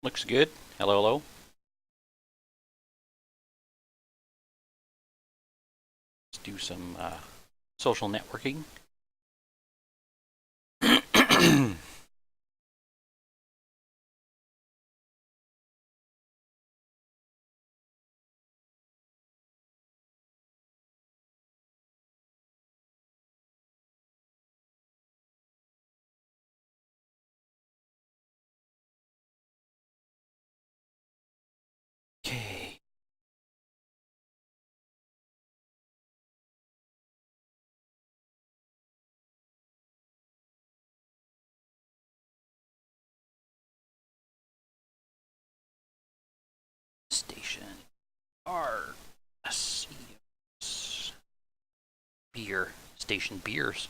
Looks good. Hello, hello. Let's do some social networking. Okay. Station RSCs. Beer. Station beers.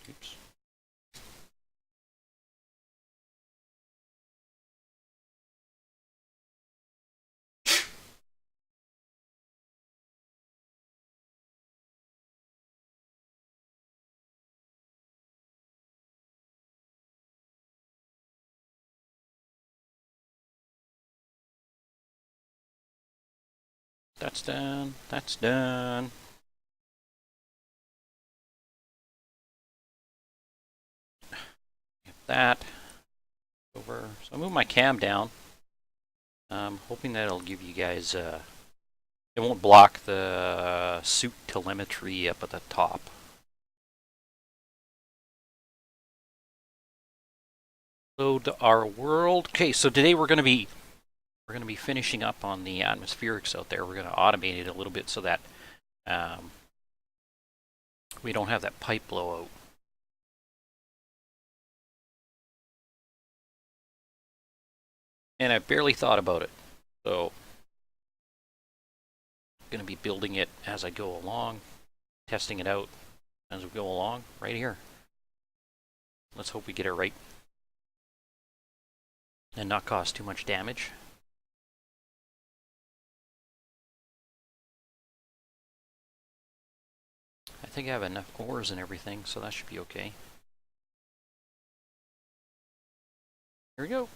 Oops. That's done. That's done. Get that over. So I move my cam down. I'm hoping that it'll give you guys. It won't block the suit telemetry up at the top. Load our world. Okay, so today we're going to be finishing up on the atmospherics out there. We're going to automate it a little bit so that we don't have that pipe blowout. And I barely thought about it, so I'm going to be building it as I go along, testing it out as we go along right here. Let's hope we get it right and not cause too much damage. I think I have enough ores and everything, so that should be okay. Here we go.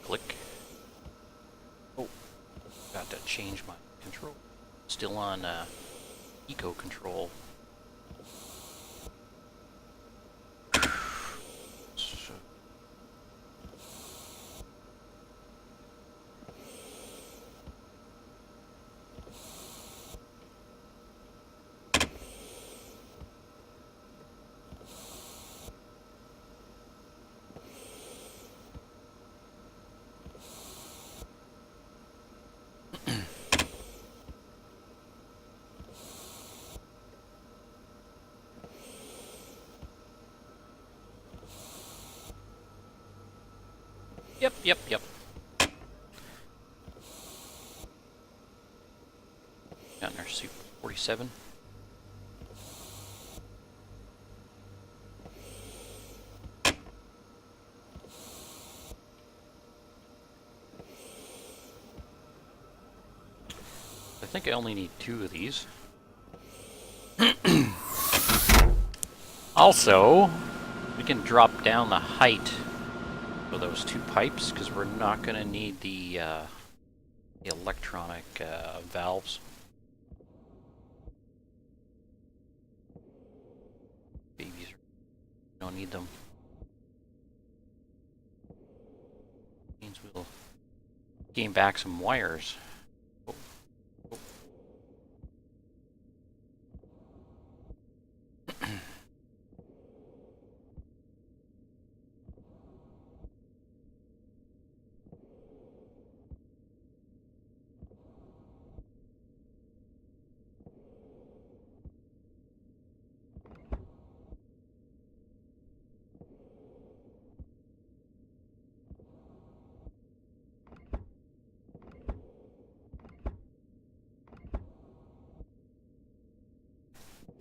Click. Oh, got to change my control. Still on eco control. Yep. Got in our Super 47. I think I only need 2 of these. Also, we can drop down the height for those 2 pipes because we're not going to need the electronic valves. Babies, don't need them. Means we'll gain back some wires. Oh.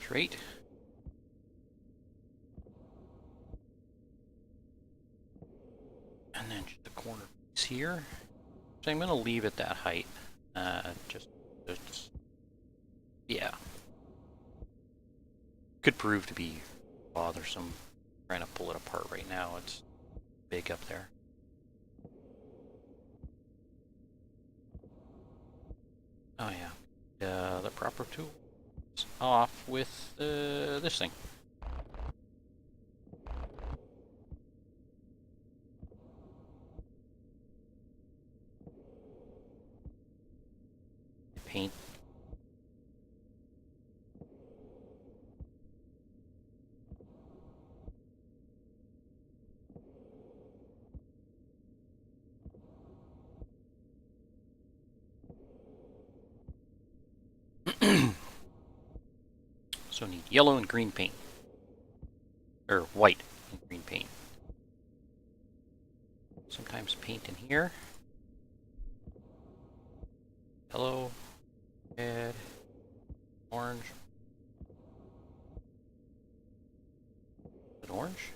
straight. And then just the corner piece here. So I'm going to leave it that height. Just, yeah. Could prove to be bothersome trying to pull it apart right now. It's big up there. Oh yeah. The proper tool is off with this thing. Paint. So need yellow and green paint. Or white and green paint. Sometimes paint in here. Yellow, red, orange. Is it orange?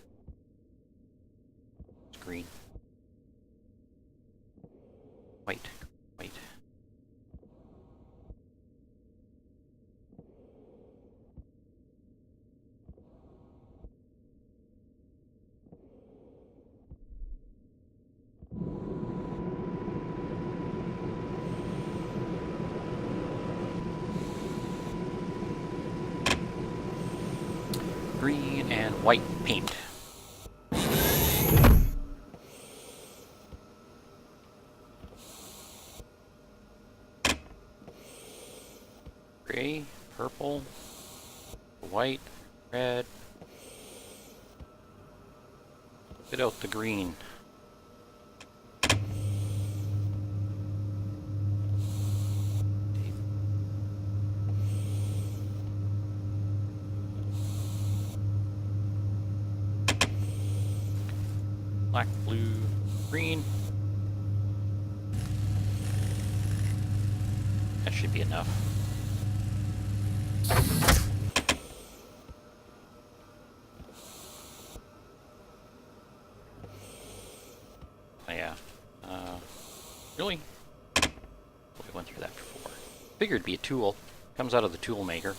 It's green. White, white. Green and white paint. Gray, purple, white, red. Get out the green. Black, blue, green. That should be enough. Oh yeah. Really? We went through that before. Figured it'd be a tool. Comes out of the tool maker.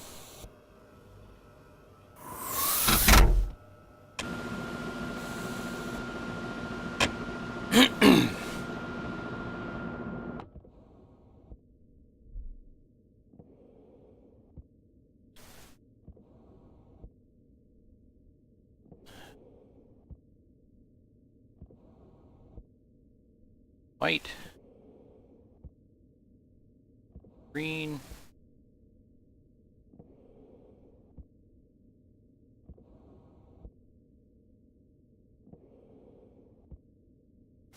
White. Green.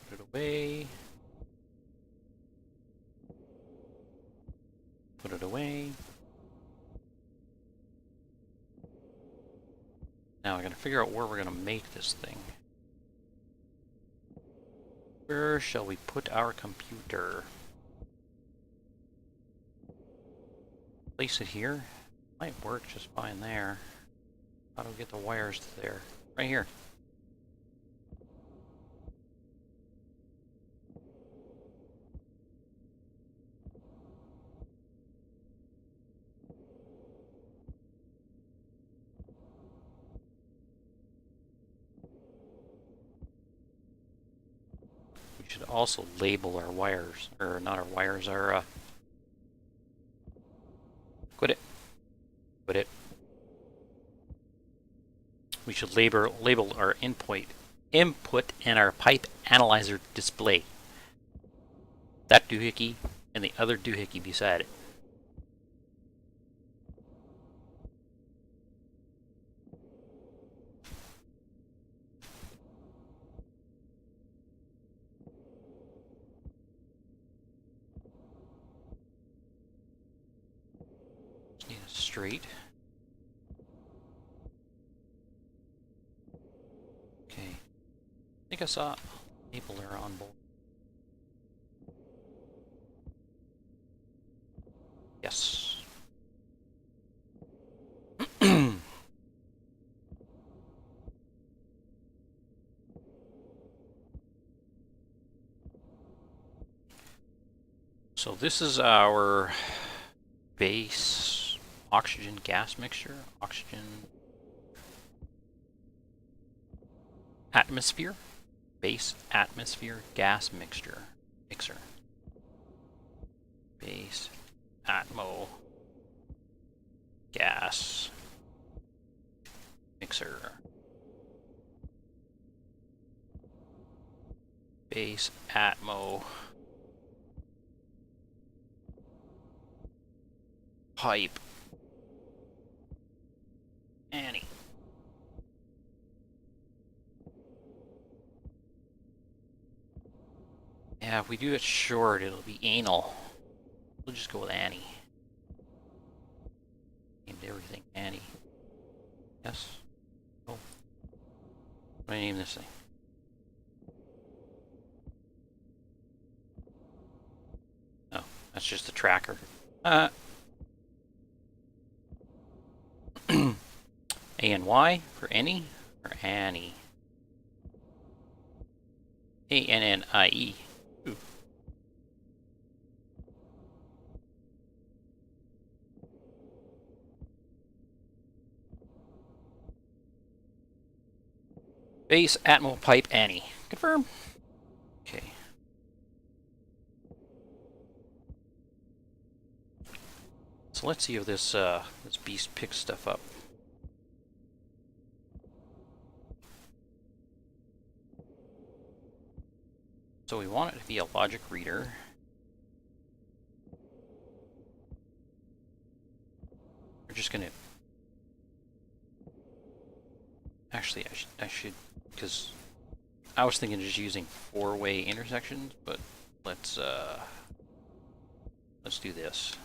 Put it away. Put it away. Now I gotta figure out where we're gonna make this thing. Where shall we put our computer? Place it here. Might work just fine there. How do we get the wires to there? Right here. We should also label our wires, or not our wires, our quit it. Quit it. We should label our input and our pipe analyzer display. That doohickey and the other doohickey beside it. Just need a straight. Okay. I think I saw a label there on board. Yes. So this is our base oxygen gas mixture, oxygen atmosphere, base atmosphere gas mixture, base atmo gas mixer, base atmo pipe Annie. Yeah, if we do it short, it'll be anal. We'll just go with Annie. Named everything Annie. Yes. Oh. What do I name this thing? Oh, that's just a tracker. A-N-Y for any or Annie? A-N-N-I-E. Ooh. Base Atmo Pipe Annie. Confirm. Okay. So let's see if this this beast picks stuff up. So we want it to be a logic reader. We're just gonna. Actually, I should, because I was thinking of just using four-way intersections, but let's do this.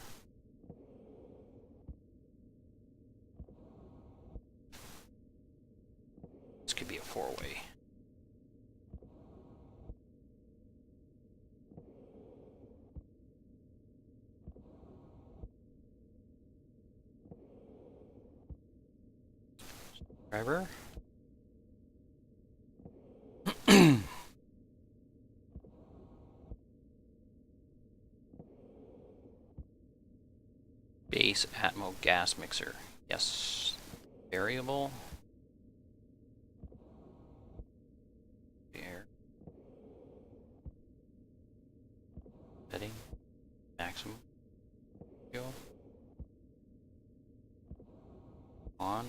This could be a four-way. Driver. Base Atmo gas mixer. Yes. Variable. Air. Setting. Maximum. Go. On.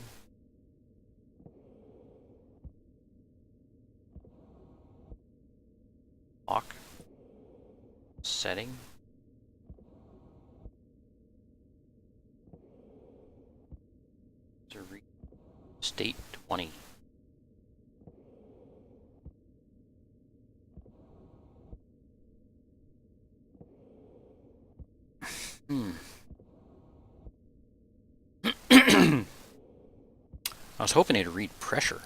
Lock. Setting. State 20. I was hoping it'd read pressure.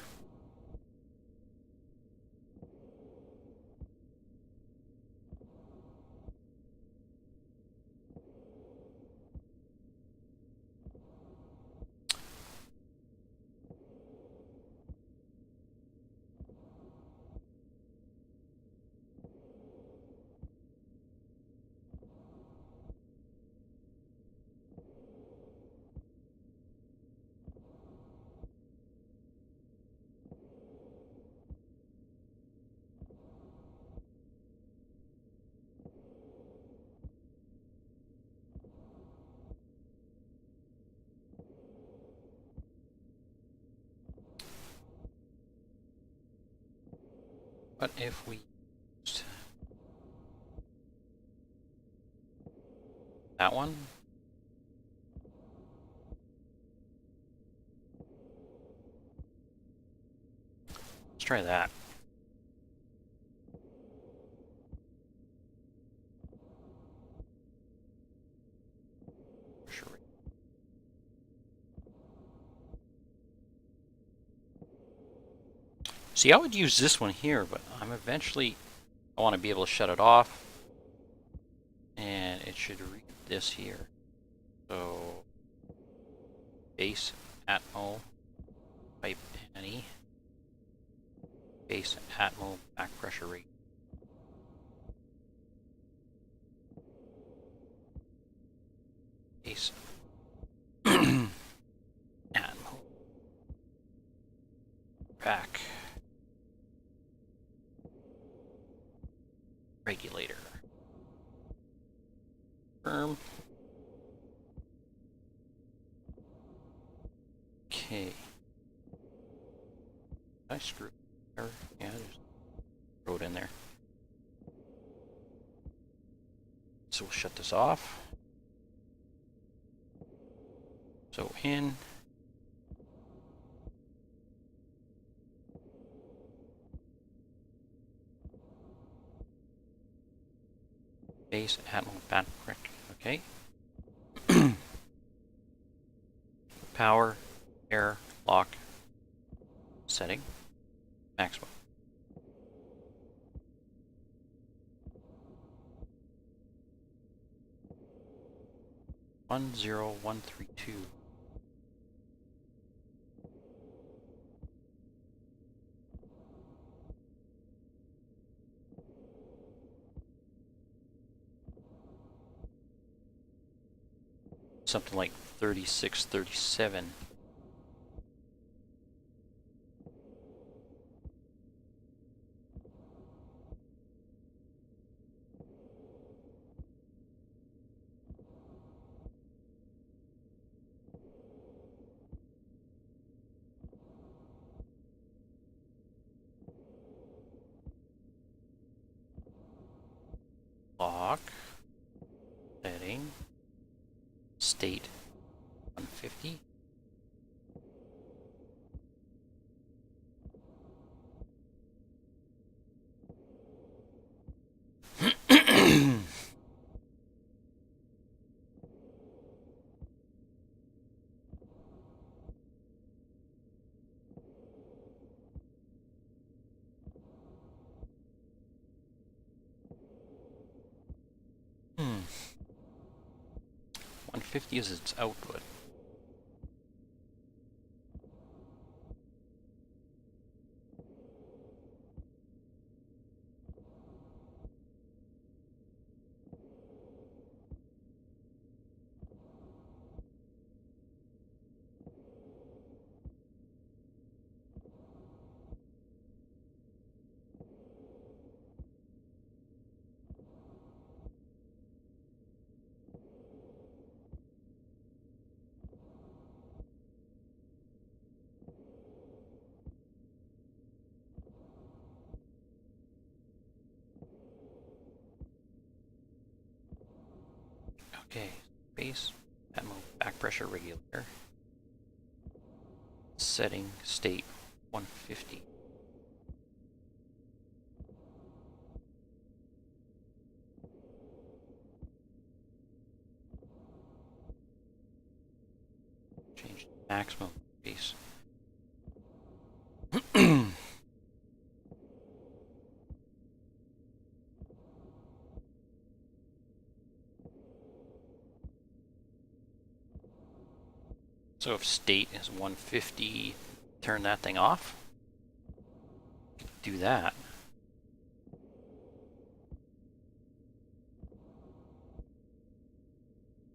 What if we used that one? Let's try that. Sure. See, I would use this one here, but I want to be able to shut it off, and it should read this here. So, base Atmo pipe Annie, base Atmo back pressure rate. regulator. Confirm. Okay. I screwed. Yeah, just throw it in there. So we'll shut this off. So in. Base Atmel background. Okay. Power, air, lock, setting, maximum. One 10132. Something like 3637. Lock, setting, state 150. Hmm. 150 is its output. Okay, base, Atmel back pressure regulator. Setting state 150. Change to maximum base. So if state is 150, turn that thing off. Do that.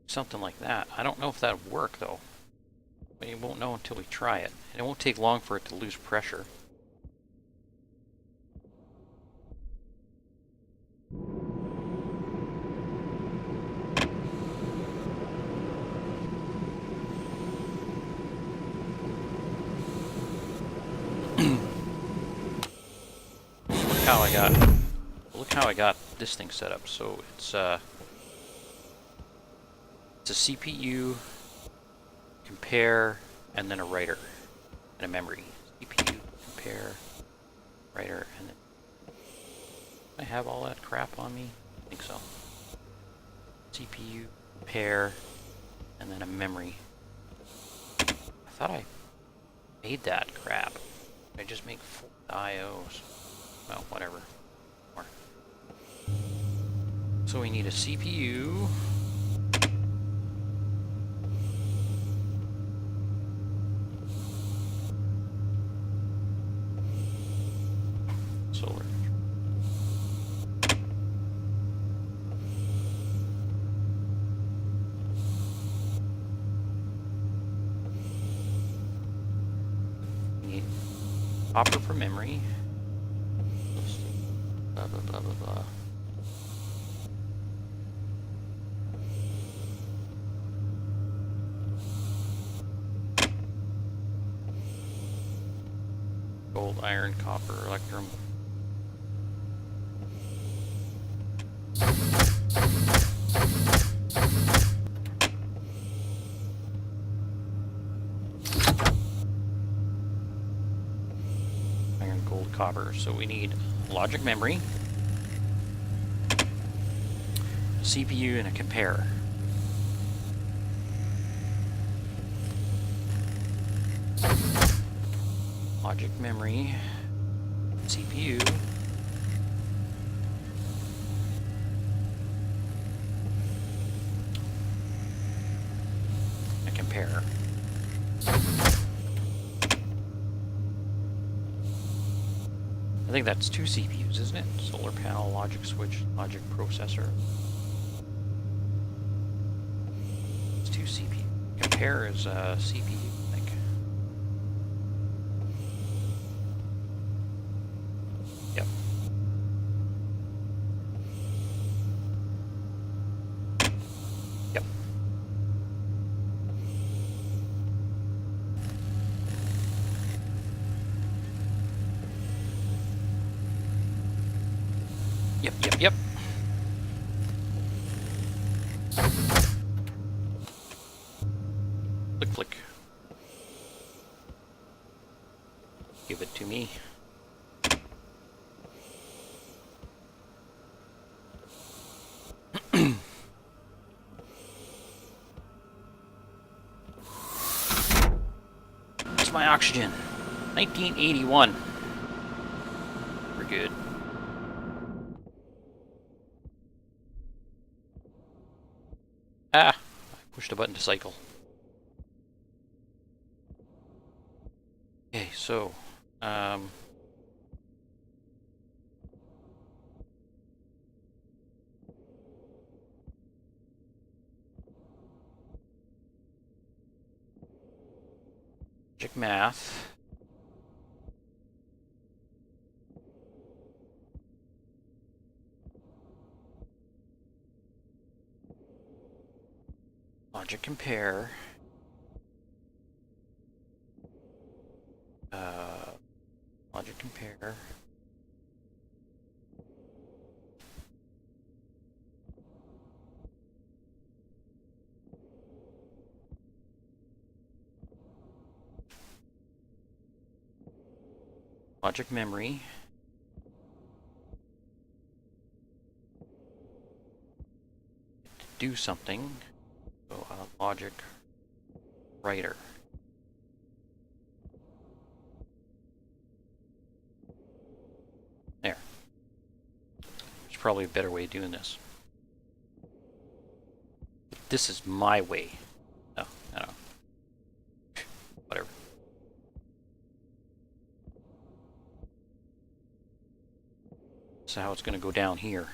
Something like that. I don't know if that'll work though. But you won't know until we try it. And it won't take long for it to lose pressure. Look how I got this thing set up. So it's a CPU, compare, and then a writer and a memory. CPU, compare, writer, and then I have all that crap on me. I think so. CPU, compare, and then a memory. I thought I made that crap. I just make 4 IOs. Well, whatever. More. So we need a CPU. Solar. We need copper for memory. Blah, blah, blah, blah, blah. gold, iron, copper, electrum. Iron, gold, copper. So we need logic memory, CPU, and a compare. Logic memory, CPU, a compare. I think that's 2 CPUs, isn't it? Solar panel, logic switch, logic processor. It's 2 CPU. Compare is CPU, I think. Yep. Yep. Yep, yep, yep. Flick, flick. Give it to me. What's my oxygen? 1981. We're good. Ah! I pushed a button to cycle. Okay, so, logic math. Logic compare. Logic compare. Logic memory. Do something. So logic writer. There. There's probably a better way of doing this. This is my way. No, I don't know. Whatever. So how it's going to go down here.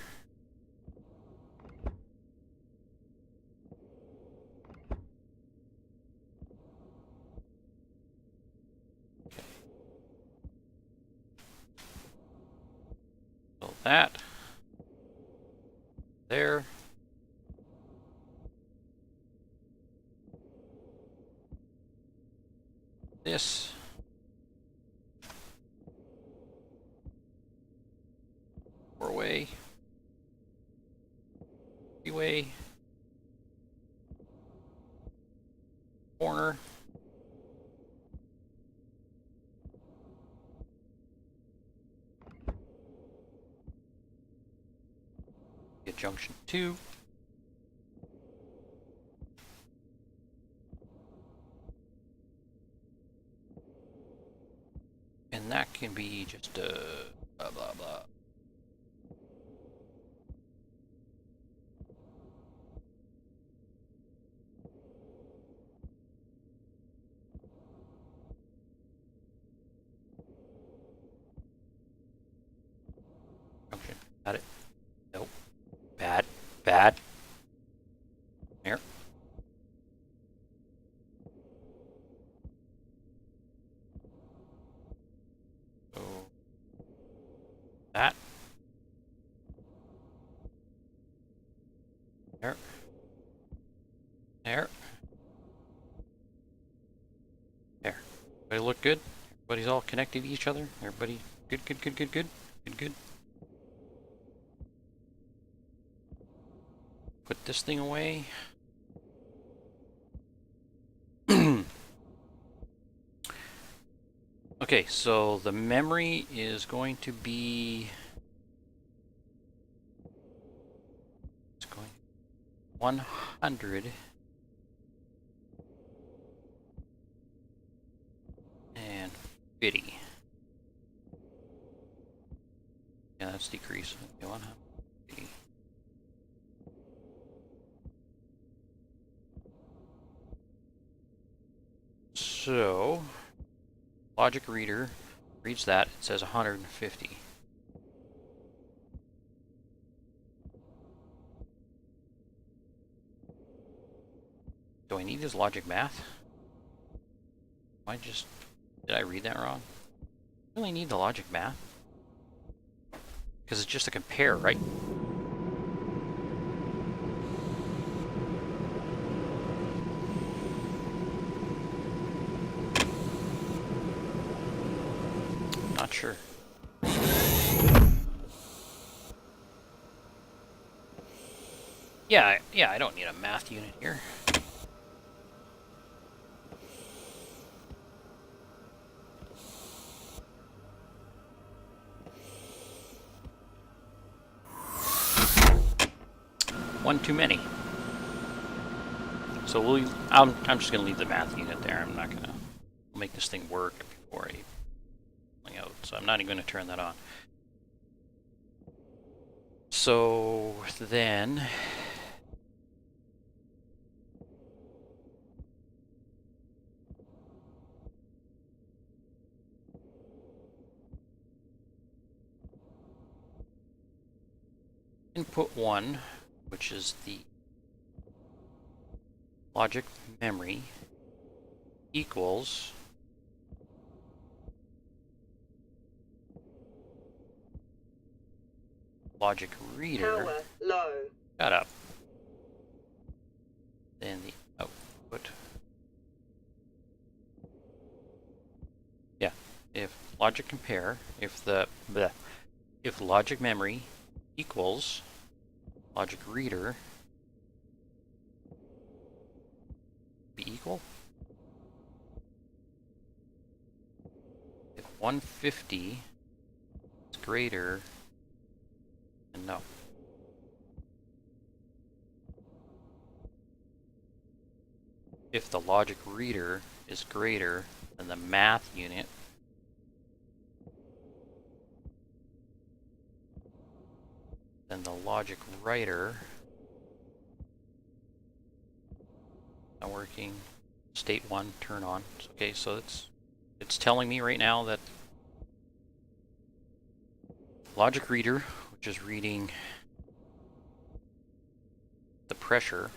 Okay. So that. There. This. Four-way. Three-way. Corner. Get junction 2. And that can be just blah blah blah. Junction. Got it. Nope. Bad. Bad. Here. So that. There. There. There. Do I look good? Everybody's all connected to each other? Everybody good, good, good, good, good, good, good. Put this thing away. Okay, so the memory is going to be 100 and 50. Yeah, that's decrease. Okay, 150. So, logic reader reads that. It says 150. Do I need his logic math? Did I read that wrong? I really need the logic math? Because it's just a compare, right? Not sure. Yeah, I don't need a math unit here. One too many. So I'm just gonna leave the math unit there. I'm not gonna make this thing work before I out. So I'm not even gonna turn that on. So then input 1, which is the logic memory, equals logic reader. Power low. Shut up. Then the output. Yeah, if logic compare, if logic memory equals logic reader be equal. If 150 is greater, then no. If the logic reader is greater than the math unit, then the logic writer, not working, state 1, turn on. Okay, so it's telling me right now that logic reader, which is reading the pressure,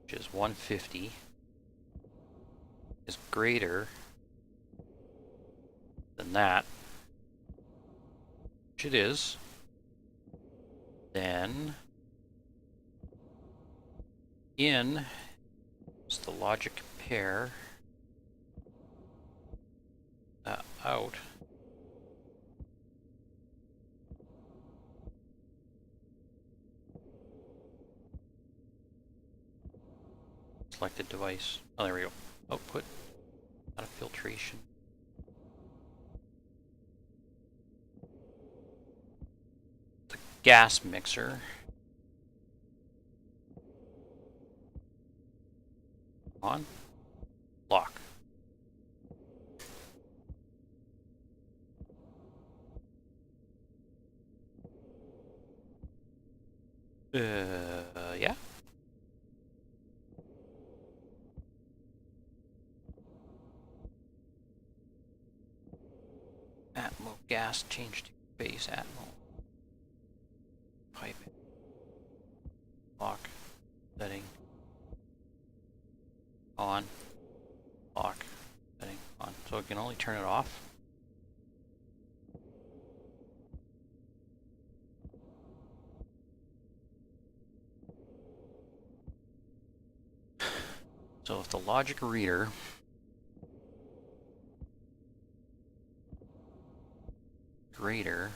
which is 150, is greater than that, which it is, then in is the logic compare, out, selected device. Oh, there we go. Output, out of filtration. The gas mixer. On, lock. Yeah. Atmo gas changed to base Atmo. Pipe. Lock. Setting. On. Lock. Setting. On. So it can only turn it off. So if the logic reader greater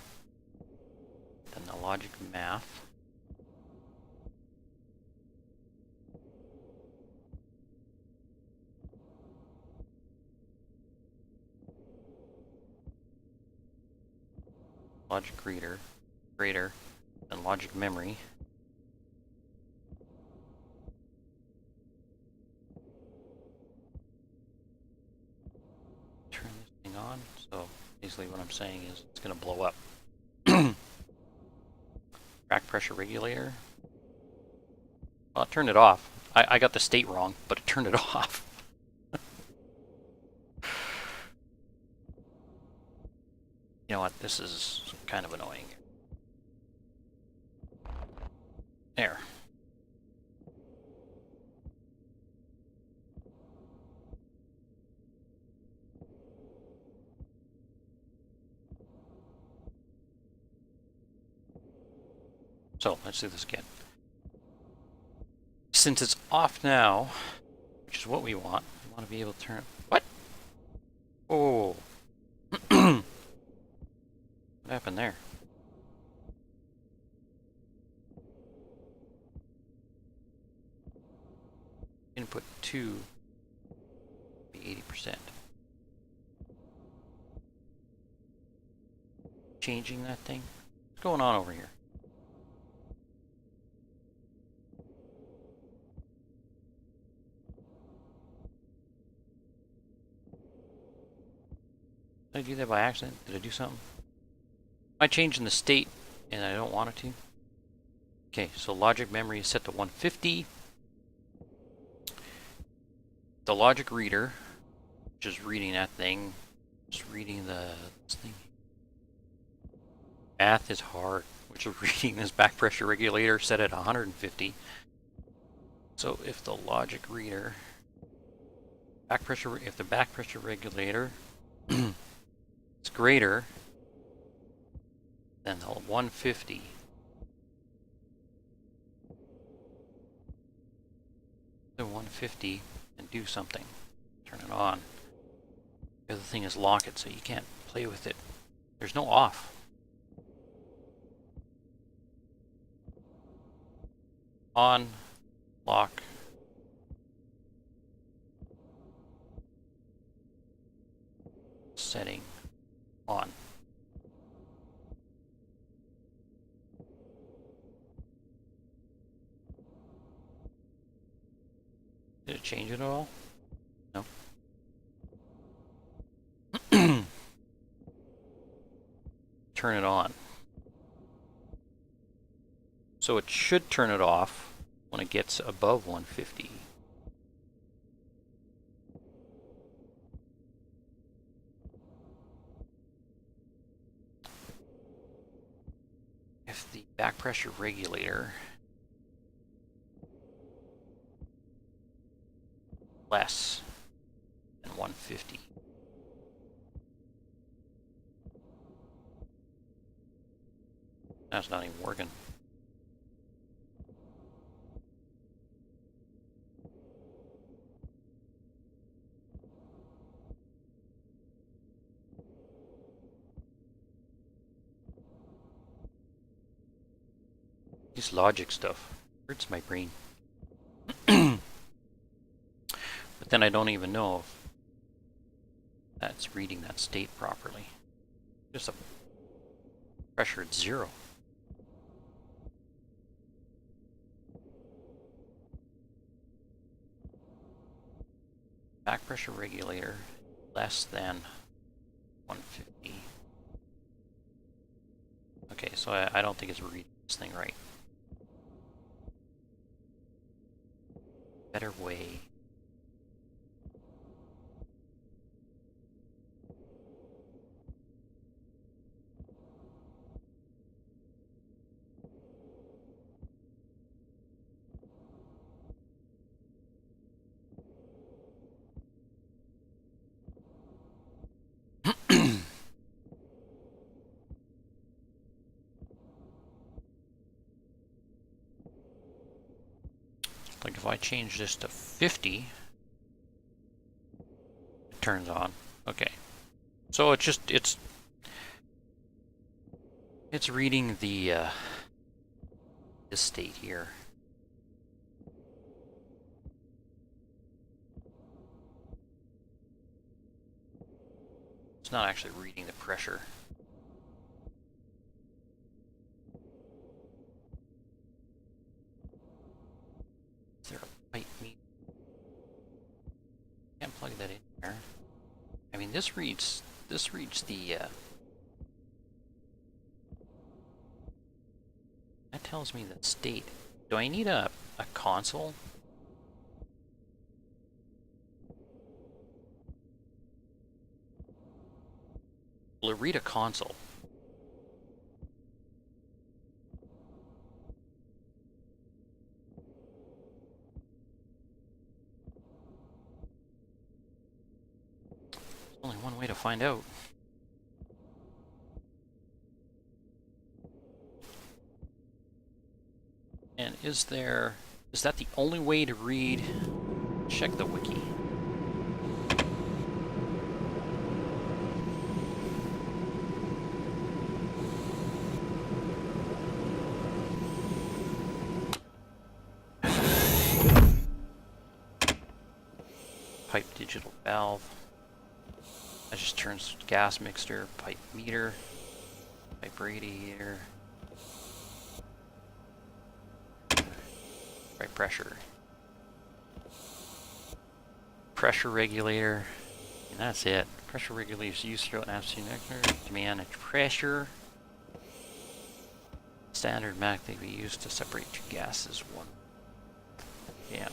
than the logic math. Logic greater than logic memory. Turn this thing on. So basically what I'm saying is it's going to blow up. Back pressure regulator. Well, it turned it off. I got the state wrong, but it turned it off. You know what? This is kind of annoying. There. So let's do this again. Since it's off now, which is what we want to be able to turn it. What? Oh. What happened there? Input 2 be 80%. Changing that thing? What's going on over here? Did I do that by accident? Did I do something? Am I changing the state and I don't want it to? Okay, so logic memory is set to 150. The logic reader, which is reading that thing, just reading this thing. Math is hard, which is reading this back pressure regulator set at 150. So if the logic reader, if the back pressure regulator is greater than the 150, the 150 and do something. Turn it on. The other thing is lock it so you can't play with it. There's no off. On, lock. Setting on. Did it change it at all? No. Turn it on. So it should turn it off when it gets above 150. If the back pressure regulator less than 150. That's not even working. This logic stuff hurts my brain. But then I don't even know if that's reading that state properly. Just a pressure at 0. Back pressure regulator less than 150. Okay, so I don't think it's reading this thing right. Better way. Like if I change this to 50, it turns on. Okay. So it's It's reading the this state here. It's not actually reading the pressure. Is there a pipe meter? Can't plug that in there. I mean, this reads the that tells me the state. Do I need a console? Will it read a console? There's only one way to find out. And is that the only way to read? Check the wiki. Pipe digital valve. That just turns gas mixture, pipe meter, pipe radiator, pipe pressure, pressure regulator, and that's it. Pressure regulator is used throughout an absolute nectar. Demand and pressure. Standard magnetically used to separate two gases. One. Yeah.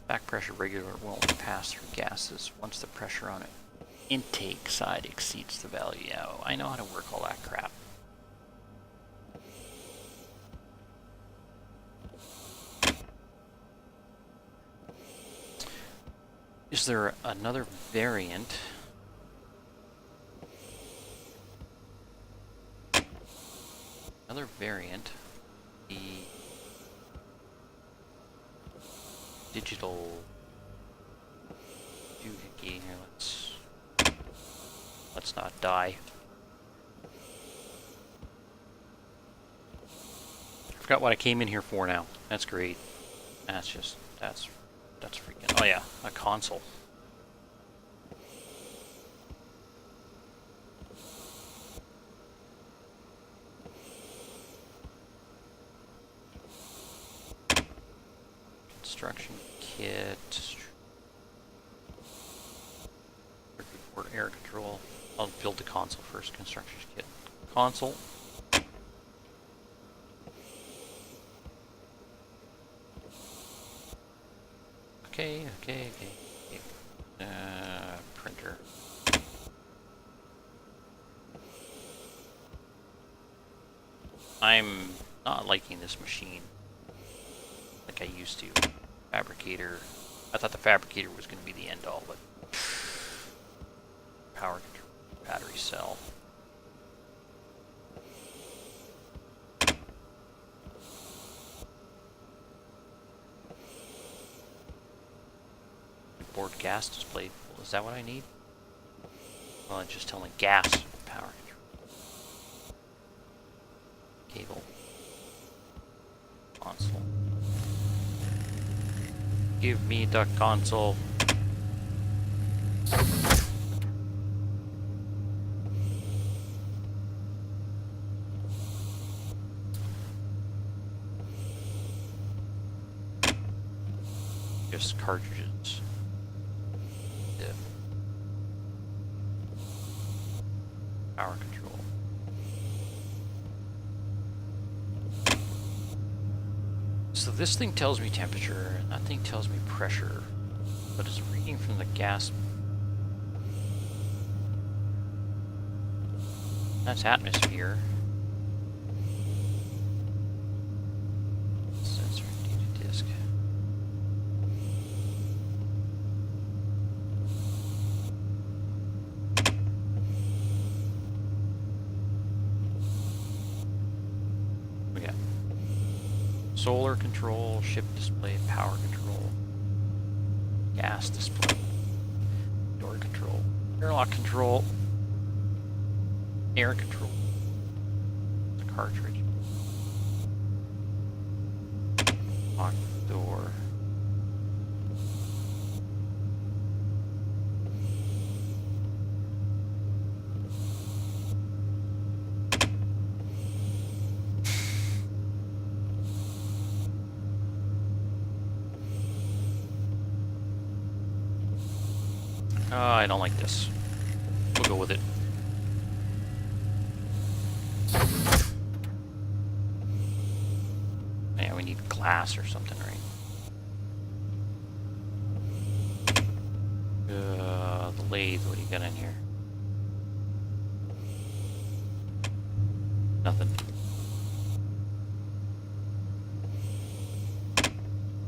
Back pressure regulator will only pass through gases once the pressure on it intake side exceeds the value. Yeah, I know how to work all that crap. Is there another variant? Another variant. The digital doohickey here. Let's not die. I forgot what I came in here for now. That's great. That's freaking. Oh yeah, a console. Construction kit. Or air control. I'll build the console first. Construction kit. Console. Okay. Printer. I'm not liking this machine like I used to. Fabricator. I thought the fabricator was going to be the end all, but power control, battery cell. Board gas display. Is that what I need? Well, it's just telling gas power control. Cable. Console. Give me the console. Just cartridges. Yeah. Power control. So this thing tells me temperature, and that thing tells me pressure, but it's reading from the gas. That's atmosphere. Sensor data disk. solar control, ship display, power control, gas display, door control, airlock control, air control, the cartridge, lock door. I don't like this. We'll go with it. Yeah, we need glass or something, right? The lathe, what do you got in here? Nothing.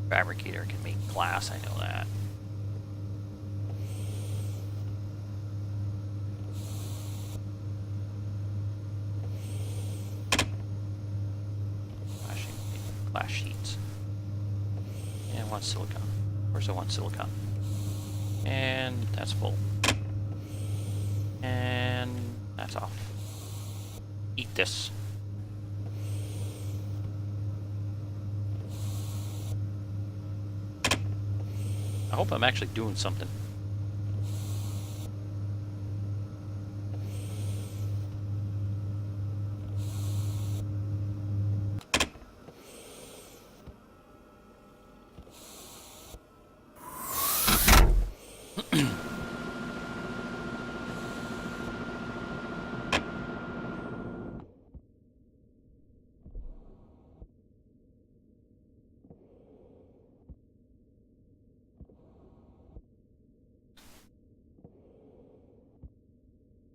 Fabricator can make glass, I know that. Glass sheets. And one silicon. Of course I want silicon. And that's full. And that's off. Eat this. I hope I'm actually doing something.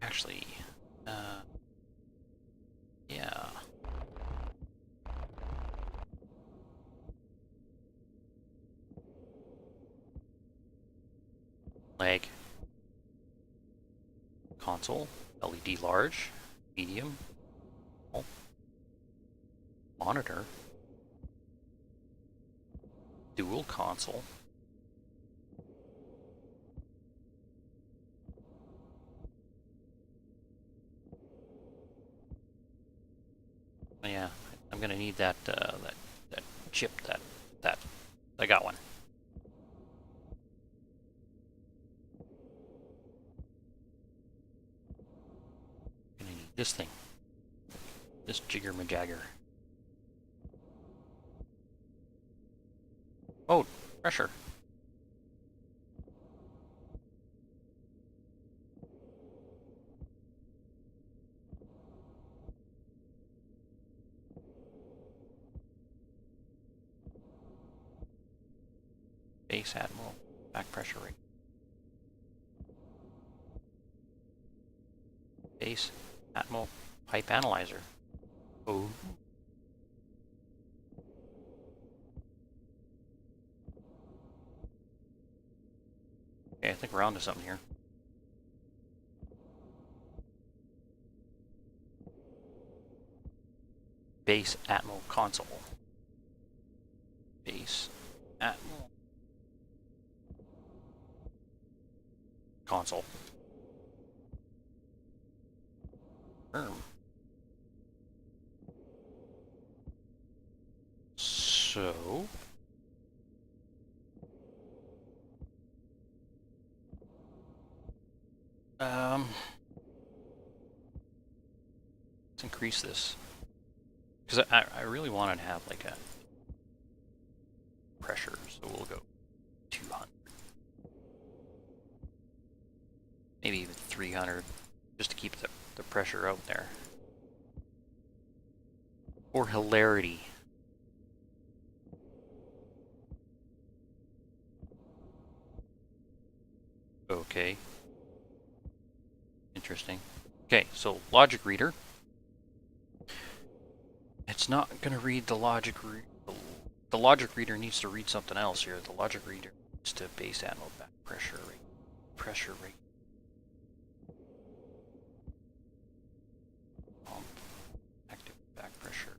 Actually, yeah. Leg. Console. LED large. Medium. Small. Monitor. Dual console. Yeah, I'm gonna need that that chip. That I got one. Gonna need this thing. This jigger majagger. Oh, pressure. Base Admiral, back pressure rate. Base Admiral pipe analyzer. Oh. Okay, I think we're on to something here. Base Admiral console. Base Admiral console. So let's increase this, because I really wanted to have like a pressure, so we'll go 200, maybe even 300, just to keep the pressure out there. For hilarity. Okay. Interesting. Okay, so logic reader. It's not going to read the logic the logic reader needs to read something else here. The logic reader needs to base Admiral back pressure rate. Pressure rate. Active back pressure.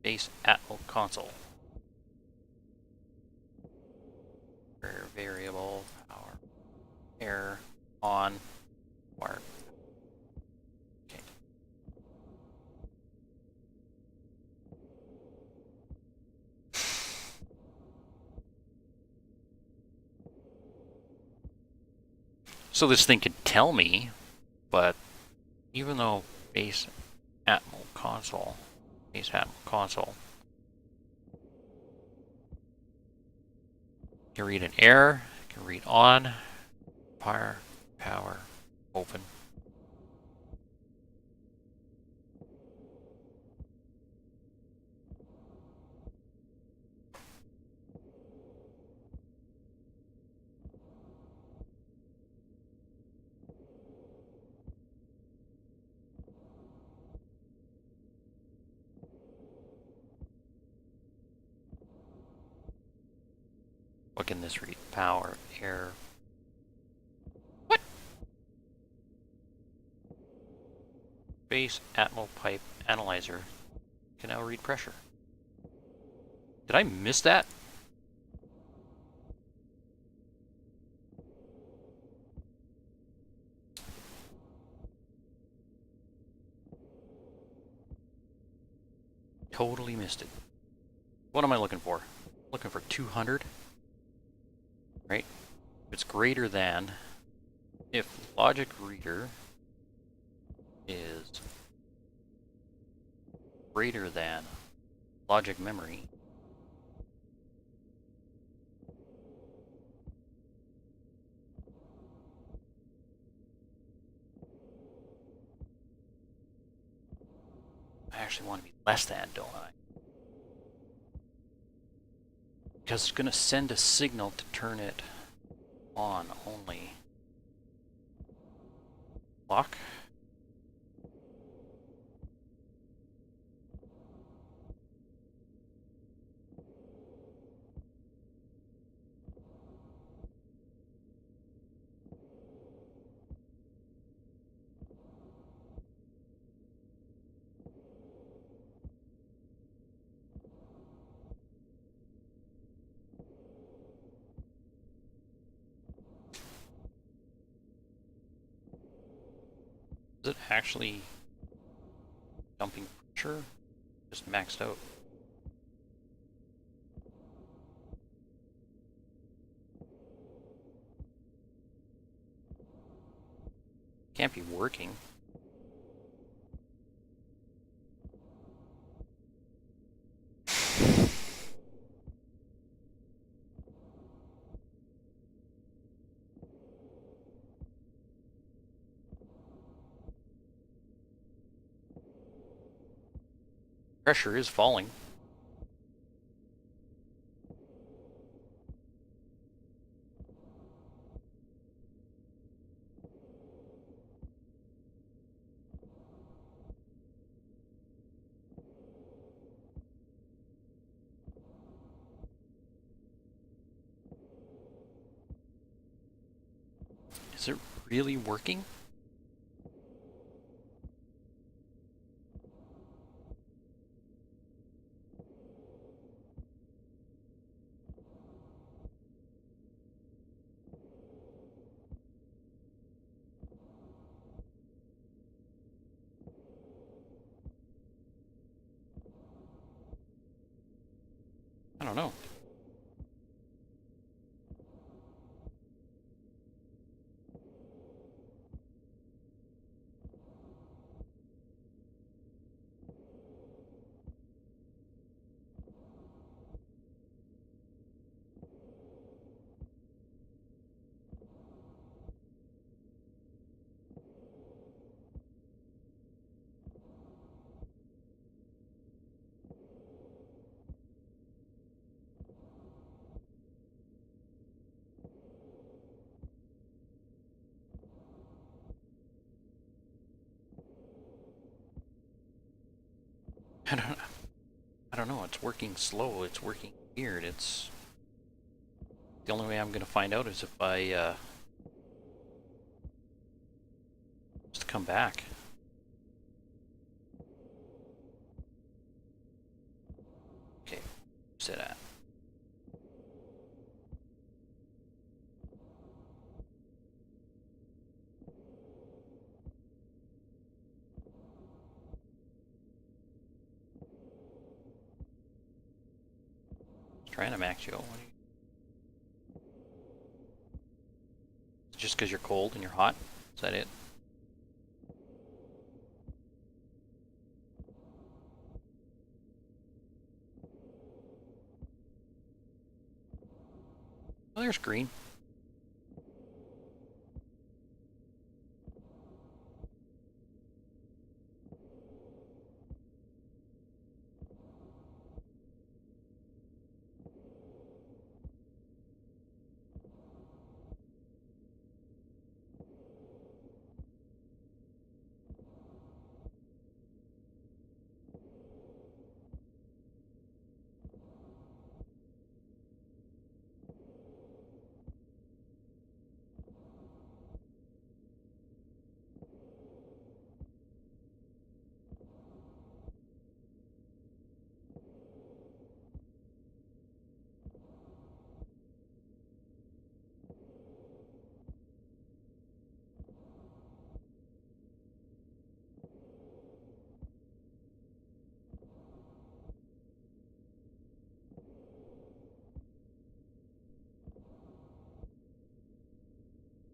base Atmel console. Variable power air on wire. Okay. So this thing could tell me, but even though base Atmel console, can read an error, can read on, power, open. What can this read? Power, air. What? Base Atmel pipe analyzer can now read pressure. Did I miss that? Totally missed it. What am I looking for? Looking for 200, right? If it's greater than, if logic reader is greater than logic memory, I actually want to be less than, don't I? Because it's going to send a signal to turn it on only. Lock. Is it actually dumping pressure? Just maxed out. Can't be working. Pressure is falling. Is it really working? I don't know. I don't know. It's working slow. It's working weird. It's the only way I'm going to find out is if I just come back. shoots it at. Trying to max you out. What are you... Just because you're cold and you're hot? Is that it? Oh, there's green.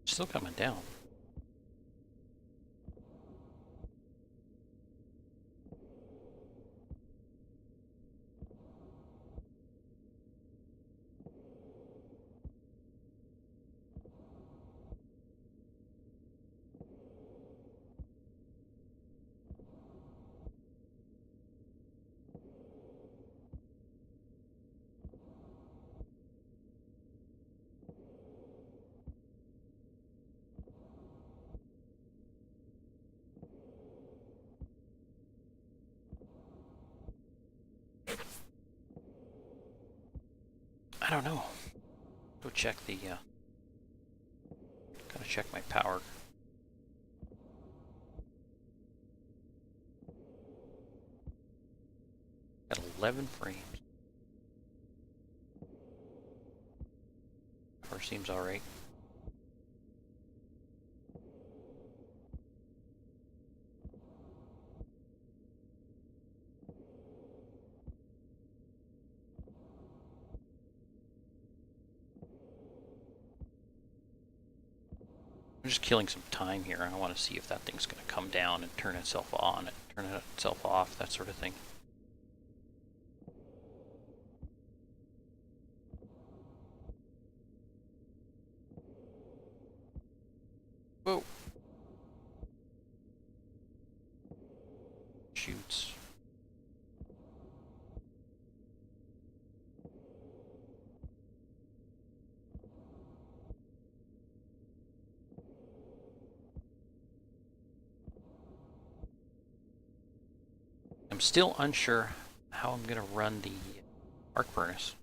Still coming down. I don't know. Go check the, gotta check my power. Got 11 frames. Power seems alright. I'm just killing some time here. I want to see if that thing's going to come down and turn itself on, and turn itself off, that sort of thing. Whoa. Shoots. I'm still unsure how I'm going to run the arc furnace.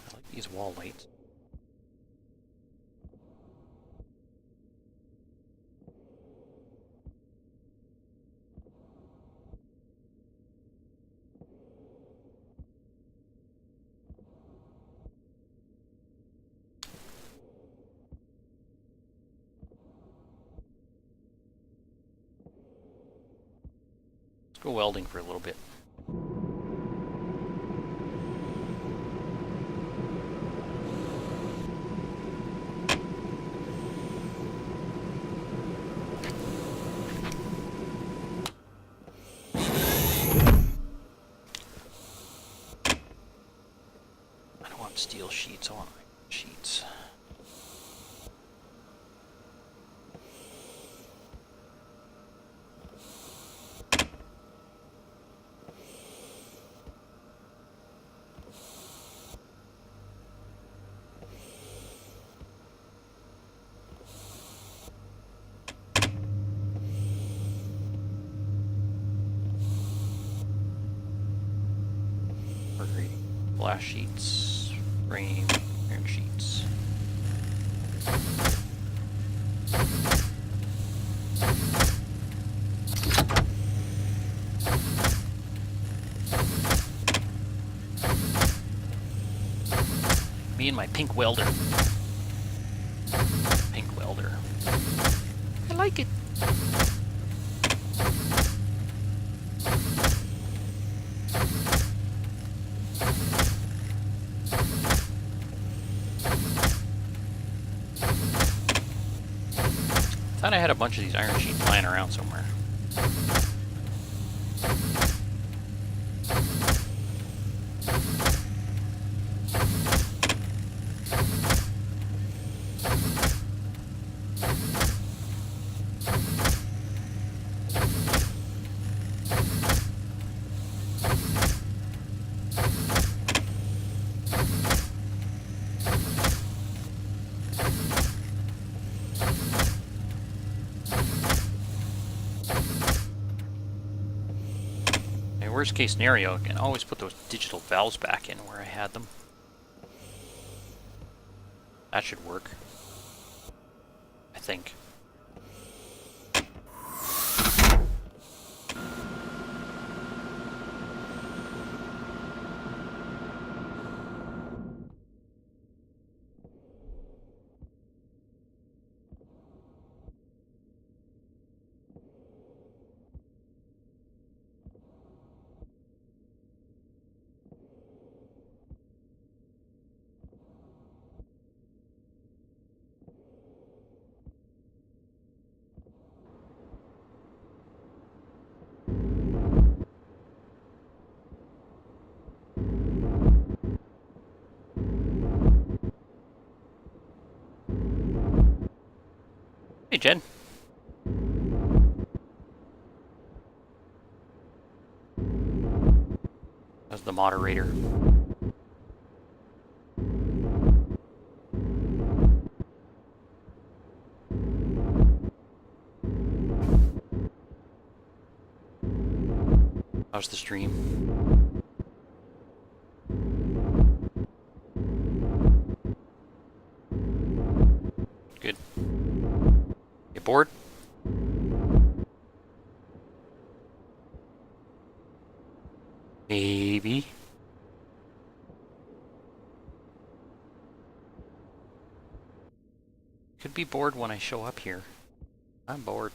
I like these wall lights. Let's go welding for a little bit. I don't want steel sheets, I want sheets. glass sheets, frame, iron sheets. Me and my pink welder. Pink welder. I like it. Thought I had a bunch of these iron sheets lying around somewhere. Worst case scenario, I can always put those digital valves back in where I had them. That should work. I think. Hey, Jen. That's the moderator. How's the stream? Good. You bored? Maybe. Could be bored when I show up here. I'm bored.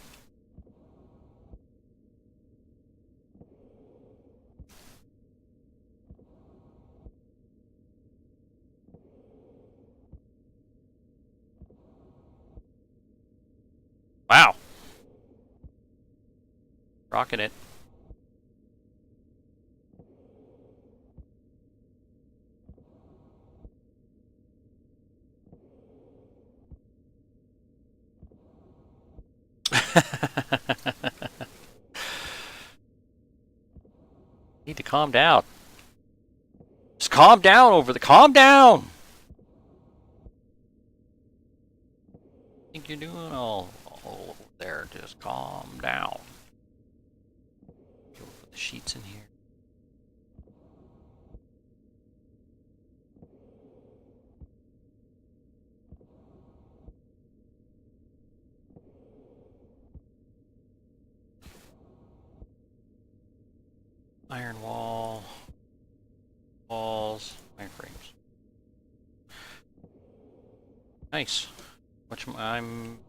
Wow. Rocking it. Need to calm down. Just calm down over the. Calm down! I think you're doing all over there. Just calm down. Put the sheets in here. Iron wall. Walls. Iron frames. Nice. I'm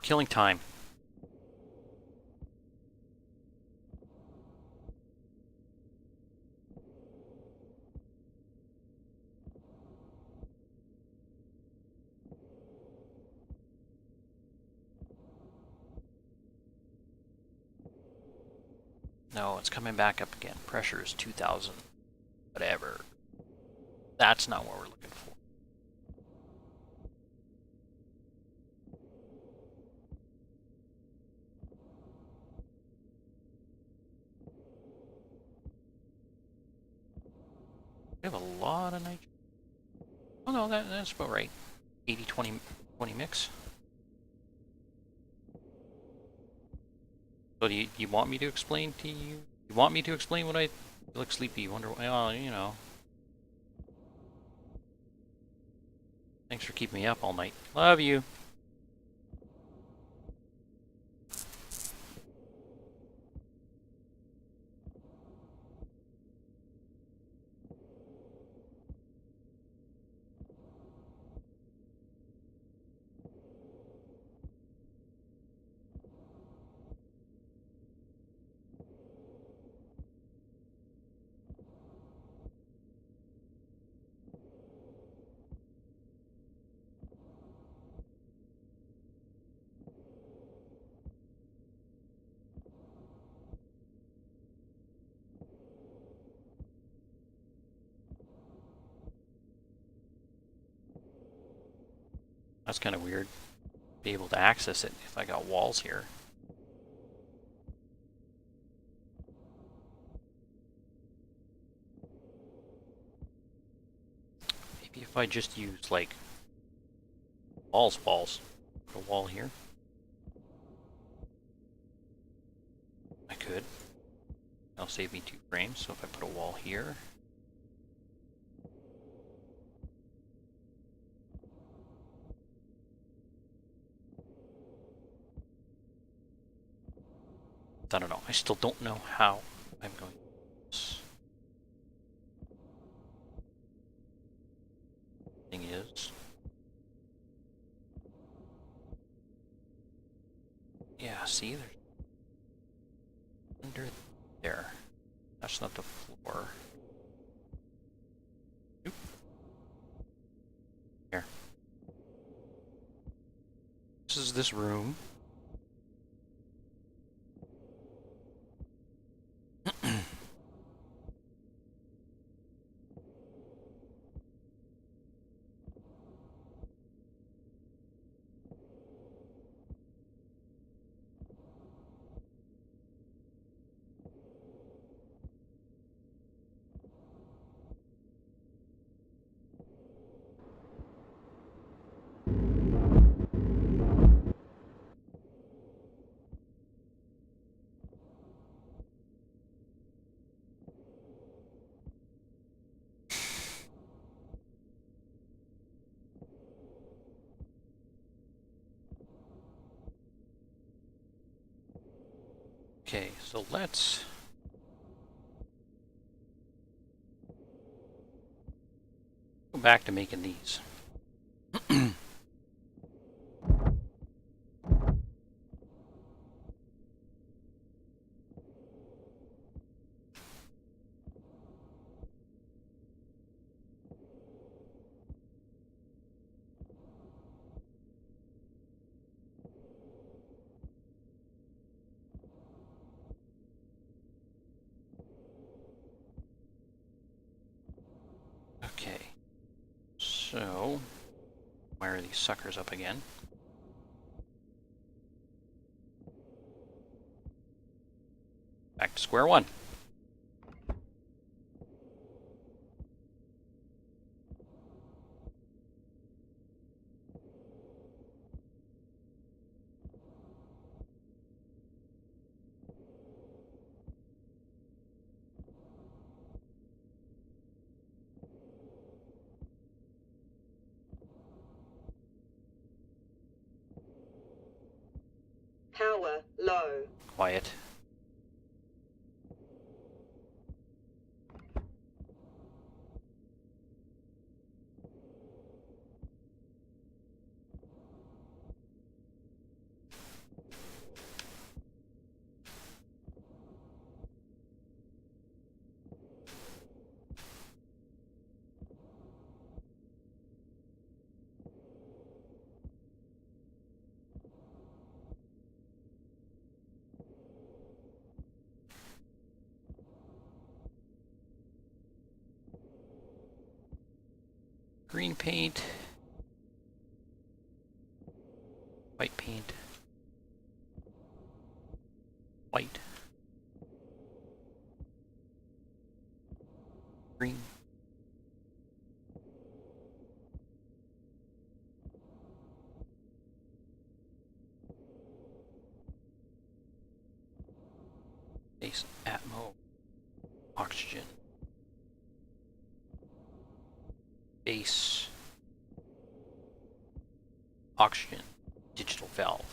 killing time. No, it's coming back up again. Pressure is 2,000. Whatever. That's not what we're looking for. We have a lot of nitrogen. Oh no, that's about right. 80-20 mix. So do you want me to explain to you? You want me to explain what I look sleepy? You wonder why? Oh, you know. Thanks for keeping me up all night. Love you. That's kind of weird. Be able to access it if I got walls here. Maybe if I just use like walls, put a wall here. I could. That'll save me 2 frames. So if I put a wall here. I don't know. I still don't know how I'm going to do this. Thing is, yeah, see, there's under there. That's not the floor. Oop. Here. This is this room. Okay, so let's go back to making these. Okay, so wire these suckers up again. Back to square one. Power low. Quiet. Green paint. White paint. White. Green. Base Atmo. Oxygen. Base. oxygen digital valve.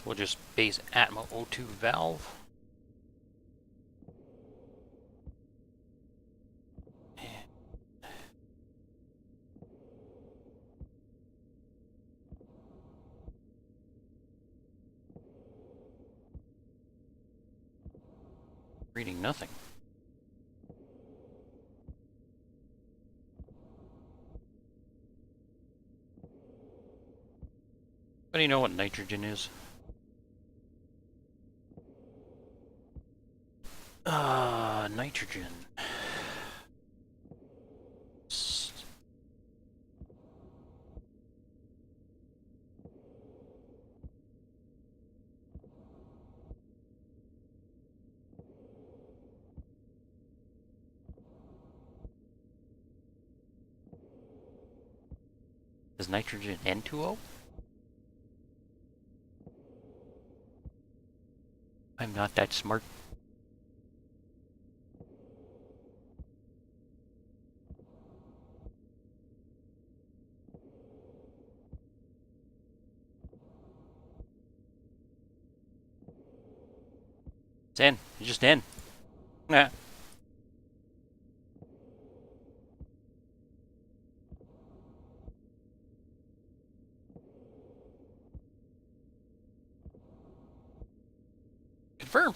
We'll just base Atmo O2 valve. Reading nothing. But do you know what nitrogen is? Nitrogen. Is nitrogen N2O? I'm not that smart. It's N. It's just N. Nah. Confirm.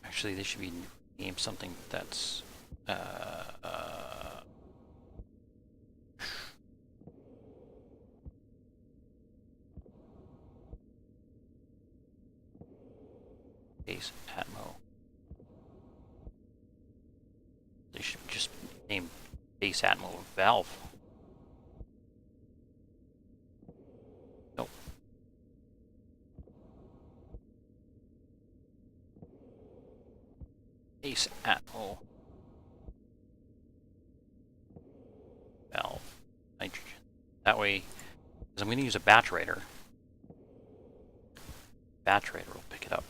Actually, they should be named something that's base Atmo. They should just name base Atmo valve. Nope. Base Atmo valve nitrogen. That way, because I'm going to use a batch writer. Batch writer will pick it up.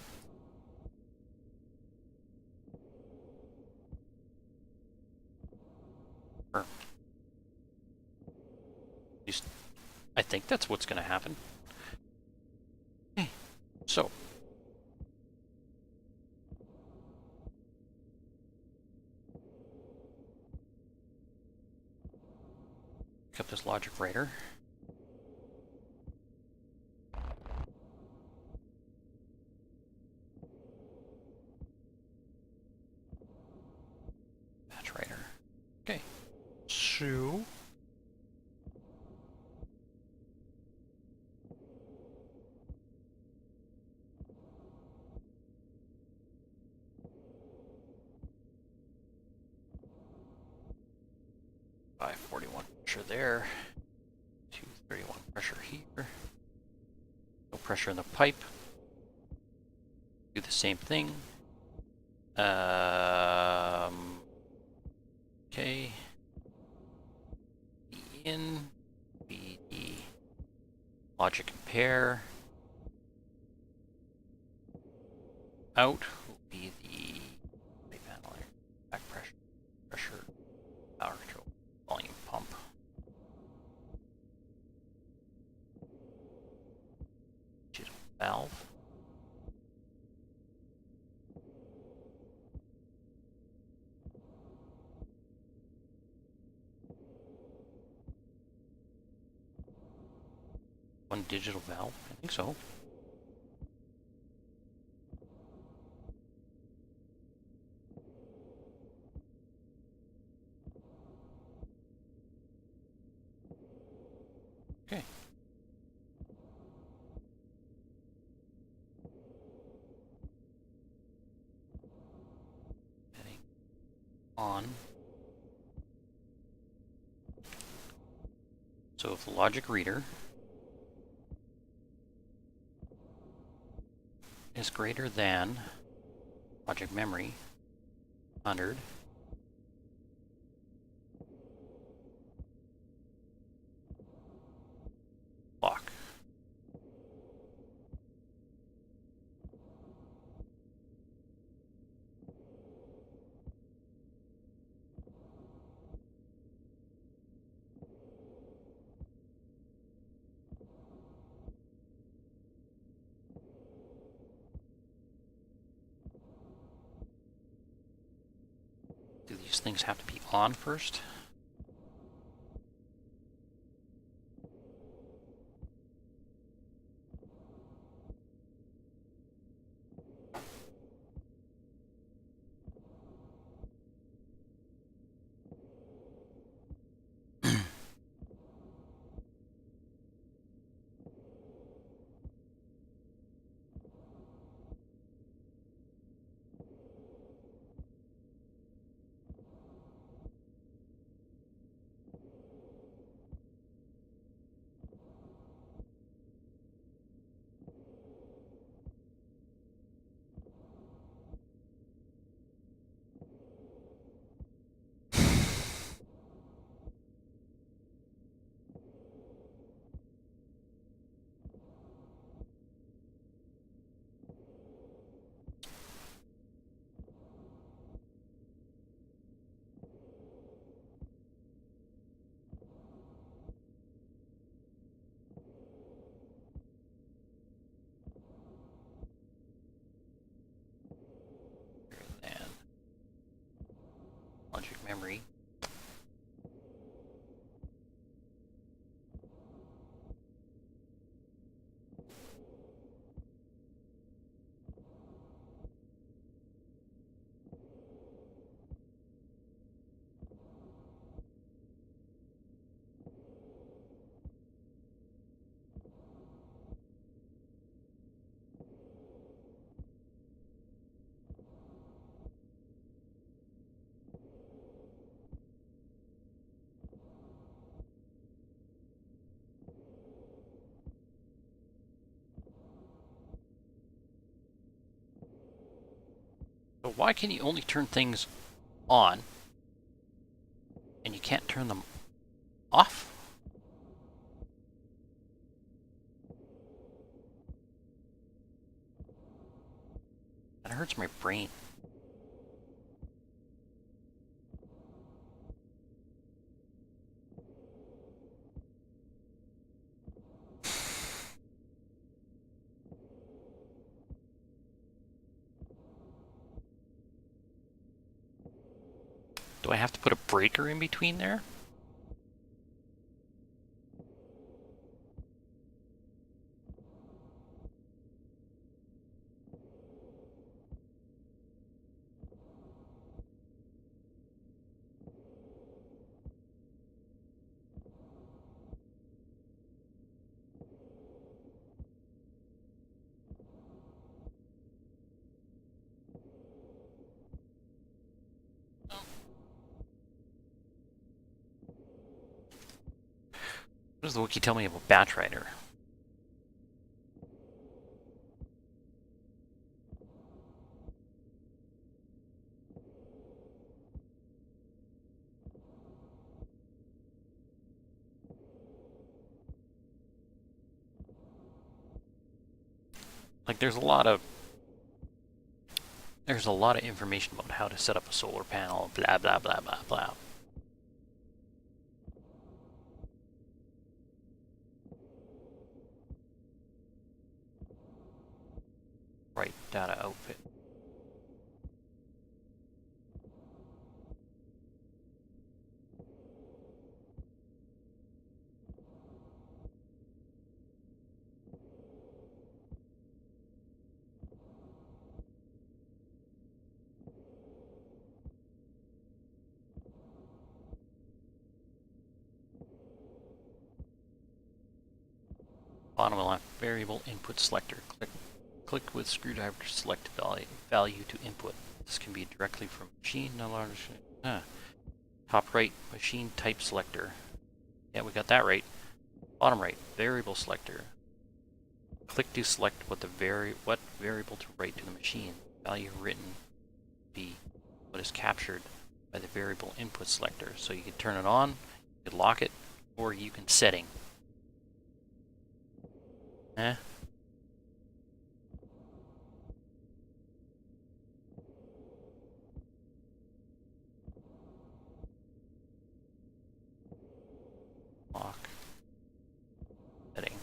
I think that's what's going to happen. Okay, so pick up this logic writer. Batch writer. Okay, so pressure there, 231 pressure here, no pressure in the pipe, do the same thing, okay, be in, be the logic compare, out will be the panel here, back pressure, power control, volume pump. Valve. One digital valve, I think so. Okay. On. So if the logic reader is greater than logic memory 100 block. Do these things have to be on first? And logic memory. So why can you only turn things on and you can't turn them off? That hurts my brain. Do I have to put a breaker in between there? What does the wiki tell me about batch writer? Like there's a lot of information about how to set up a solar panel, blah blah blah blah blah. Right, data outfit. Bottom left, variable input selector. Click with screwdriver to select value to input. This can be directly from machine, no longer. Top right, machine type selector. Yeah, we got that right. Bottom right, variable selector. Click to select what variable to write to the machine. Value written be what is captured by the variable input selector. So you can turn it on, you can lock it, or you can setting. Lock. Setting.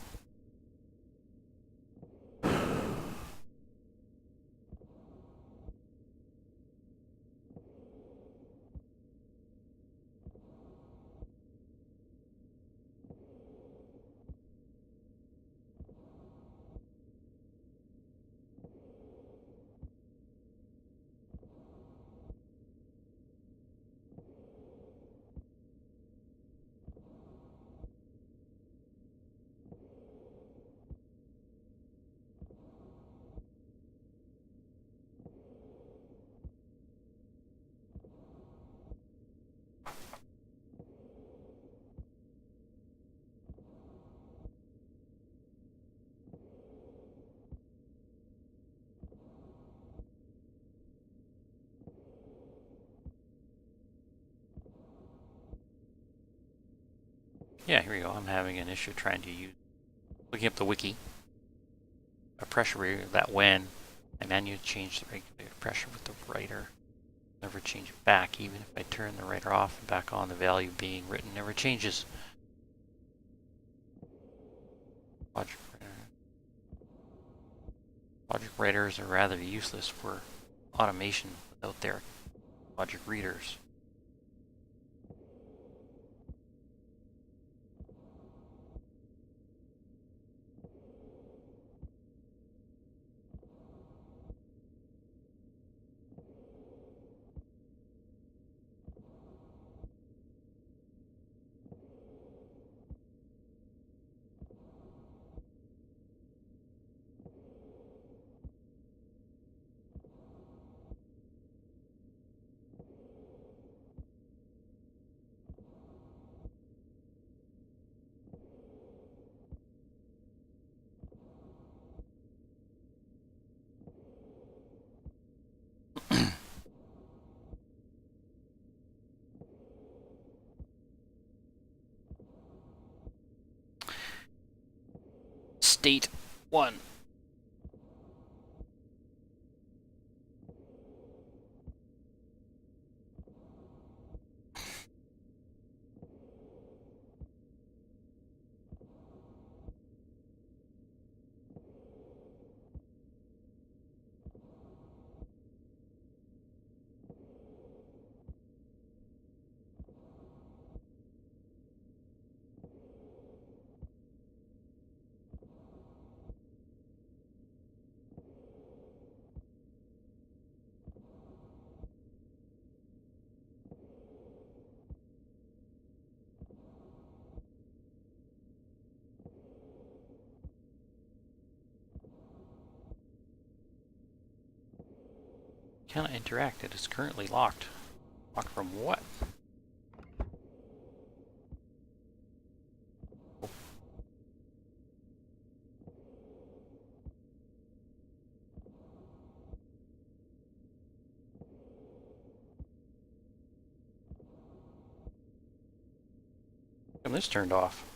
Yeah, here we go. I'm having an issue trying to looking up the wiki. A pressure reader that when I manually change the regulator pressure with the writer, never change it back. Even if I turn the writer off and back on, the value being written never changes. Logic writers are rather useless for automation without their logic readers. State 1. Cannot interact. It is currently locked. Locked from what? And this turned off.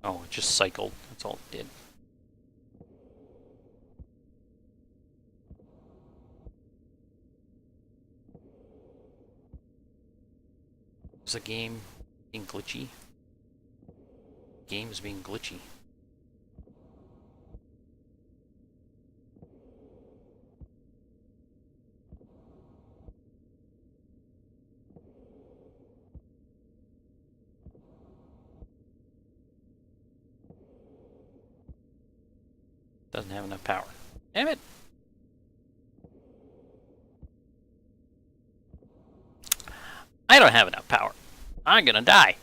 Oh, it just cycled. That's all it did. Is the game being glitchy? The game is being glitchy. Doesn't have enough power. Damn it! I don't have enough power. I'm gonna die.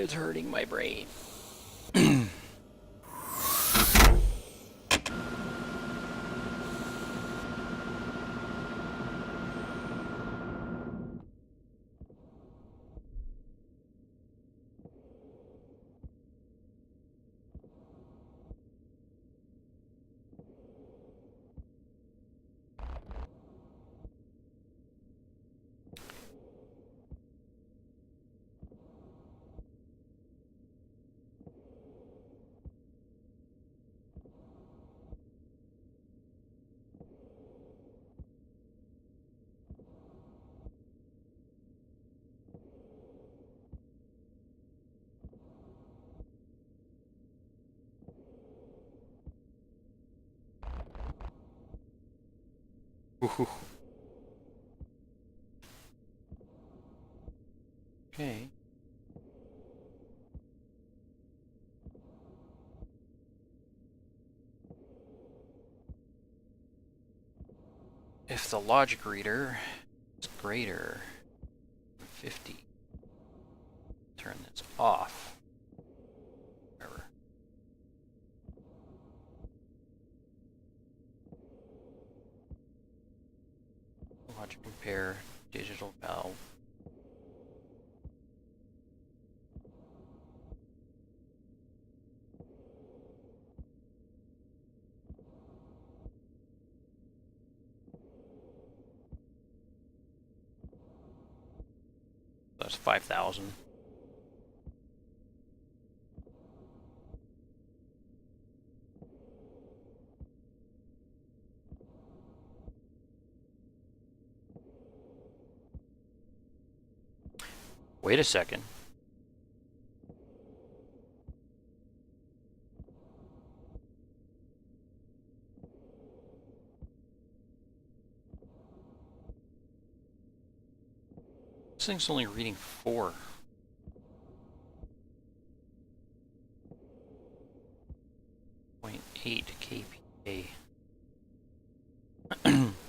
It's hurting my brain. Okay. If the logic reader is greater than 50, turn this off. Whatever. Logic compare digital valve. That's 5,000. Wait a second. This thing's only reading 4. .8 kPa.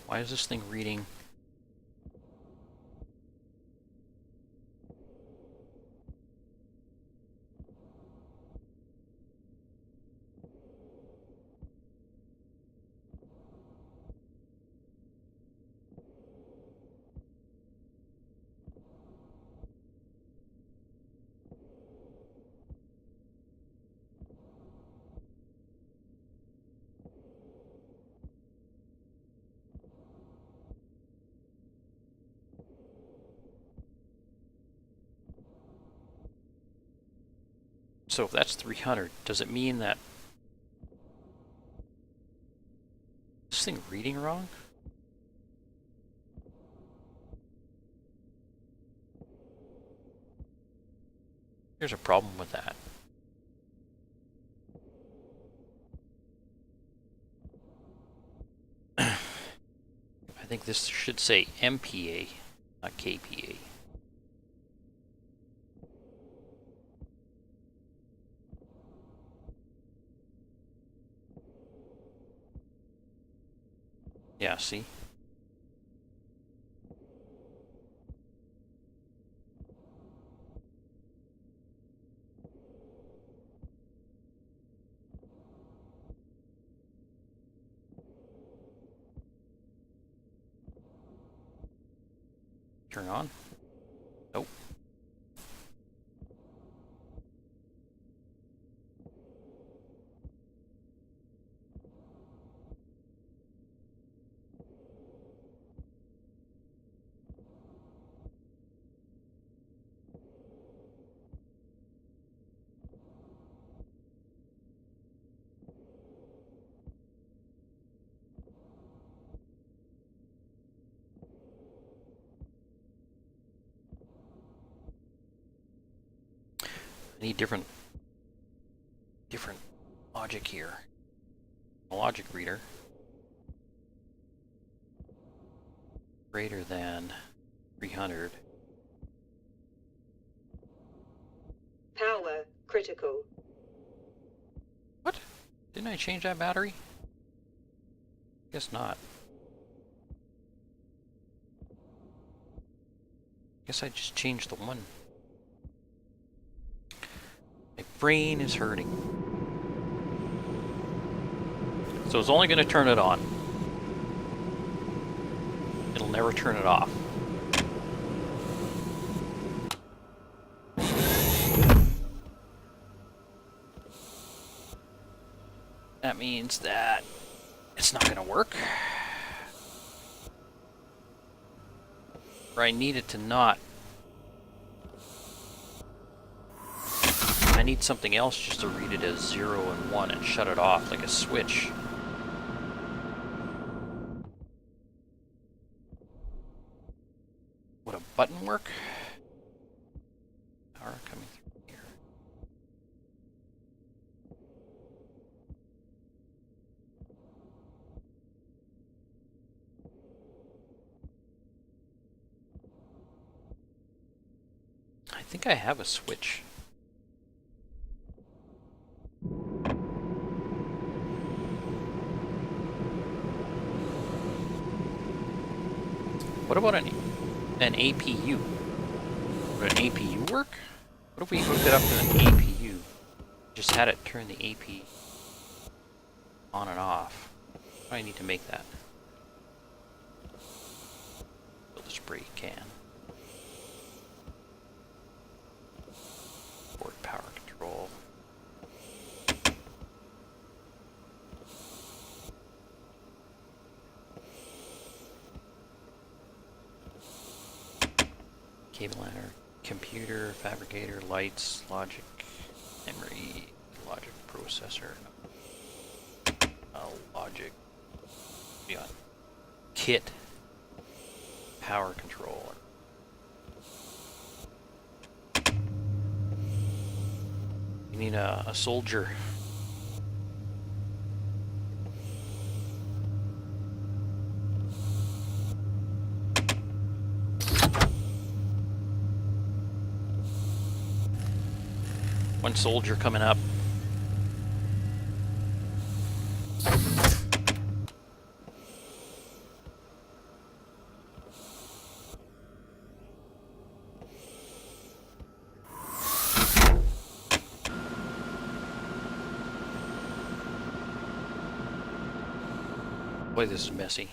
Why is this thing reading? So if that's 300, does it mean that this thing reading wrong? There's a problem with that. I think this should say MPa, not kPa. Yeah, see? Turn on? Nope. I need different logic here. A logic reader greater than 300. Power critical. What? Didn't I change that battery? Guess not. Guess I just changed the one. brain is hurting. So it's only going to turn it on. It'll never turn it off. That means that it's not going to work. Or I need it to not. I need something else just to read it as 0 and 1 and shut it off like a switch. Would a button work? Power coming through here. I think I have a switch. What about an APU? Would an APU work? What if we hooked it up to an APU? Just had it turn the AP on and off. What do I need to make that? Build a spray can. Board power control. Cable liner, computer, fabricator, lights, logic, memory, logic processor, logic, we got kit, power controller. You need a soldier. One soldier coming up. Boy, this is messy.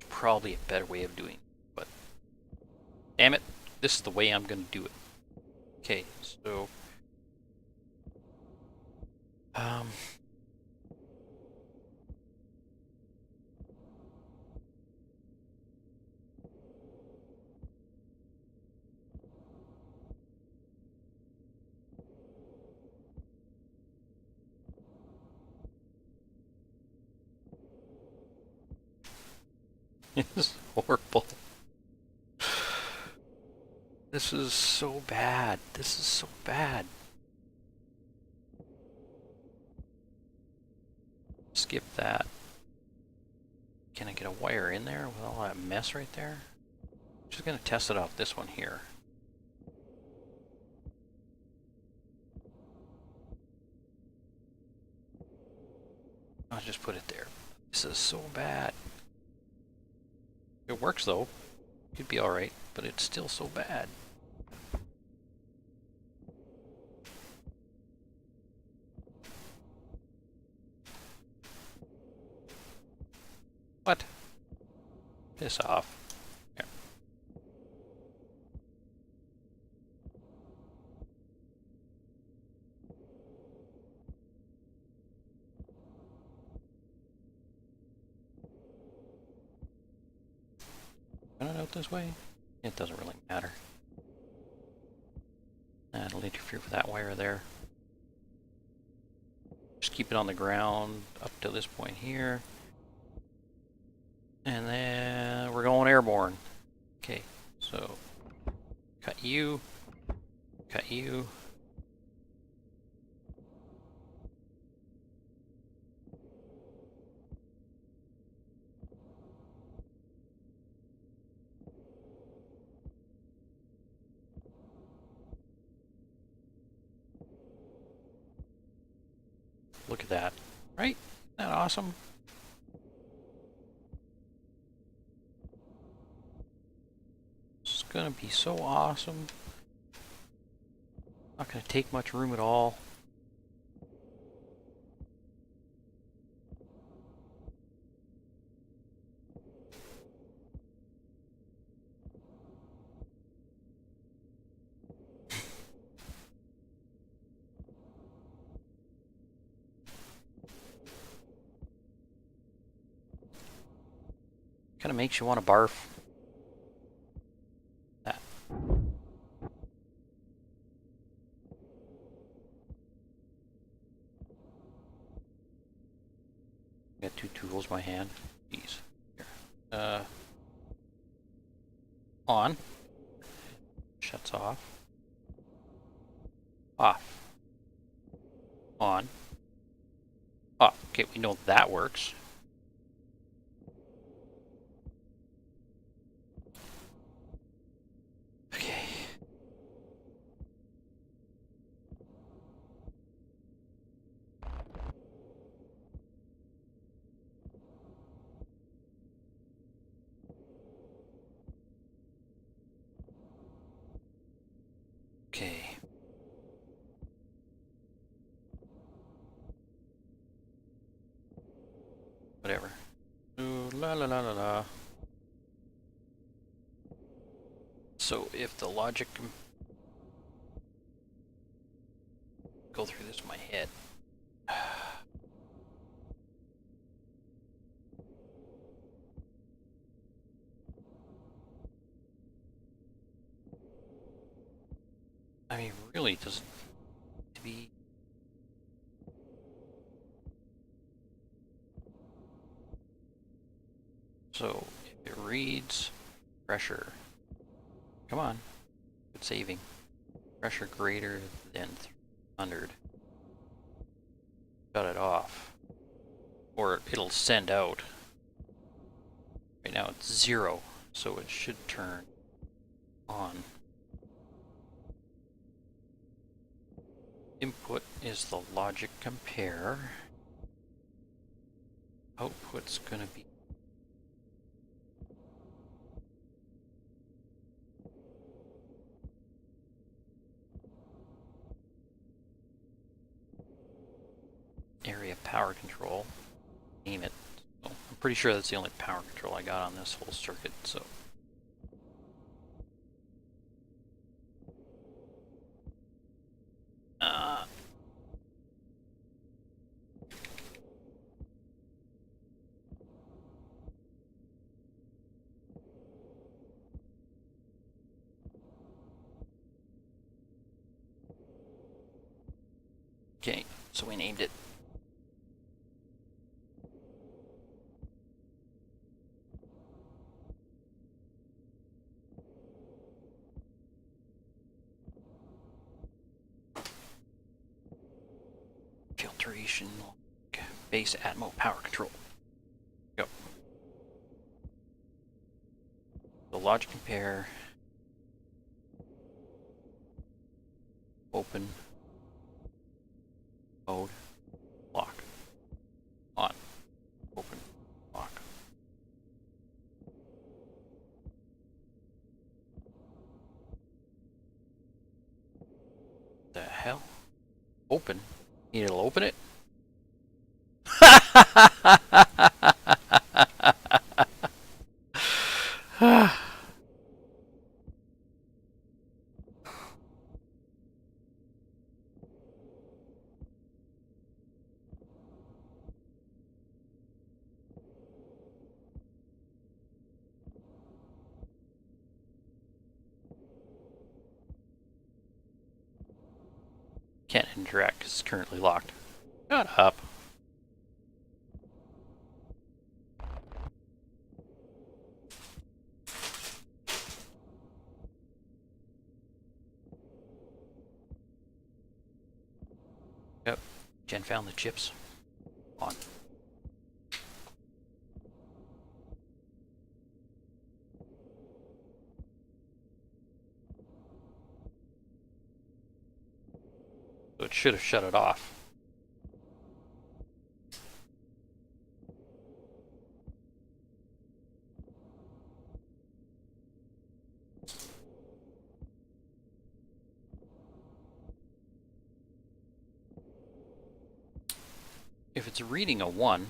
Probably a better way of doing it, but damn it, this is the way I'm going to do it. Okay, so it's horrible. This is so bad. This is so bad. Skip that. Can I get a wire in there with all that mess right there? I'm just going to test it off this one here. I'll just put it there. This is so bad. It works though. It'd be alright, but it's still so bad. What? Piss off. Here. Run it out this way? It doesn't really matter. That'll interfere with that wire there. Just keep it on the ground up to this point here. And then we're going airborne. Okay, so cut you, cut you. Look at that, right? Isn't that awesome? It's gonna be so awesome. Not going to take much room at all. Kind of makes you want to barf. That. Got two tools in my hand. Jeez. Here. On. Shuts off. Off. On. Off. Okay, we know that works. Okay. Okay. Whatever. Ooh, la la la la la. So if the logic can go through this in my head. I mean, really, it doesn't need to be. So if it reads pressure, come on, it's saving. Pressure greater than 300. Shut it off. Or it'll send out. Right now it's 0, so it should turn on. Input is the logic compare. Output's gonna be area power control. Name it. So I'm pretty sure that's the only power control I got on this whole circuit, so. Okay, so we named it. Filtration base Atmo power control. Go. The logic compare. Open. Mode. Lock. On. Open. Lock. The hell? Open? It'll open it? Can't interact because it's currently locked. Shut up. Yep. Jen found the chips. On. So it should have shut it off. if it's reading a 1,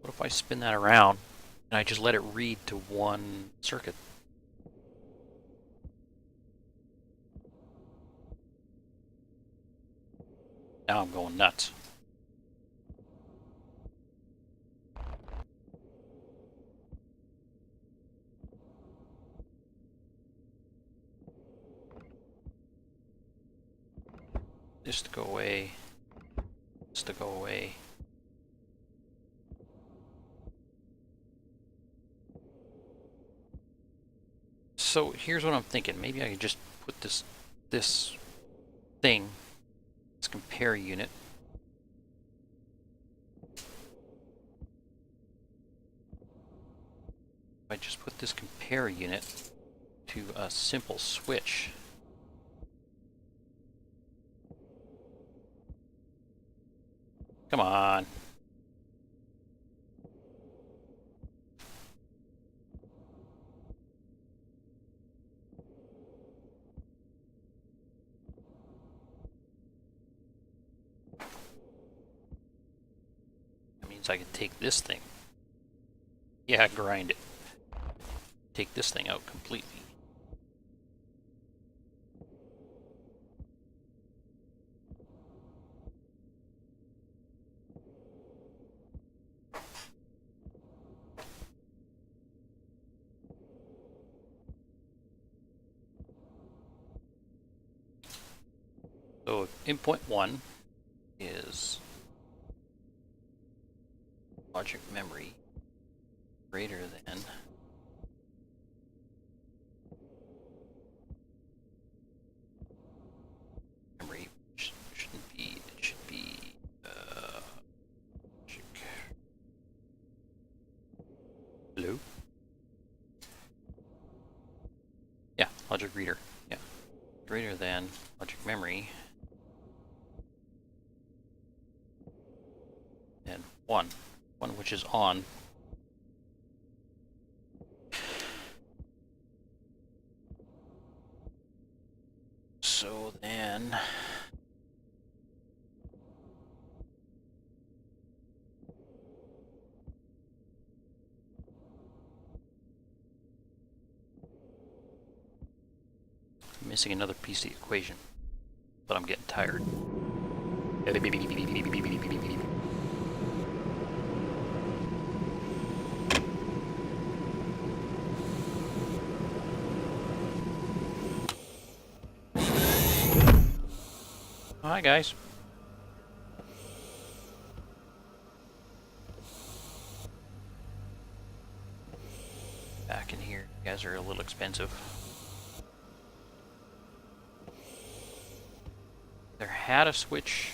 what if I spin that around and I just let it read to one circuit? Now I'm going nuts. This to go away. This to go away. So here's what I'm thinking. Maybe I could just put this thing, this compare unit, if I just put this compare unit to a simple switch. Come on. That means I can take this thing. Yeah, grind it. Take this thing out completely. So if input 1 is logic memory greater than memory, which shouldn't be, it should be logic. Hello? Yeah, logic reader. Yeah. Greater than logic memory. And 1 which is on. So then I'm missing another piece of the equation, but I'm getting tired. Hi guys. Back in here, you guys are a little expensive. There had a switch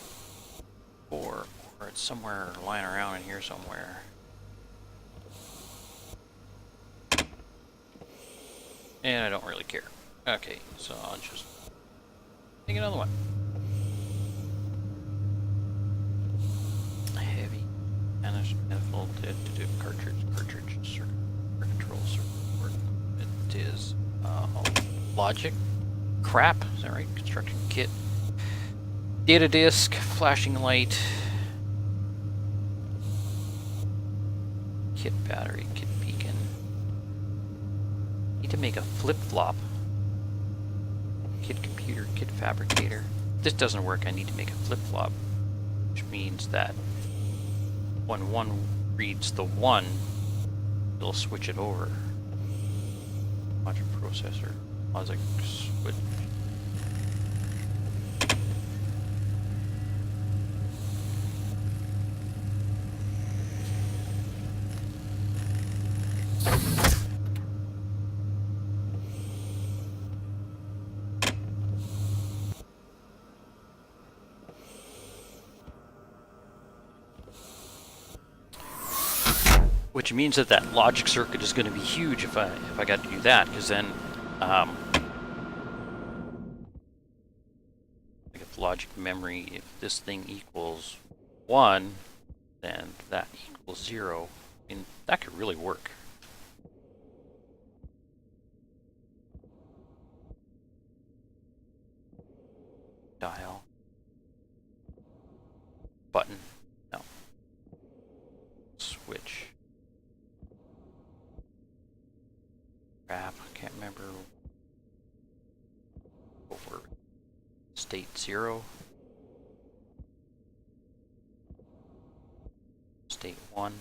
or it's somewhere lying around in here somewhere. And I don't really care. Okay, so I'll just take another one. Heavy manifold cartridge circuit control circuit. It is logic crap. Is that right? Construction kit, data disk, flashing light, kit battery, kit beacon. Need to make a flip-flop. Kit computer, kit fabricator. If this doesn't work, I need to make a flip-flop, which means that when 1 reads the 1, it'll switch it over. Logic processor, logic switch. Which means that that logic circuit is going to be huge if I got to do that, because then like if logic memory, if this thing equals 1, then that equals 0. I mean, that could really work. Dial. state 0, state 1,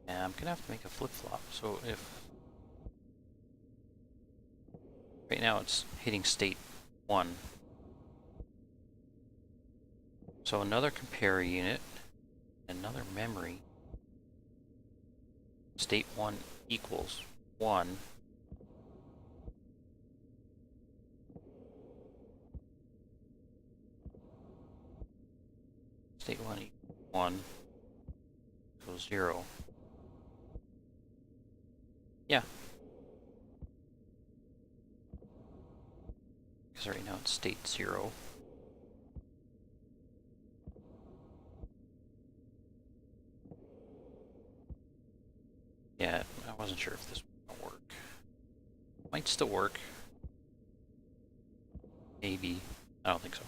and I'm gonna have to make a flip-flop. So if right now it's hitting state 1, so another compare unit, another memory, state 1 equals 1, state 1 equals 1 equals 0. Yeah. Because right now it's state 0. Yeah, I wasn't sure if this was going to work. Might still work. Maybe. I don't think so.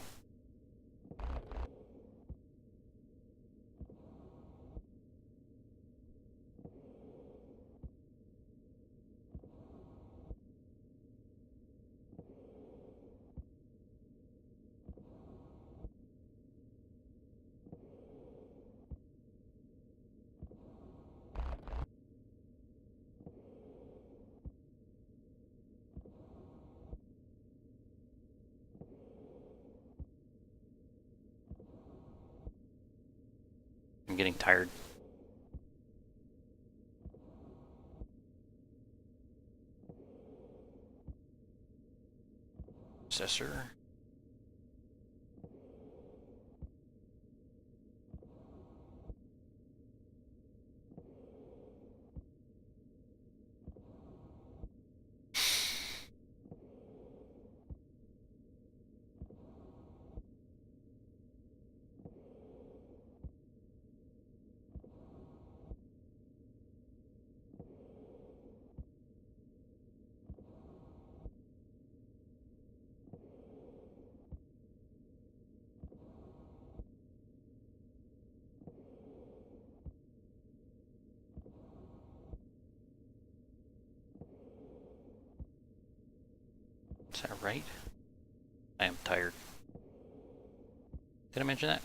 I'm getting tired. Processor. Is that right? I am tired. Did I mention that?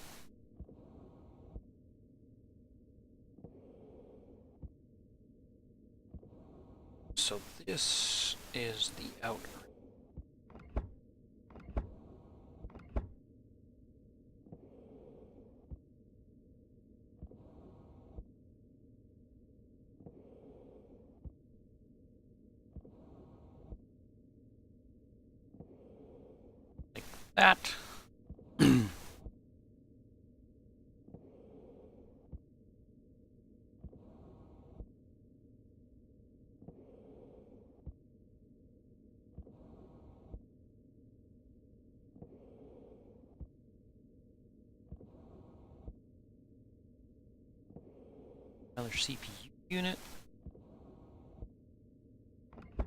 So this is the outer. Like that. Another CPU unit. I'm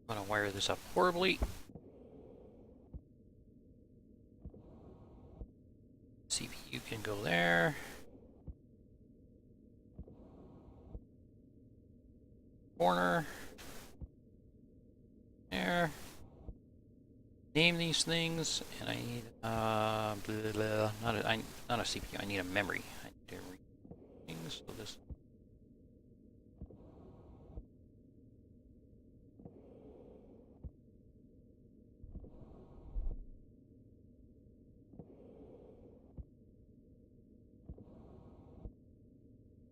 gonna wire this up horribly. CPU can go there. Corner. There. Name these things, and I need not a CPU. I need a memory. I need to read things. So this.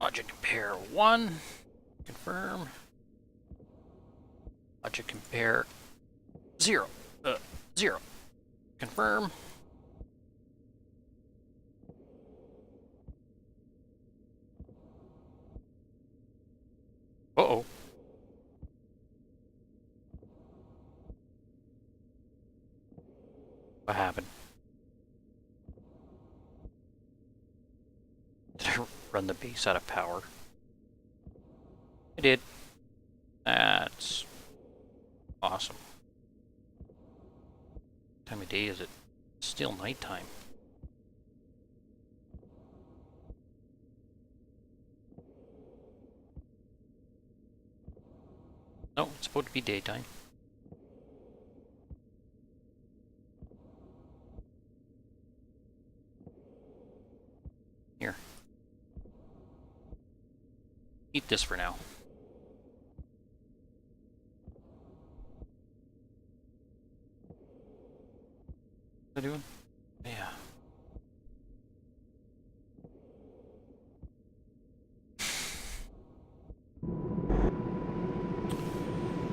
Object compare 1. Confirm. Object compare 0. 0. Confirm. Uh-oh. What happened? Did I run the base out of power? I did. That's awesome. What time of day is it? It's still nighttime. No, it's supposed to be daytime. this for now. What are they doing? Yeah.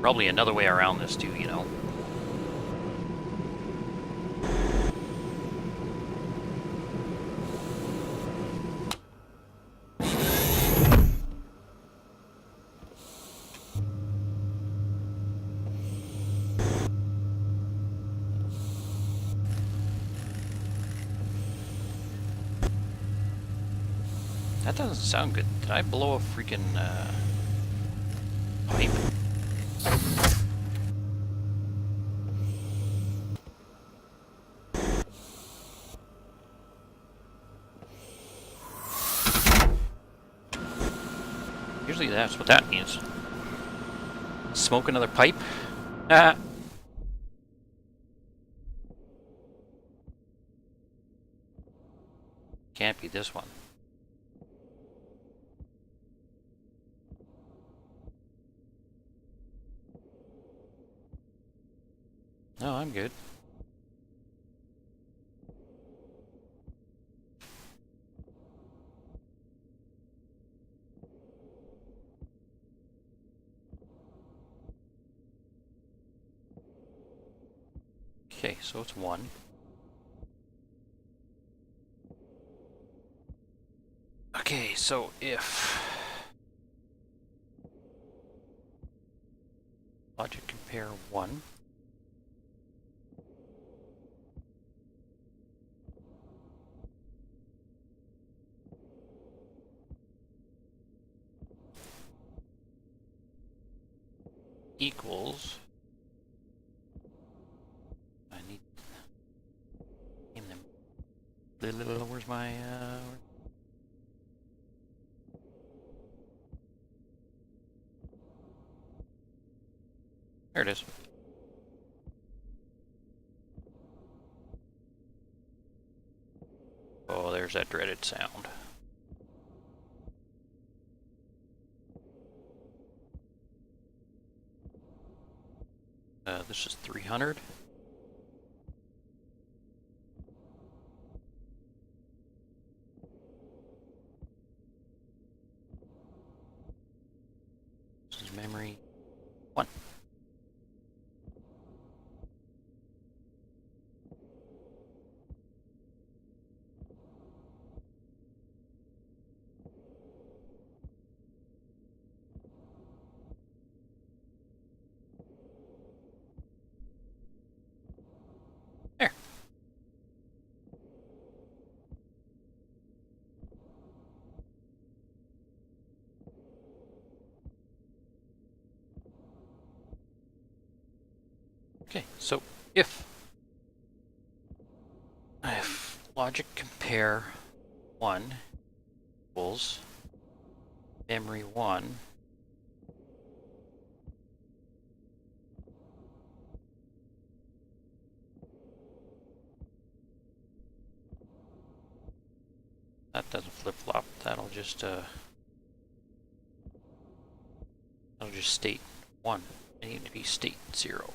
Probably another way around this too, you know. That doesn't sound good. Did I blow a freaking pipe? Usually that's what that means. Smoke another pipe? Ah. Can't be this one. No, I'm good. Okay, so it's one. Okay, so if logic compare 1 equals, I need to name them. Where's my there it is. Oh, there's that dreaded sound. This is 300. This is memory 1. There. Okay, so if logic compare 1 equals memory 1 that doesn't flip-flop, that'll just state 1. I need to be state 0.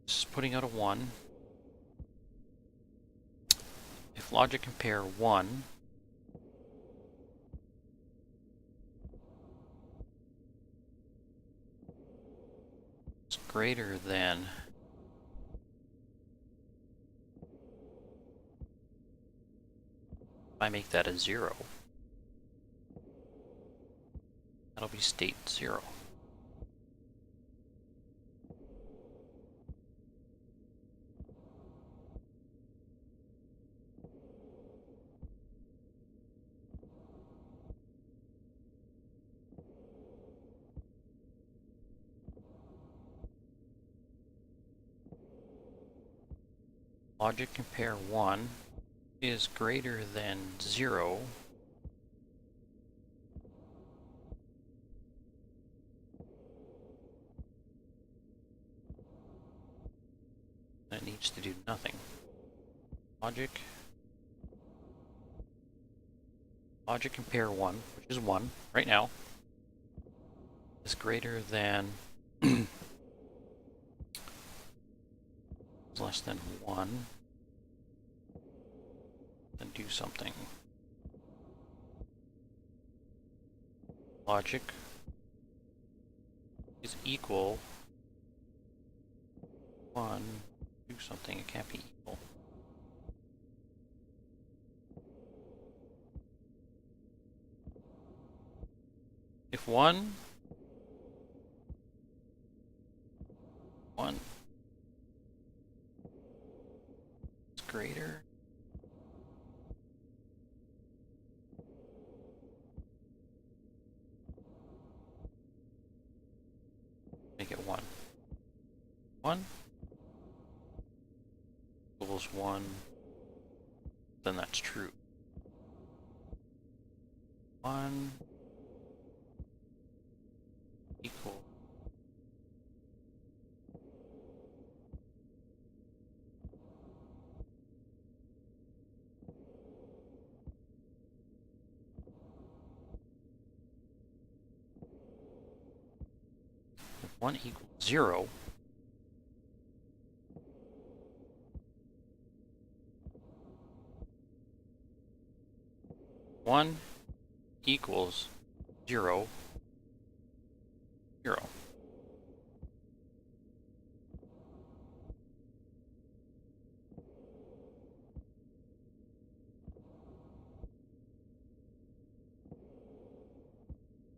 This is putting out a 1. If logic compare 1 is greater than if I make that a 0, that'll be state 0. Logic compare 1 is greater than 0 That needs to do nothing. Logic. Logic compare 1, which is 1 right now, is greater than less than 1. Then do something. Logic is equal 1. Do something. It can't be equal. If 1 is greater, make it 1. 1 equals 1, then that's true. 1 equal if 1 equals 0, one equals 0, 0.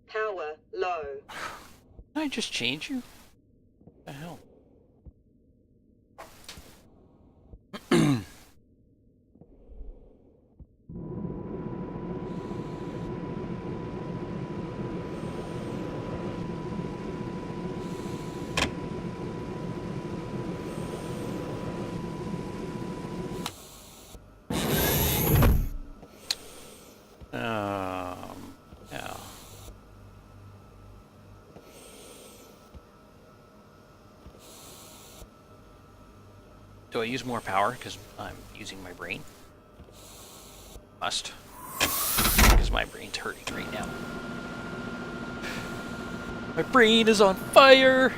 Power low. Can I just change you? What the hell? Yeah. Do I use more power because I'm using my brain? Must. Because my brain's hurting right now. My brain is on fire!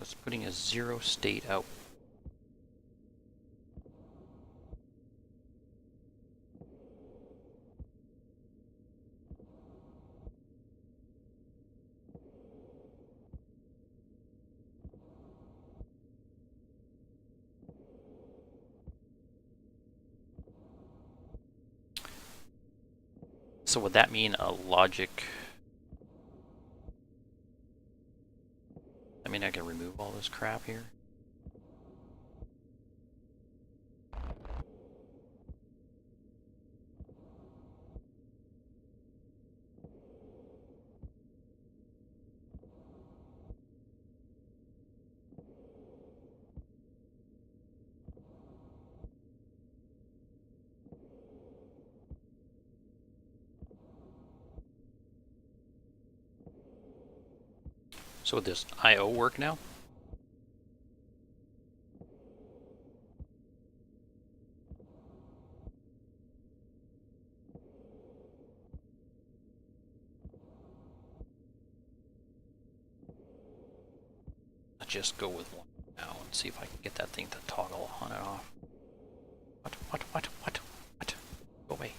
It's putting a 0 state out. So would that mean a logic? I mean, I can remove all this crap here. So would this I/O work now? Let's just go with one now and see if I can get that thing to toggle on and off. What? Go away.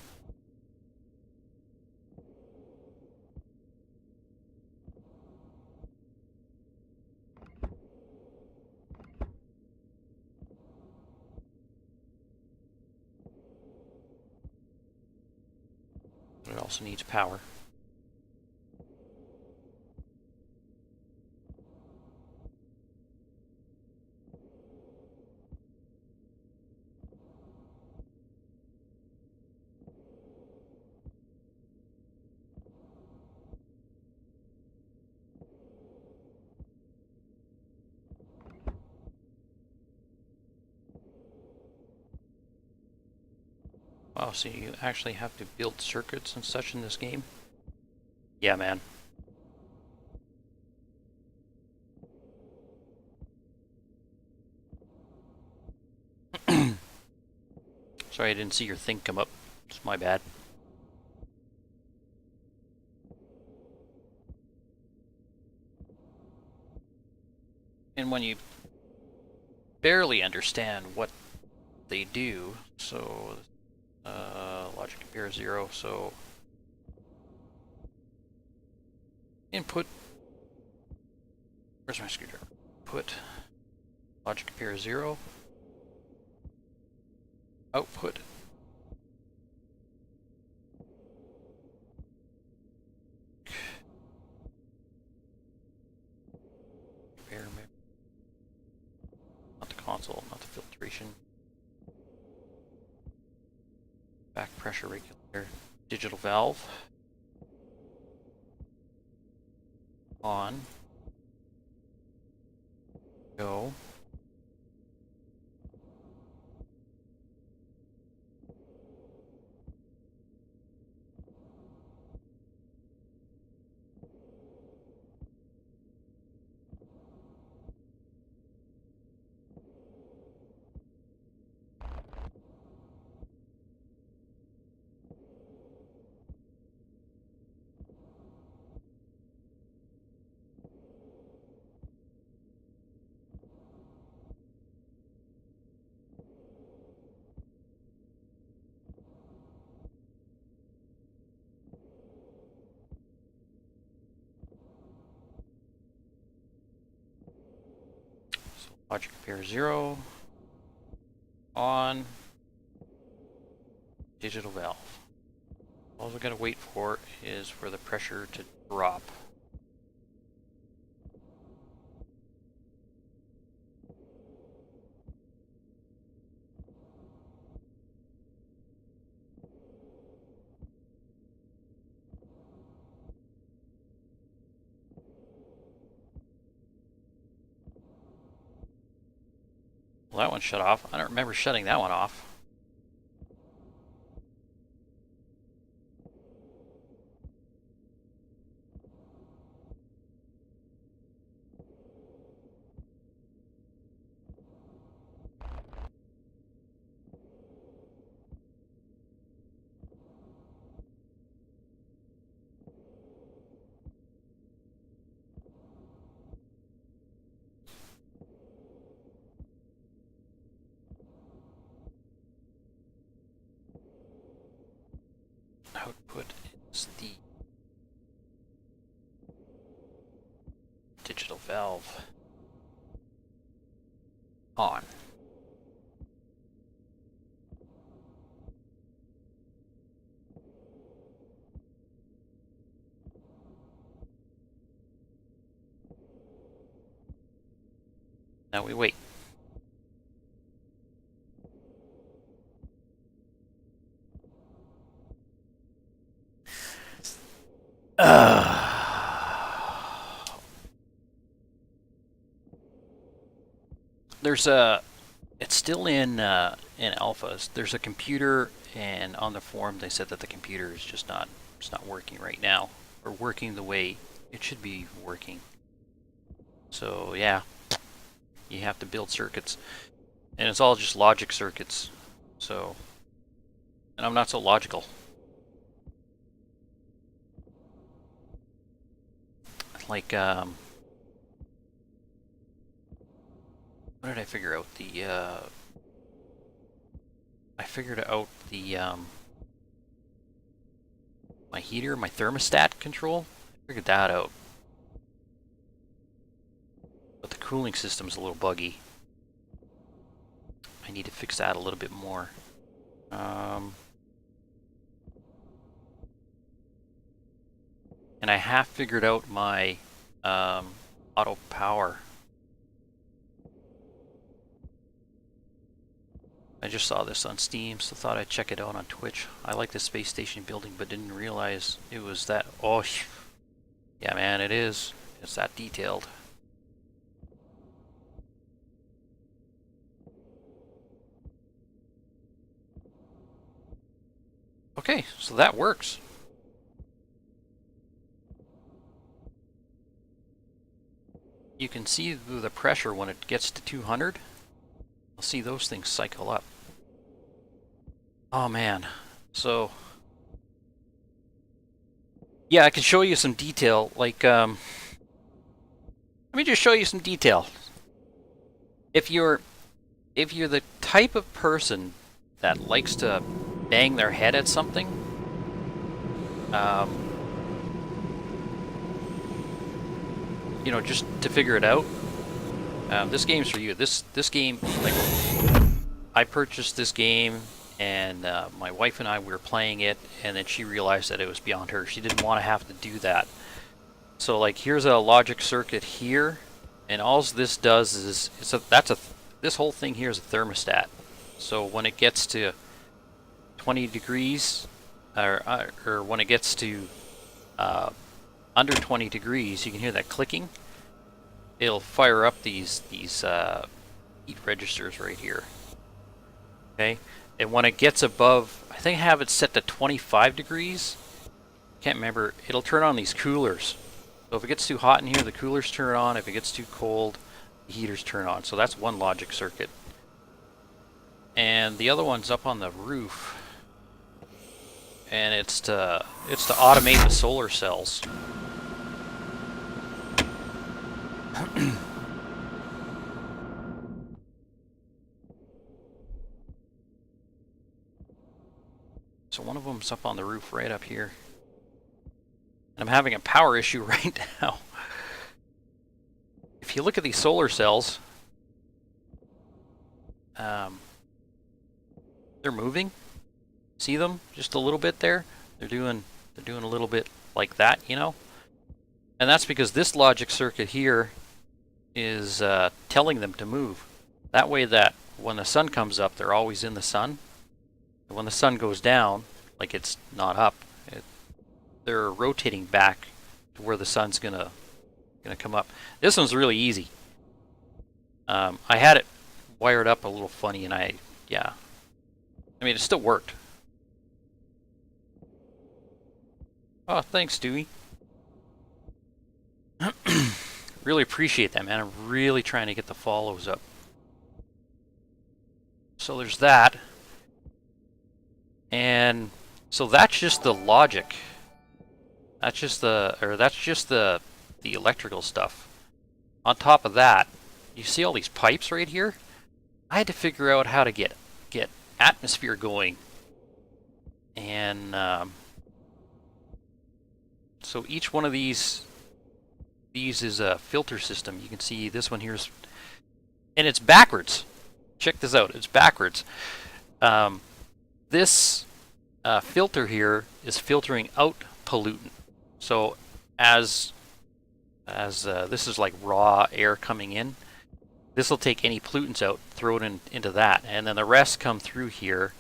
But it also needs power. Wow, so you actually have to build circuits and such in this game? Yeah, man. Sorry, I didn't see your thing come up. It's my bad. And when you barely understand what they do, so logic compare 0, so input, where's my screwdriver? Put logic compare 0, output compare, not the console, not the filtration, back pressure regulator, digital valve on, go. So logic compare 0, on, digital valve. All we're going to wait for is for the pressure to drop. Well, that one shut off. I don't remember shutting that one off. Output is the digital valve on. Now we wait. There's a. It's still in alphas. There's a computer, and on the forum they said that the computer is just not. It's not working right now, or working the way it should be working. So yeah, you have to build circuits, and it's all just logic circuits. So, and I'm not so logical. Like what did I figure out? I figured out the my heater, my thermostat control. I figured that out, but the cooling system's a little buggy. I need to fix that a little bit more. And I have figured out my auto power. I just saw this on Steam, so thought I'd check it out on Twitch. I like the space station building, but didn't realize it was that. Oh, yeah, man, it is. It's that detailed. Okay, so that works. You can see the pressure when it gets to 200. You'll see those things cycle up. Oh man, so yeah, I can show you some detail. Like, let me just show you some detail. If you're the type of person that likes to bang their head at something, you know, just to figure it out, this game's for you. This game, like, I purchased this game, and my wife and I were playing it, and then she realized that it was beyond her. She didn't want to have to do that. So, like, here's a logic circuit here, and all this does is this whole thing here is a thermostat. So when it gets to 20 degrees, or when it gets to under 20 degrees, you can hear that clicking. It'll fire up these heat registers right here. Okay, and when it gets above, I think I have it set to 25 degrees. Can't remember. It'll turn on these coolers. So if it gets too hot in here, the coolers turn on. If it gets too cold, the heaters turn on. So that's one logic circuit. And the other one's up on the roof, and it's to automate the solar cells. So one of them's up on the roof right up here. And I'm having a power issue right now. If you look at these solar cells, they're moving. See them just a little bit there? They're doing a little bit like that, you know? And that's because this logic circuit here is telling them to move. That way that when the sun comes up, they're always in the sun. And when the sun goes down, like it's not up, they're rotating back to where the sun's gonna come up. This one's really easy. I had it wired up a little funny, and I mean, it still worked. Oh, thanks, Stewie. Really appreciate that, man. I'm really trying to get the follows up. So there's that. And so that's just the logic. That's just the electrical stuff. On top of that, you see all these pipes right here? I had to figure out how to get atmosphere going. And so each one of these is a filter system. You can see this one here's, and it's backwards. Check this out. It's backwards. This filter here is filtering out pollutant. So as this is like raw air coming in, this will take any pollutants out, throw it into that, and then the rest come through here,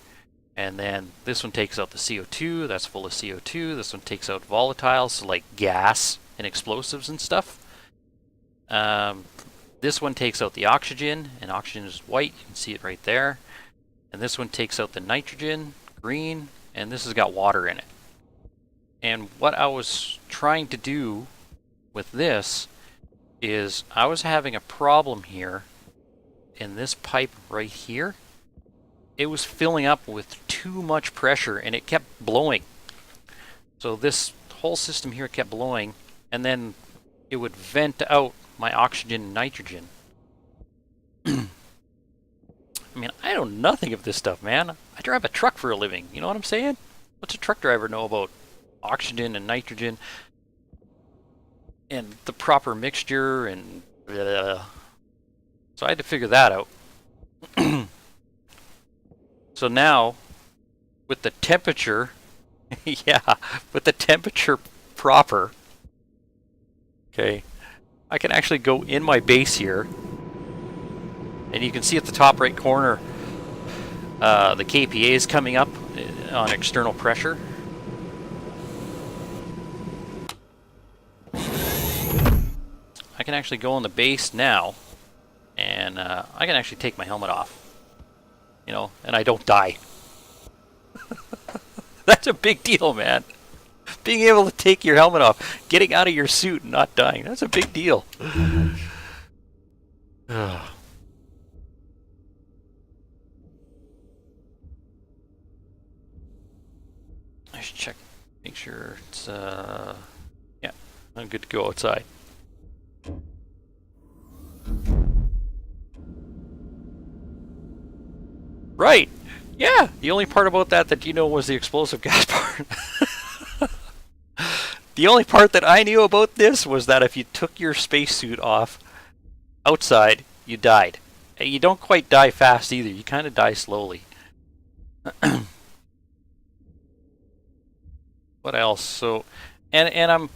and then this one takes out the CO2, that's full of CO2. This one takes out volatiles, so like gas and explosives and stuff. This one takes out the oxygen, and oxygen is white, you can see it right there. And this one takes out the nitrogen, green, and this has got water in it. And what I was trying to do with this is I was having a problem here in this pipe right here. It was filling up with too much pressure, and it kept blowing. So this whole system here kept blowing, and then it would vent out my oxygen and nitrogen. I mean, I know nothing of this stuff, man. I drive a truck for a living. You know what I'm saying? What's a truck driver know about oxygen and nitrogen and the proper mixture and blah, blah, blah. So I had to figure that out. So now, with the temperature, yeah, with the temperature proper, okay, I can actually go in my base here, and you can see at the top right corner, the KPA is coming up on external pressure. I can actually go on the base now, and I can actually take my helmet off, you know, and I don't die. That's a big deal, man. Being able to take your helmet off, getting out of your suit and not dying, that's a big deal. I should check, make sure it's, yeah, I'm good to go outside. Right. Yeah. The only part about that you know was the explosive gas part. The only part that I knew about this was that if you took your spacesuit off outside, you died. And you don't quite die fast either. You kind of die slowly. What else? So, and I'm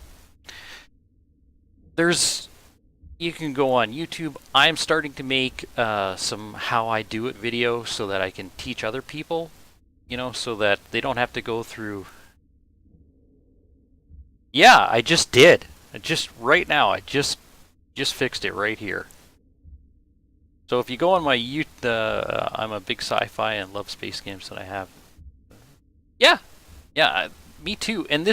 there's you can go on YouTube. I'm starting to make some how I do it videos so that I can teach other people, you know, so that they don't have to go through. Yeah, I just did. Right now, I just fixed it right here. So if you go on my I'm a big sci-fi and love space games that I have. Yeah, yeah, me too. And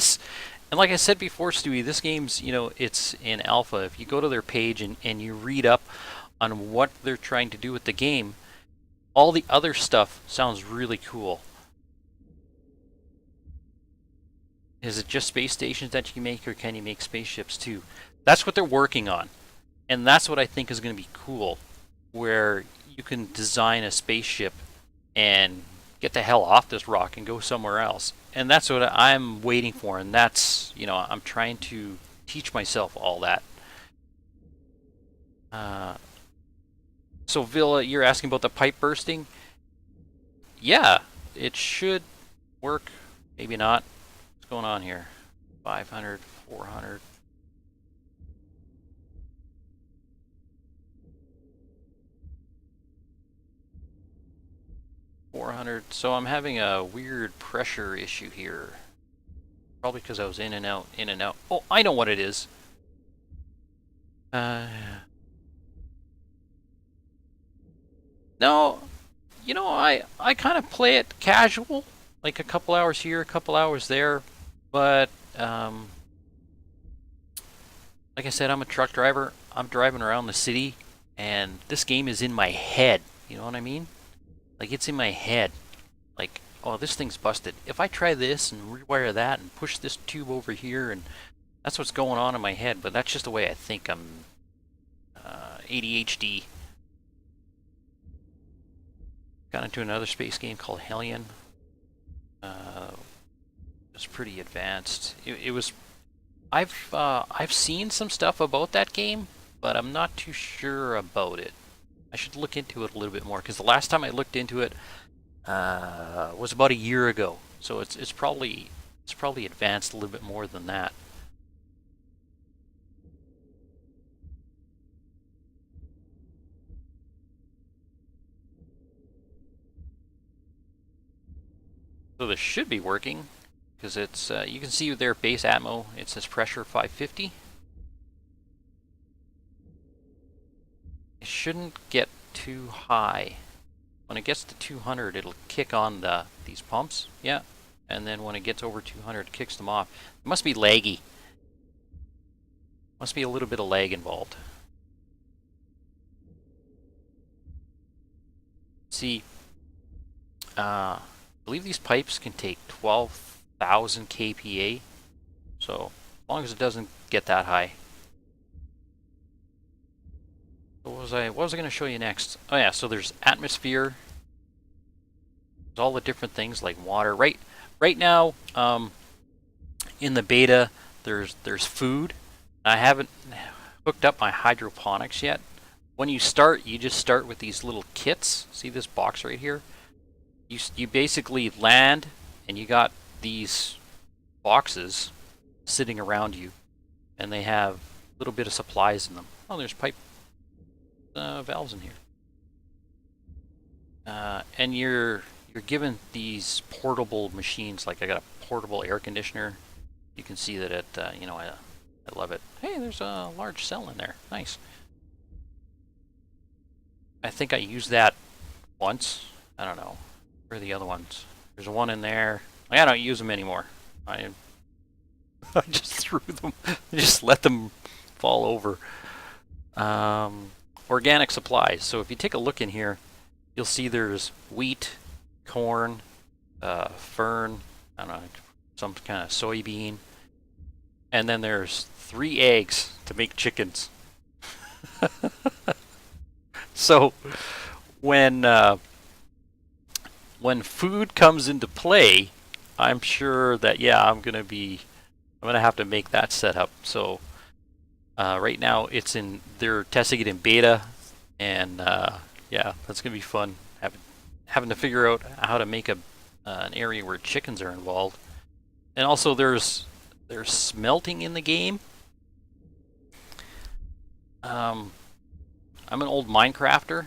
like I said before, Stewie, this game's, you know, it's in alpha. If you go to their page and you read up on what they're trying to do with the game, all the other stuff sounds really cool. Is it just space stations that you can make, or can you make spaceships too? That's what they're working on. And that's what I think is going to be cool, where you can design a spaceship and get the hell off this rock and go somewhere else. And that's what I'm waiting for, and that's, you know, I'm trying to teach myself all that. So Villa, you're asking about the pipe bursting? Yeah, it should work. Maybe not. What's going on here? 500, 400. So I'm having a weird pressure issue here. Probably because I was in and out, in and out. Oh, I know what it is. No, you know, I kind of play it casual, like a couple hours here, a couple hours there, but like I said, I'm a truck driver. I'm driving around the city, and this game is in my head. You know what I mean? Like, it's in my head. Like, oh, this thing's busted. If I try this and rewire that and push this tube over here, and that's what's going on in my head, but that's just the way I think. I'm ADHD. Got into another space game called Hellion. It was pretty advanced. It was. I've seen some stuff about that game, but I'm not too sure about it. I should look into it a little bit more, because the last time I looked into it was about a year ago. So it's probably advanced a little bit more than that. So this should be working, because it's you can see their base atmo. It says pressure 550. It shouldn't get too high. When it gets to 200, it'll kick on these pumps. Yeah, and then when it gets over 200, it kicks them off. It must be laggy. Must be a little bit of lag involved. See, I believe these pipes can take 12,000 kPa, so as long as it doesn't get that high. What was I going to show you next? Oh yeah, so there's atmosphere. There's all the different things like water. Right now, in the beta, there's food. I haven't hooked up my hydroponics yet. When you start, you just start with these little kits. See this box right here? You basically land, and you got these boxes sitting around you, and they have a little bit of supplies in them. Oh, there's pipe valves in here. And you're given these portable machines. Like, I got a portable air conditioner. You can see that it, you know, I love it. Hey, there's a large cell in there. Nice. I think I used that once. I don't know. Where are the other ones? There's one in there. I don't use them anymore. I I just threw them, just let them fall over. Organic supplies. So if you take a look in here, you'll see there's wheat, corn, fern, I don't know, some kind of soybean, and then there's 3 eggs to make chickens. So when food comes into play, I'm sure that I'm gonna have to make that setup. So right now they're testing it in beta, and that's gonna be fun. Having to figure out how to make an area where chickens are involved, and also there's smelting in the game. I'm an old Minecrafter,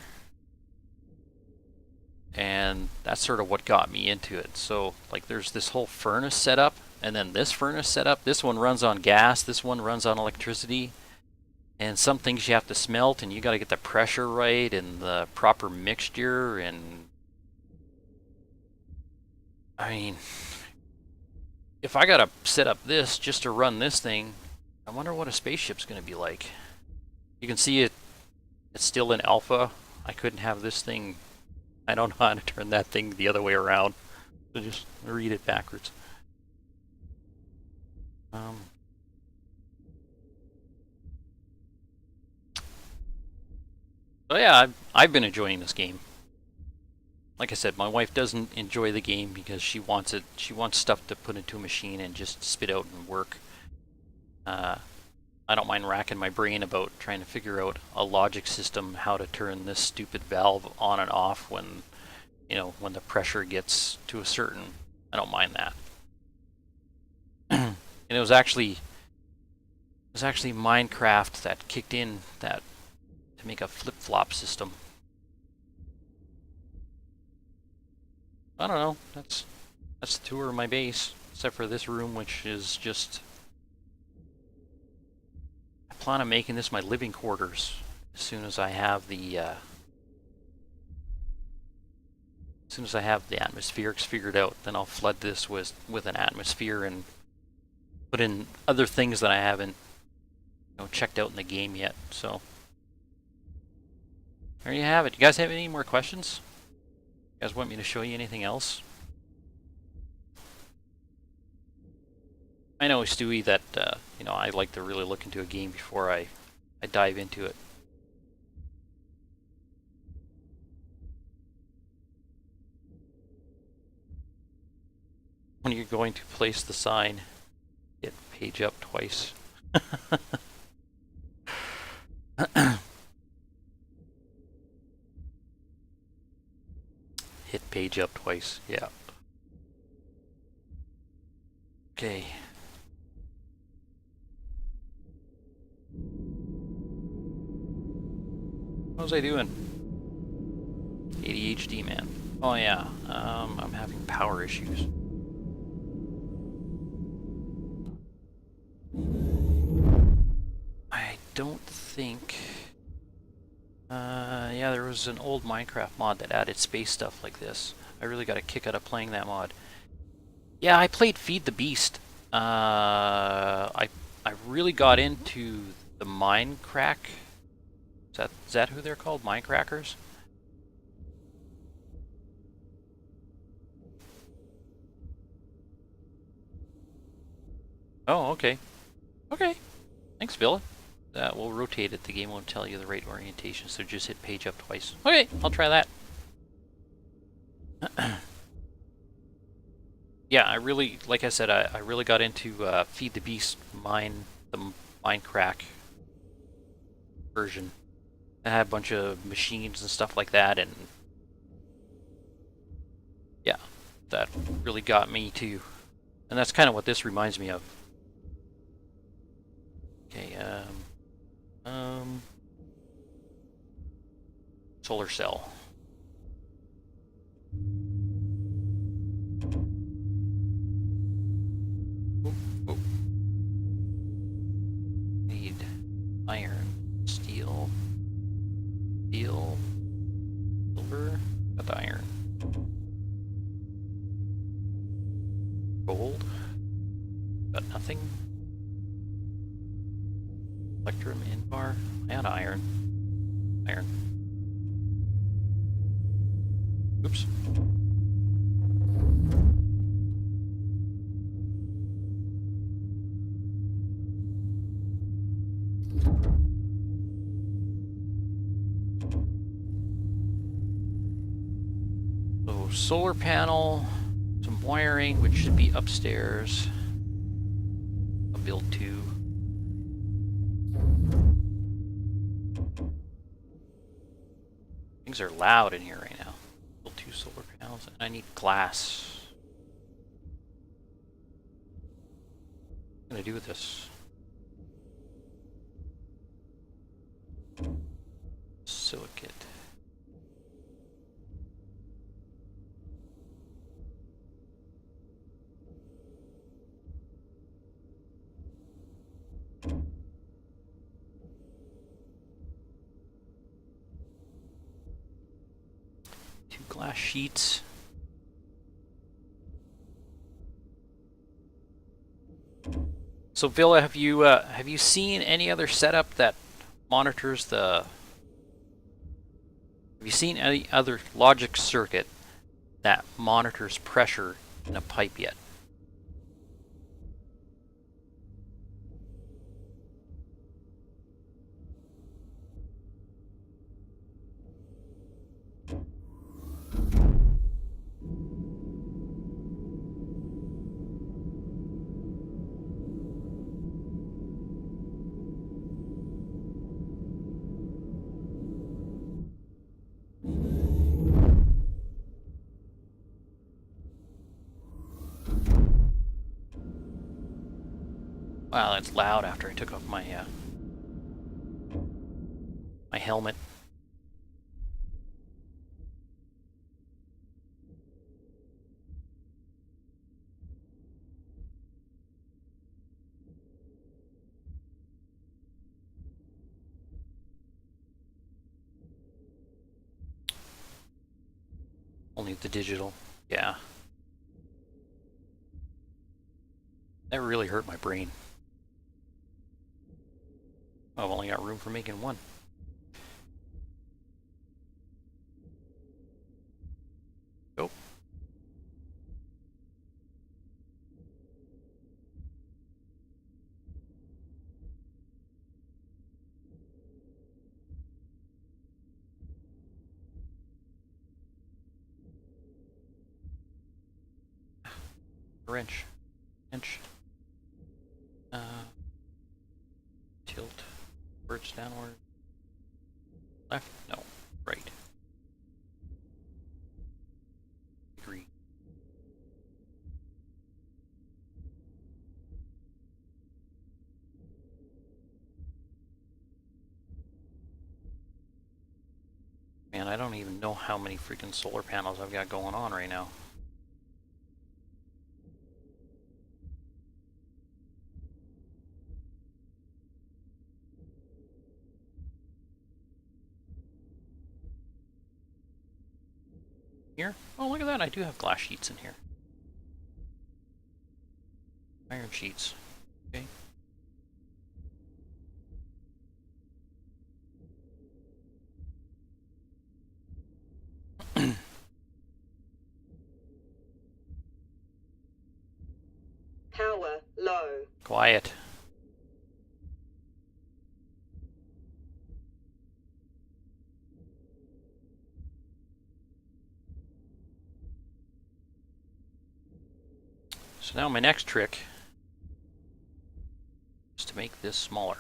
and that's sort of what got me into it. So like there's this whole furnace setup, and then this furnace setup. This one runs on gas, this one runs on electricity, and some things you have to smelt, and you got to get the pressure right and the proper mixture. And I mean, if I gotta set up this just to run this thing, I wonder what a spaceship's gonna be like. You can see it's still in alpha. I couldn't have this thing, I don't know how to turn that thing the other way around. So just read it backwards. So yeah, I've been enjoying this game. Like I said, my wife doesn't enjoy the game because she wants stuff to put into a machine and just spit out and work. I don't mind racking my brain about trying to figure out a logic system, how to turn this stupid valve on and off when, when the pressure gets to a certain. I don't mind that. And it was actually Minecraft that kicked in that to make a flip-flop system. I don't know. That's the tour of my base, except for this room, which is just. I plan on making this my living quarters as soon as I have the. As soon as I have the atmospherics figured out, then I'll flood this with an atmosphere and put in other things that I haven't, checked out in the game yet. So there you have it. You guys have any more questions? You guys want me to show you anything else? I know, Stewie, that I like to really look into a game before I dive into it. When you're going to place the sign, hit page up twice. Hit page up twice, yeah. Okay. What was I doing? ADHD, man. Oh yeah, I'm having power issues. I don't think... yeah, there was an old Minecraft mod that added space stuff like this. I really got a kick out of playing that mod. Yeah, I played Feed the Beast. I really got into the Minecrack. Is that who they're called? Minecrackers? Oh, okay. Okay. Thanks, Bill. We'll rotate it. The game won't tell you the right orientation, so just hit page up twice. Okay, I'll try that. Yeah, I really, like I said, I really got into Feed the Beast, the Minecrack version. I had a bunch of machines and stuff like that, and yeah, that really got me too. And that's kind of what this reminds me of. Okay, solar cell. Oh. Need iron, steel, silver, got the iron. Gold. Got nothing. Electrum, Invar, and iron. Iron. Oops. So solar panel, some wiring, which should be upstairs. I'll build 2. Things are loud in here right now. Build 2 solar panels, and I need glass. What am I gonna do with this? Silicate. Two glass sheets. So Villa, have you seen any other setup that monitors the? Have you seen any other logic circuit that monitors pressure in a pipe yet? Wow, that's loud after I took off my my helmet. Only the digital. Yeah. That really hurt my brain. I've only got room for making 1. Go. Wrench. Inch. Tilt. Birds downward. Left? No. Right. Degree. Man, I don't even know how many freaking solar panels I've got going on right now. Here? Oh, look at that. I do have glass sheets in here. Iron sheets. Okay. Power low. Quiet. So now my next trick is to make this smaller.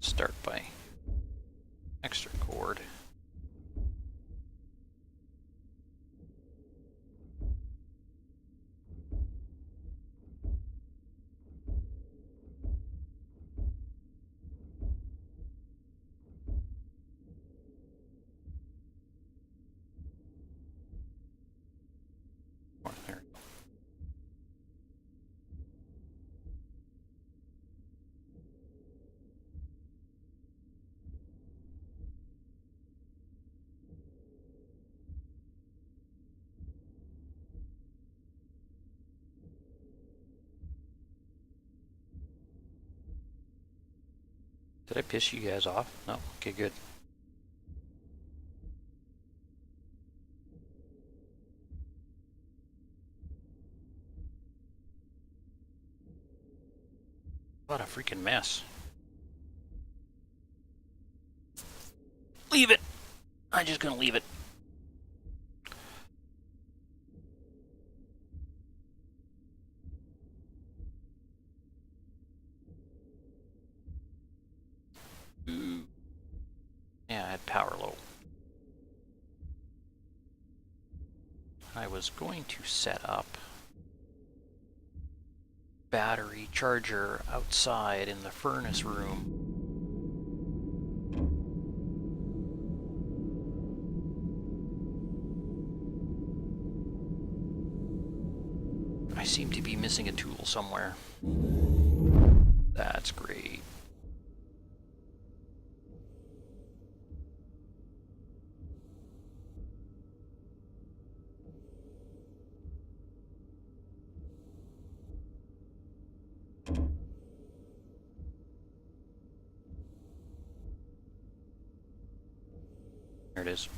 Start by extra core. Did I piss you guys off? No? Okay, good. What a freaking mess. Leave it! I'm just gonna leave it. Ooh. Yeah, I had power low. I was going to set up battery charger outside in the furnace room. I seem to be missing a tool somewhere. That's great. There it is.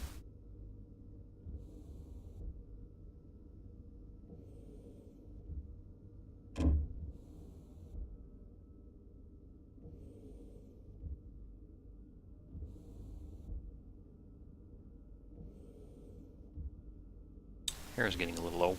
Hair is getting a little low.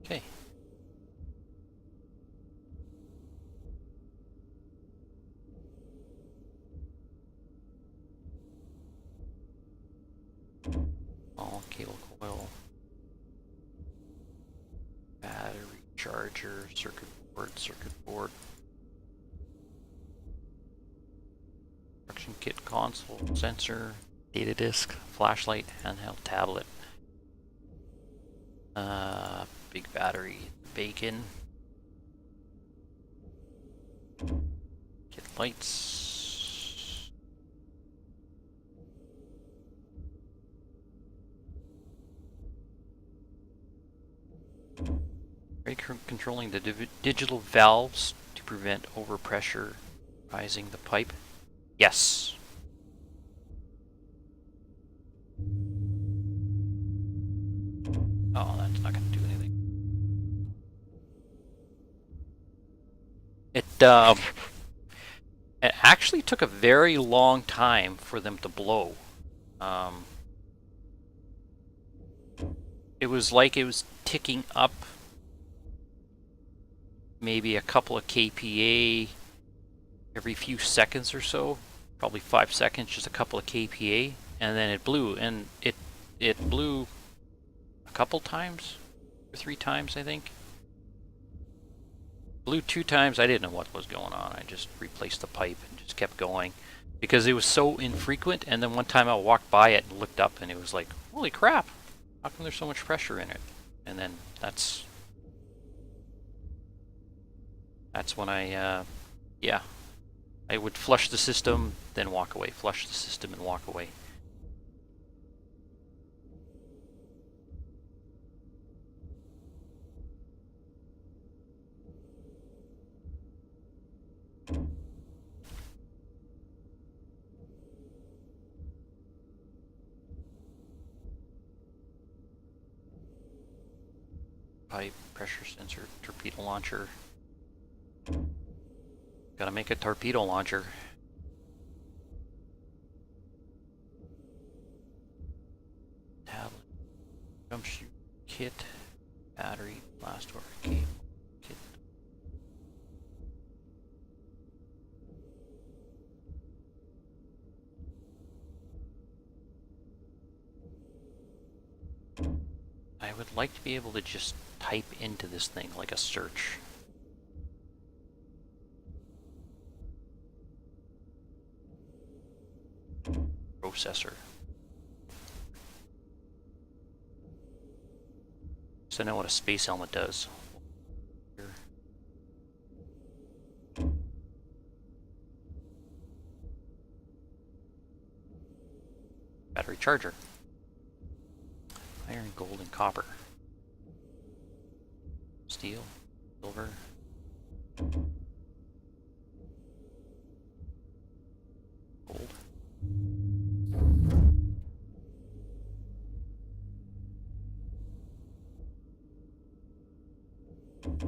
Okay. All cable coil. Battery charger, circuit board. Production kit console, sensor, data disk, flashlight, handheld tablet. Big battery, bacon. Kit lights. Controlling the digital valves to prevent overpressure rising the pipe. Yes. Oh, that's not going to do anything. It actually took a very long time for them to blow. It was like it was ticking up maybe a couple of kPa every few seconds or so, probably 5 seconds, just a couple of kPa, and then it blew, and it blew a couple times, or 3 times, I think. Blew 2 times. I didn't know what was going on. I just replaced the pipe and just kept going because it was so infrequent. And then one time I walked by it and looked up, and it was like, holy crap, how come there's so much pressure in it? And then that's when I yeah, I would flush the system, then walk away, flush the system and walk away. Pipe, pressure sensor, torpedo launcher. Gotta make a torpedo launcher. Tablet, jump shoot kit, battery, blast door, cable, kit. I would like to be able to just type into this thing like a search. Processor. So I know what a space helmet does. Here. battery charger. Iron, gold, and copper. Steel, silver. Gold.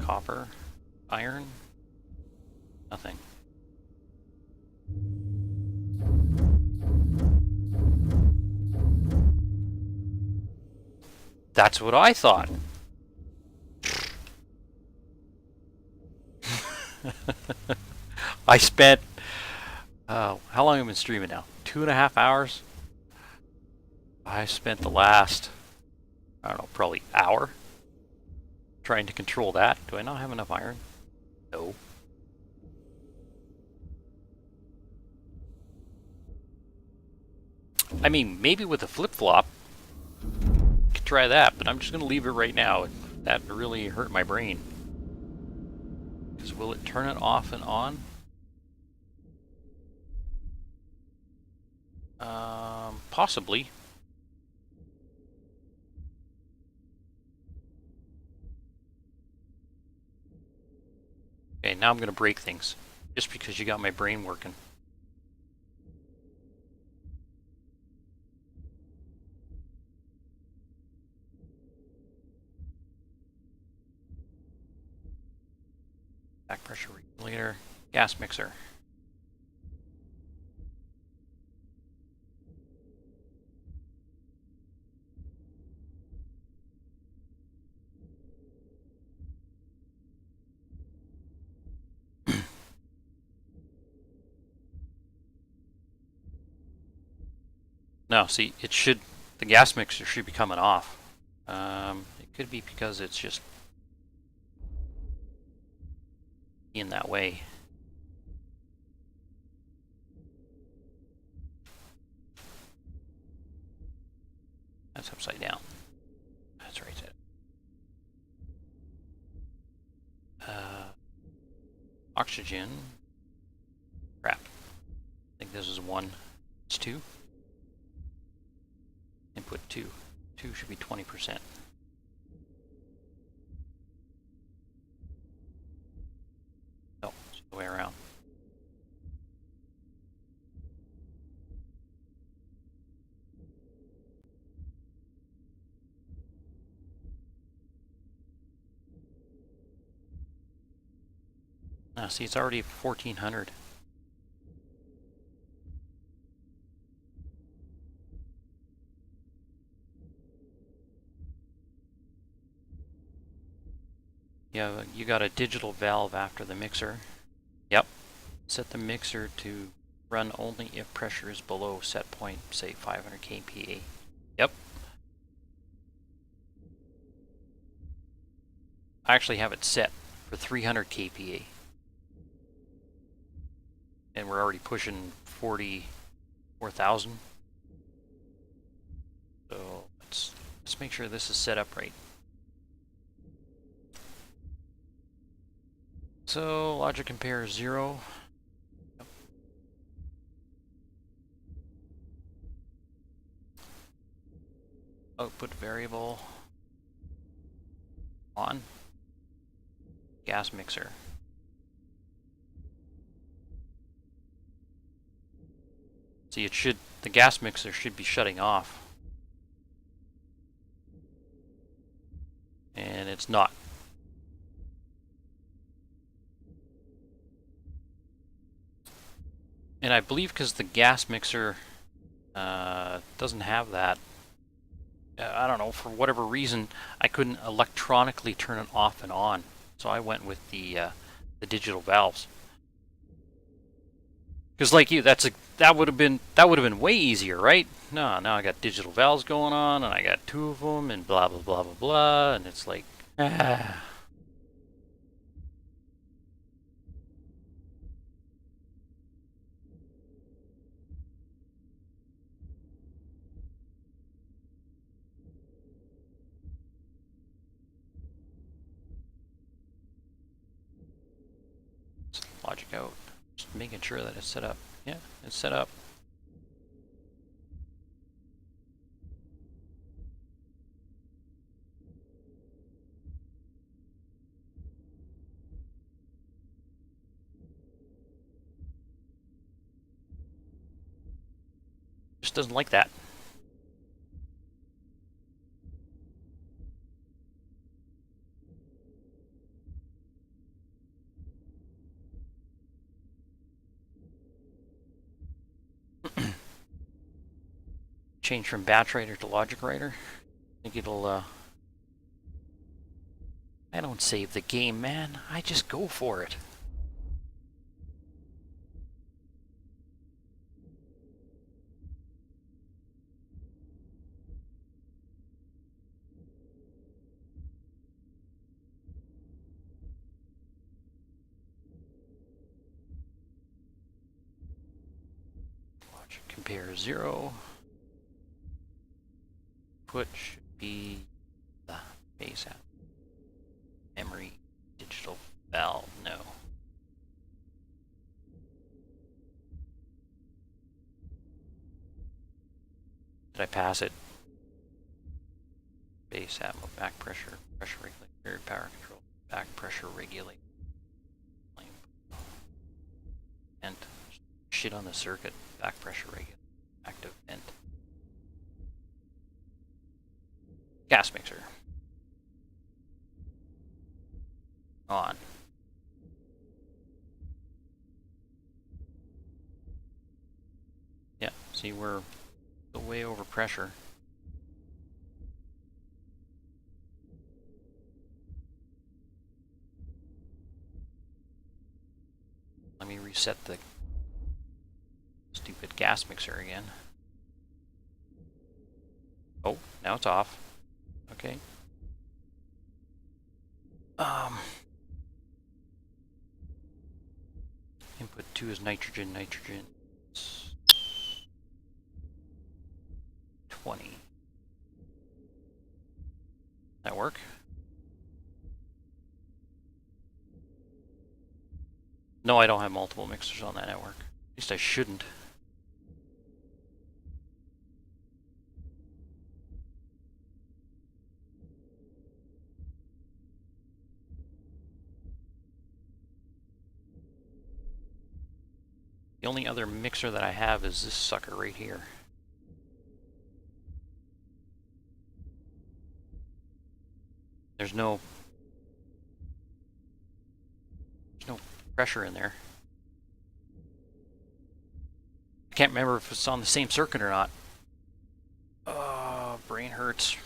Copper. Iron. Nothing. That's what I thought. I spent, how long have I been streaming now? 2.5 hours? I spent the last, I don't know, probably hour trying to control that. Do I not have enough iron? No. I mean, maybe with a flip-flop, could try that, but I'm just going to leave it right now. That really hurt my brain. Because will it turn it off and on? Possibly. Okay, now I'm going to break things. Just because you got my brain working. Back pressure regulator, gas mixer. No, see, it should, the gas mixer should be coming off. It could be because it's just in that way. That's upside down. That's right. Oxygen. Crap. I think this is 1. It's 2. Input 2. 2 should be 20%. No, it's the way around. Now, see, it's already 1400. Yeah, you got a digital valve after the mixer. Yep. Set the mixer to run only if pressure is below set point, say 500 kPa. Yep. I actually have it set for 300 kPa. And we're already pushing 44,000. So let's make sure this is set up right. So logic compare 0. Yep. Output variable on. Gas mixer. See, it should, the gas mixer should be shutting off. And it's not. And I believe because the gas mixer doesn't have that, I don't know, for whatever reason, I couldn't electronically turn it off and on. So I went with the digital valves. Because like you, that would have been way easier, right? No, now I got digital valves going on, and I got 2 of them, and blah blah blah blah blah, and it's like, ah. Logic out. Just making sure that it's set up. Yeah, it's set up. Just doesn't like that. Change from batch writer to logic writer. I think it'll, I don't save the game, man. I just go for it. Logic compare 0. Put should be the base app. Memory, digital valve, no. Did I pass it? Base atmo, back pressure, pressure regulator, power control, back pressure regulator. And shit on the circuit, back pressure regulator, active vent. Gas mixer. On. Yeah, see, we're way over pressure. Let me reset the stupid gas mixer again. Oh, now it's off. Okay. Input 2 is nitrogen, nitrogen 20. That work? No, I don't have multiple mixers on that network. At least I shouldn't. The only other mixer that I have is this sucker right here. There's no pressure in there. I can't remember if it's on the same circuit or not. Oh, brain hurts.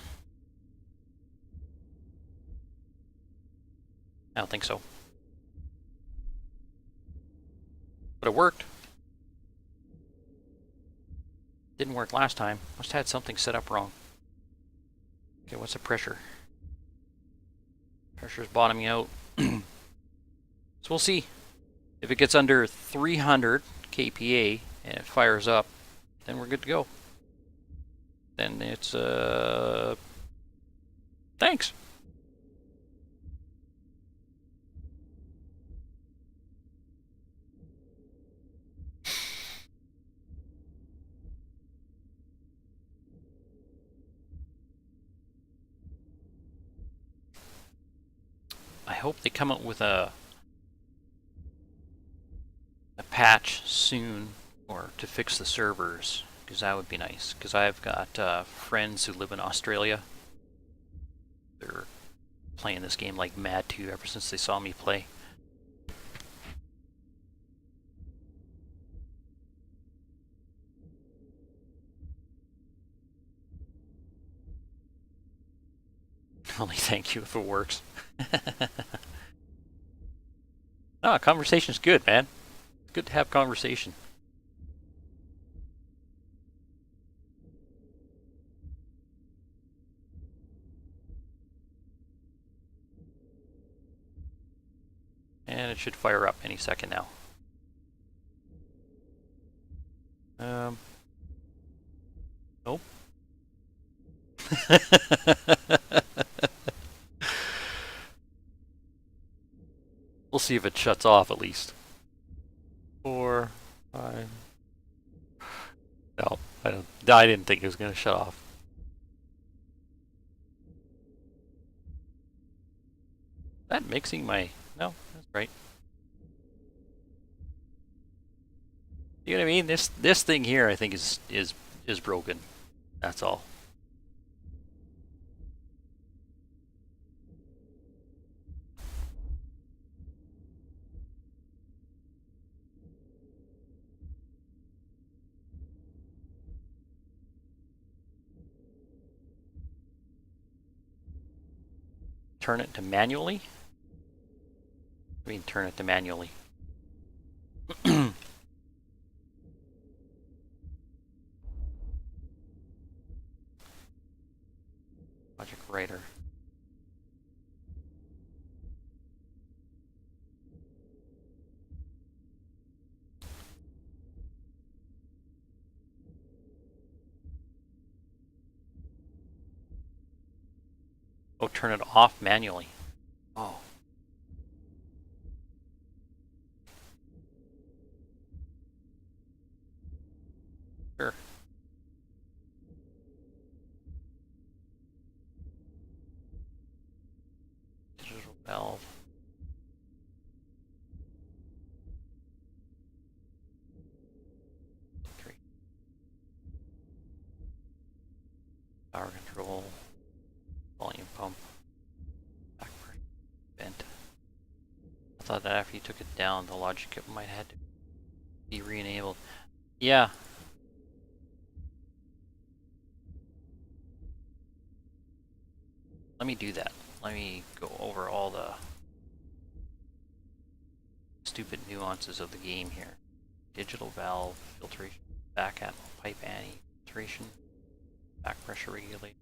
I don't think so. But it worked. Didn't work last time. Must have had something set up wrong. Okay, what's the pressure? Pressure's bottoming out. So we'll see. If it gets under 300 kPa and it fires up, then we're good to go. Then it's, thanks. I hope they come up with a patch soon, or to fix the servers, because that would be nice. Because I've got friends who live in Australia. They're playing this game like mad too ever since they saw me play. Only thank you if it works. No, conversation's good, man. It's good to have conversation. And it should fire up any second now. Nope. We'll see if it shuts off at least. 4, 5. No, I didn't think it was going to shut off. Is that mixing my... No, that's right. You know what I mean? This thing here, I think, is is broken. That's all. Turn it to manually? I mean, turn it to manually. Logic writer. Oh, turn it off manually. Oh. Sure. Digital valve. Power control. Volume pump. Back pressure. Vent. I thought that after you took it down, the logic kit might have to be re-enabled. Yeah. Let me do that. Let me go over all the stupid nuances of the game here. Digital valve, filtration, back animal, pipe anti, filtration, back pressure regulator,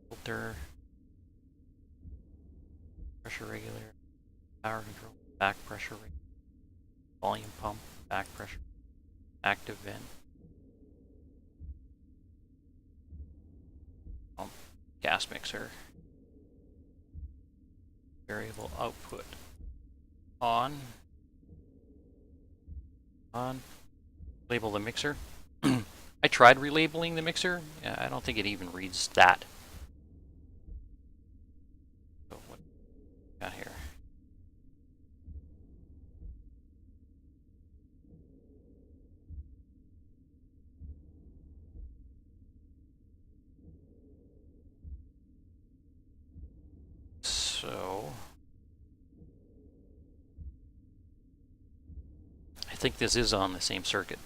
filter, pressure regulator, power control, back pressure regulator, volume pump, back pressure, active vent, pump, gas mixer, variable output, on, label the mixer. I tried relabeling the mixer. Yeah, I don't think it even reads that. So what we got here? So I think this is on the same circuit.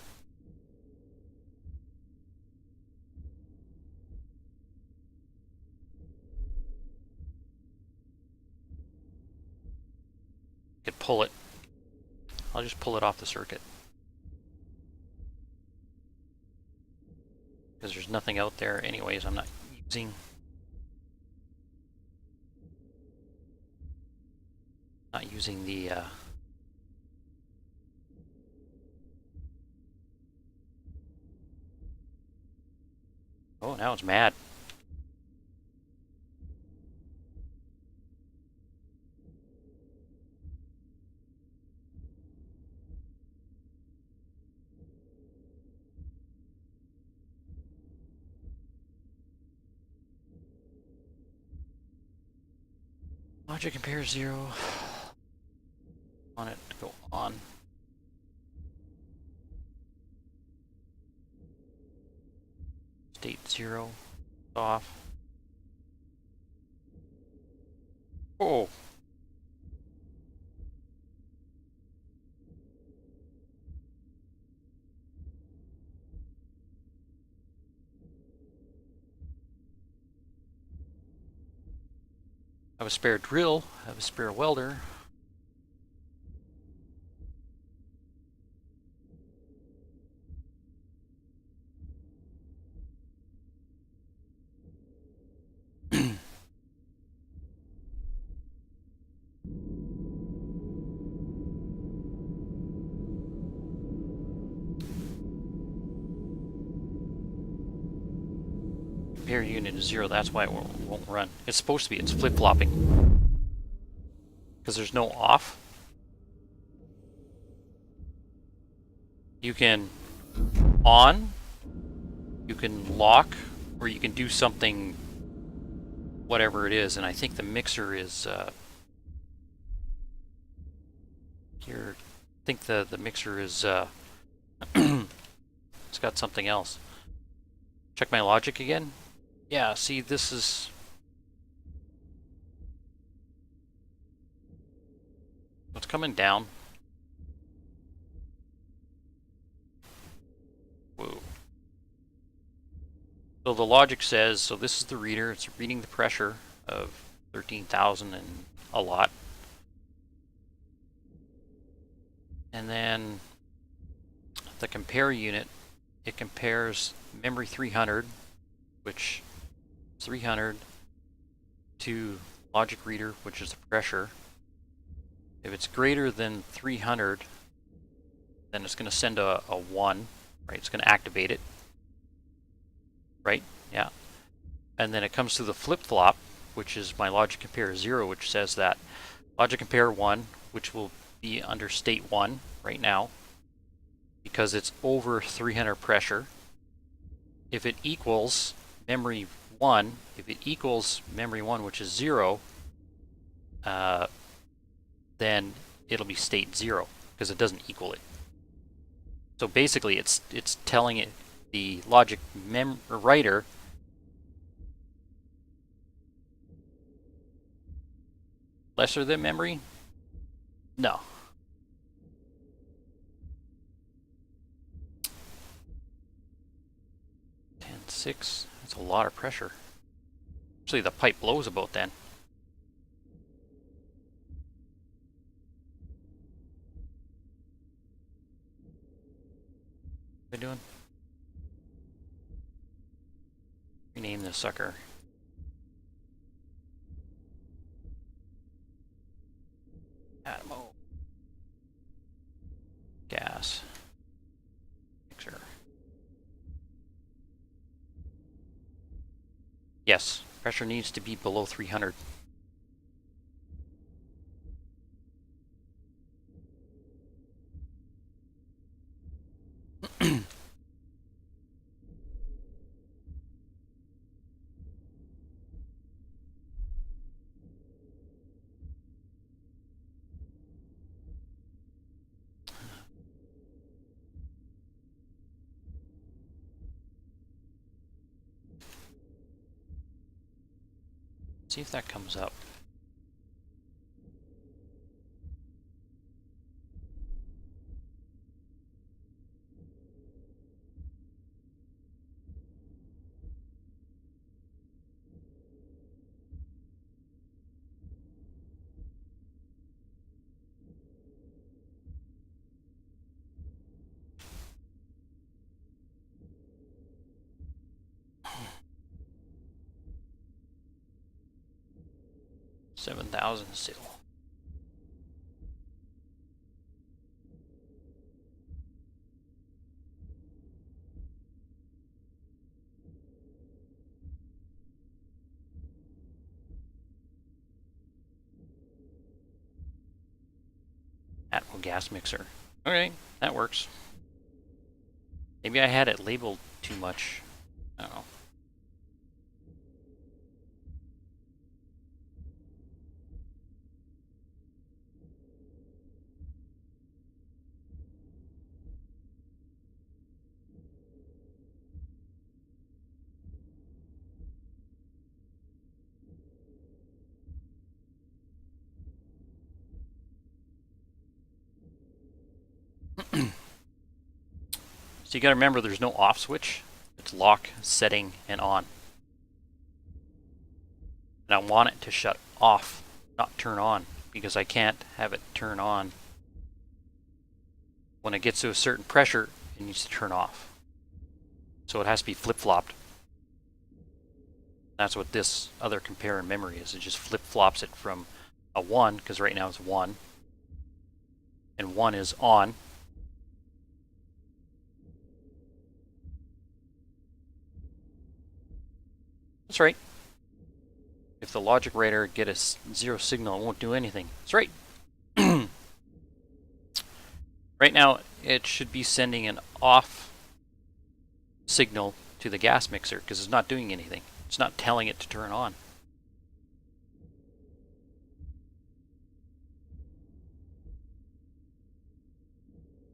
Could pull it. I'll just pull it off the circuit. Because there's nothing out there anyways I'm not using. Not using the oh, now it's mad. Logic compare 0. Want it to go on. State 0. Off. Oh. I have a spare drill. I have a spare welder. Compare unit is 0. That's why it won't run. It's supposed to be. It's flip-flopping. Because there's no off. You can on, you can lock, or you can do something, whatever it is. And I think the mixer is here. I think the mixer is It's got something else. Check my logic again. Yeah, see, this is... It's coming down. Whoa. So the logic says, so this is the reader, it's reading the pressure of 13,000 and a lot. And then the compare unit, it compares memory 300, which is 300, to logic reader, which is the pressure. If it's greater than 300, then it's going to send a 1, right? It's going to activate it, right? Yeah. And then it comes to the flip-flop, which is my logic compare 0, which says that logic compare 1, which will be under state 1 right now, because it's over 300 pressure. If it equals memory 1, which is 0, then it'll be state 0, because it doesn't equal it. So basically, it's telling it, the logic writer, lesser than memory? No. .6, that's a lot of pressure. Actually, the pipe blows about then. What are we doing? Rename this sucker. Atmo. Gas. Mixer. Yes, pressure needs to be below 300. See if that comes up. $7,000 still. Atmo gas mixer. Okay, that works. Maybe I had it labeled too much. I don't know. So you got to remember there's no off switch. It's lock, setting, and on. And I want it to shut off, not turn on, because I can't have it turn on. When it gets to a certain pressure, it needs to turn off. So it has to be flip-flopped. That's what this other compare in memory is. It just flip-flops it from a 1, because right now it's 1, and 1 is on. That's right. If the logic writer get a 0 signal, it won't do anything. That's right. Right now, it should be sending an off signal to the gas mixer because it's not doing anything. It's not telling it to turn on.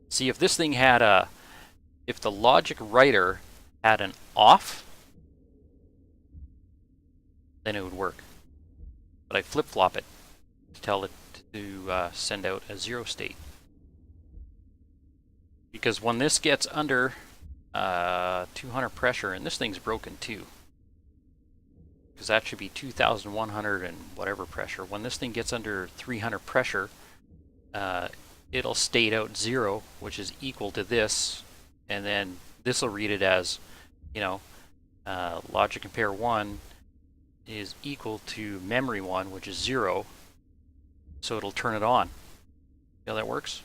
See, if this thing had a if the logic writer had an off, then it would work. But I flip-flop it to tell it to send out a 0 state. Because when this gets under 200 pressure, and this thing's broken too, because that should be 2,100 and whatever pressure. When this thing gets under 300 pressure, it'll state out 0, which is equal to this, and then this will read it as, you know, logic compare 1 is equal to memory 1, which is 0, so it'll turn it on. See how that works?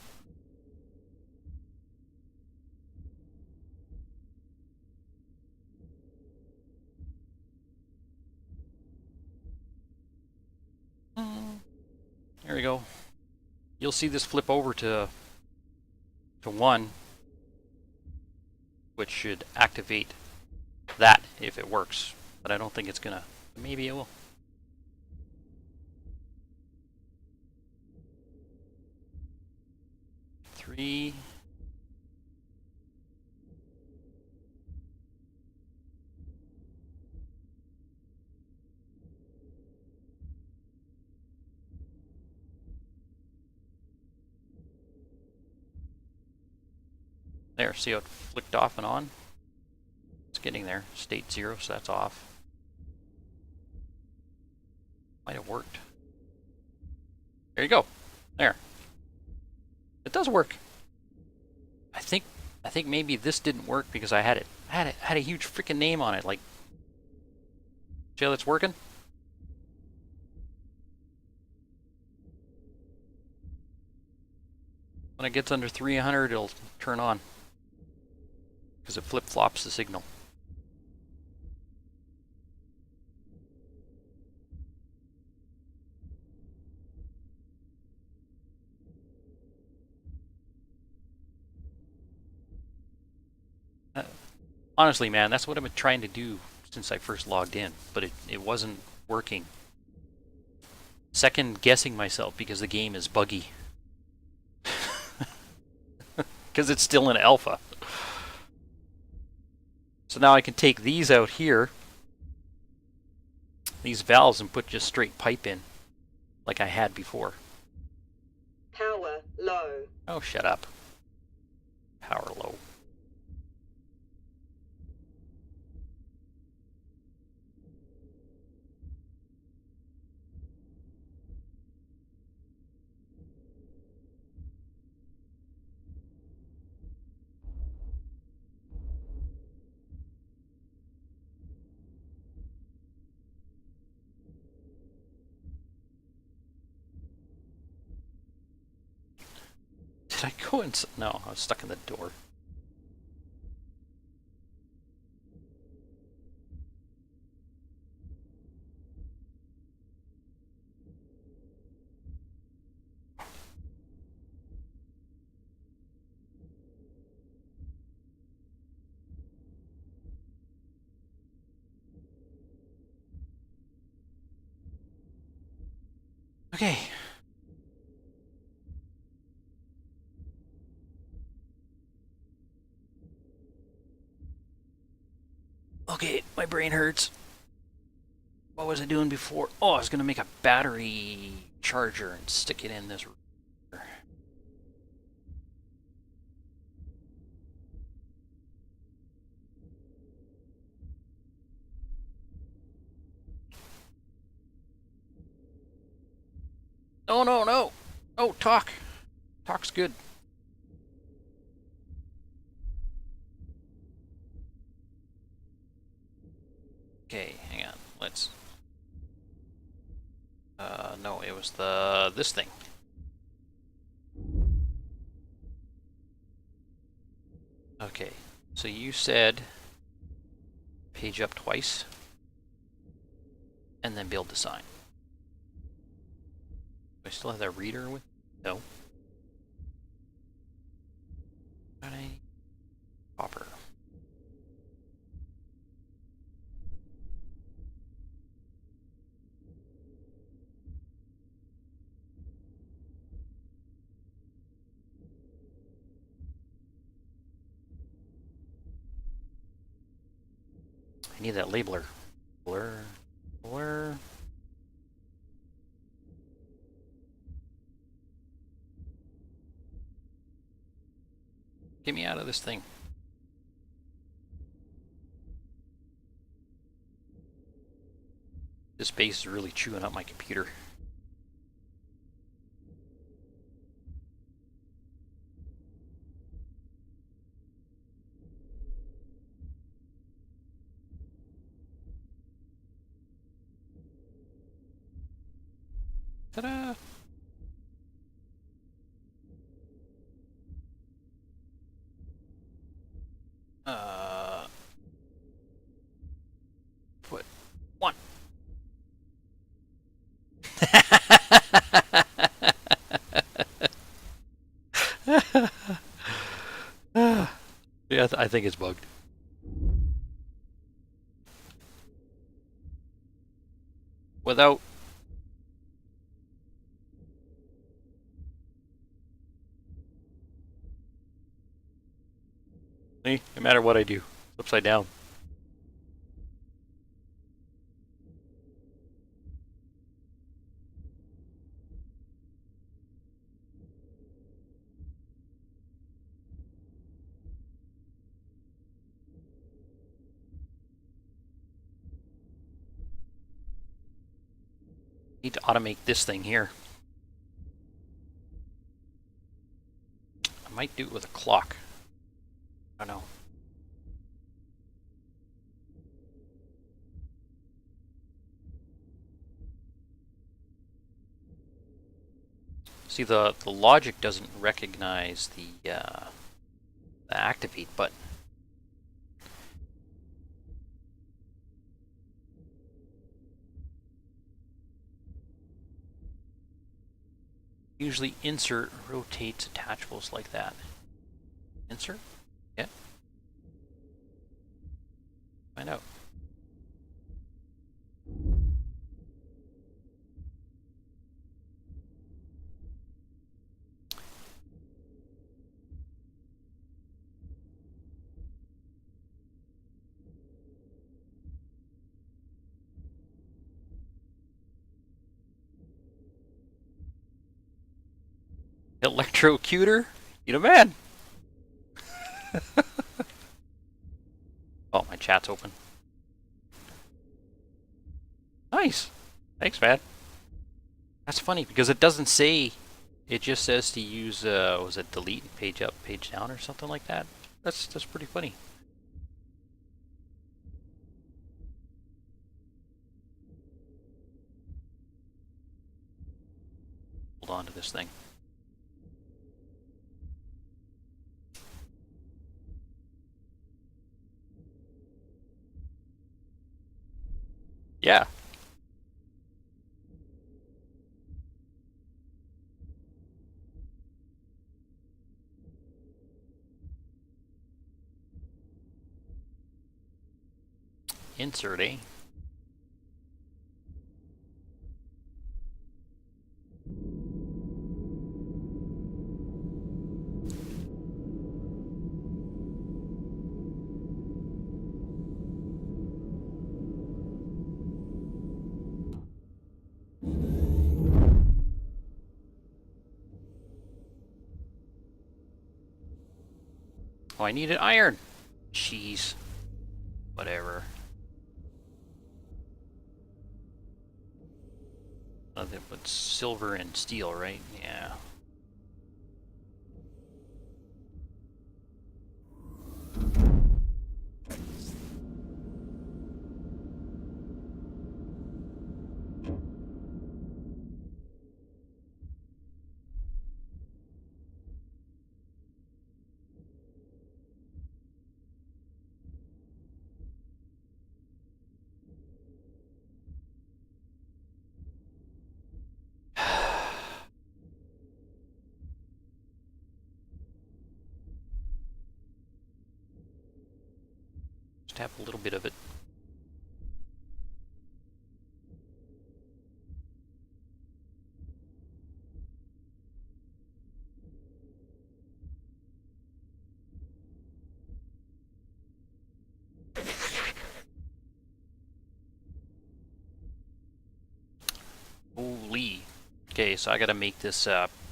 There we go. You'll see this flip over to 1, which should activate that if it works. But I don't think it's gonna. Maybe it will. Three. There, see how it flicked off and on? It's getting there. State 0, so that's off. Might have worked. There you go. There. It does work. I think maybe this didn't work because I had a huge freaking name on it. Like, see how that's working? When it gets under 300, it'll turn on because it flip-flops the signal. Honestly, man, that's what I've been trying to do since I first logged in, but it wasn't working. Second guessing myself because the game is buggy. Because it's still in alpha. So now I can take these out here, these valves, and put just straight pipe in, like I had before. Power low. Oh, shut up. Power low. Did I go inside? No, I was stuck in the door. Okay. Okay, my brain hurts. What was I doing before? Oh, I was going to make a battery charger and stick it in this. No, no, no. Oh, talk. Talk's good. Okay, hang on. Let's... no, it was this thing. Okay, so you said page up twice and then build the sign. Do I still have that reader with? No. Got a copper. I need that labeler. Blur. Blur. Get me out of this thing. This base is really chewing up my computer. Ta-da! Put one. Yeah, I think it's bugged. Without me, no matter what I do, it's upside down. Need to automate this thing here. I might do it with a clock. I don't know. See, the logic doesn't recognize the activate button. Usually insert rotates attachables like that. Insert? Yeah. Find out. Electrocutor? You the man. Oh, my chat's open. Nice. Thanks, man. That's funny because it doesn't say. It just says to use. Was it delete page up, page down, or something like that? That's pretty funny. Hold on to this thing. Yeah. Insert, eh? Oh, I needed iron. Jeez. Whatever. Nothing but silver and steel, right? Yeah. Just have a little bit of it. Okay, so I gotta make this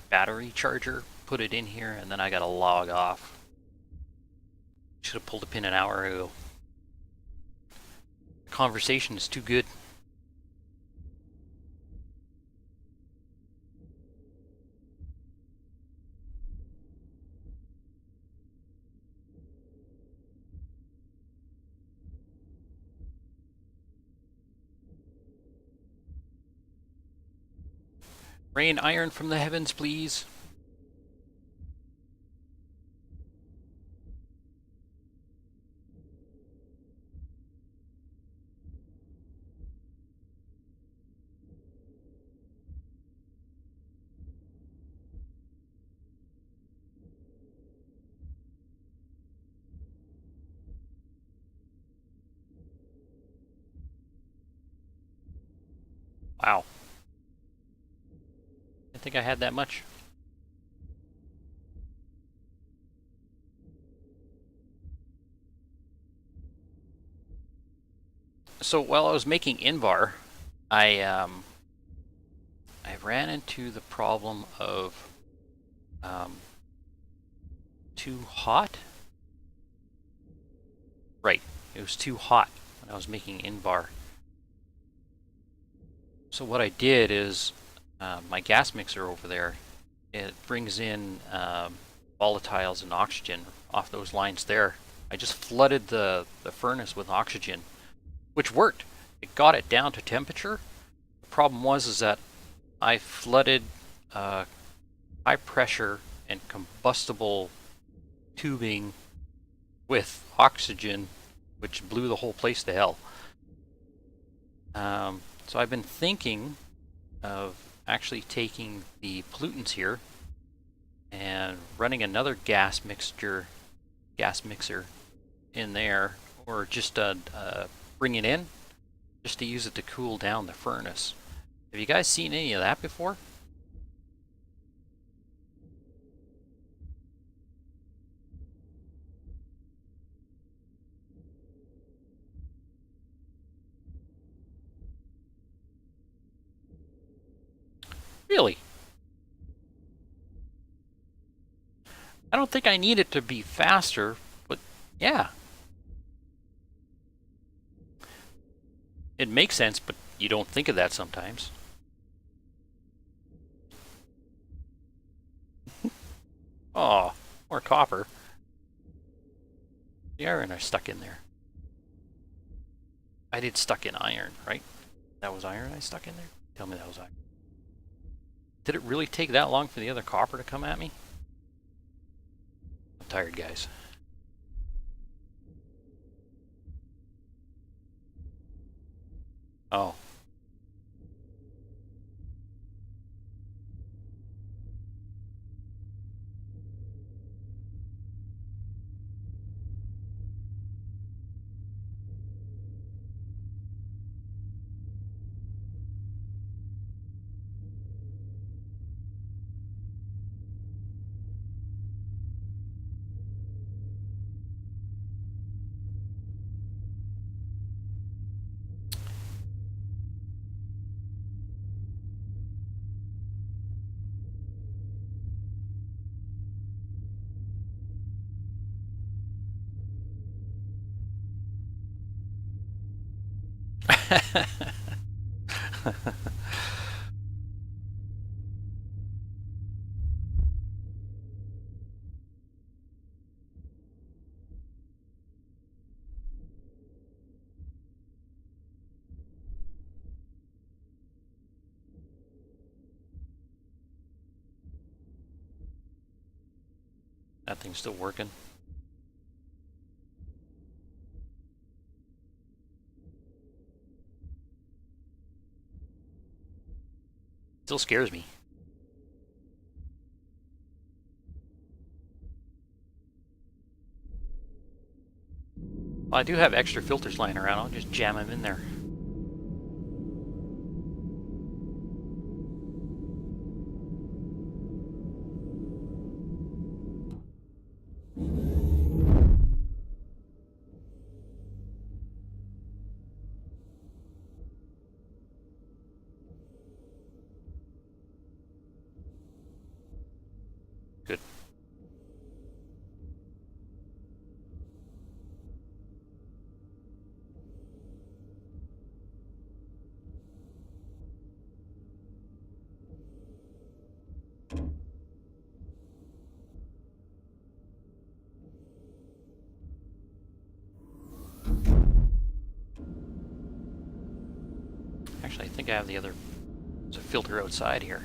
battery charger, put it in here, and then I gotta log off. Should have pulled a pin an hour ago. The conversation is too good. Rain iron from the heavens, please. Wow. I think I had that much. So while I was making Invar, I ran into the problem of too hot. Right, it was too hot when I was making Invar. So what I did is my gas mixer over there, it brings in volatiles and oxygen off those lines there. I just flooded the furnace with oxygen, which worked. It got it down to temperature. The problem was that I flooded high pressure and combustible tubing with oxygen, which blew the whole place to hell. So I've been thinking of actually taking the pollutants here and running another gas mixer in there, or just bring it in just to use it to cool down the furnace. Have you guys seen any of that before? Really? I don't think I need it to be faster, but yeah. It makes sense, but you don't think of that sometimes. Oh, more copper. The iron are stuck in there. I did stuck in iron, right? That was iron I stuck in there? Tell me that was iron. Did it really take that long for the other copper to come at me? I'm tired, guys. Oh. That thing's still working. Still scares me. Well, I do have extra filters lying around. I'll just jam them in there. think I have the other. There's a filter outside here.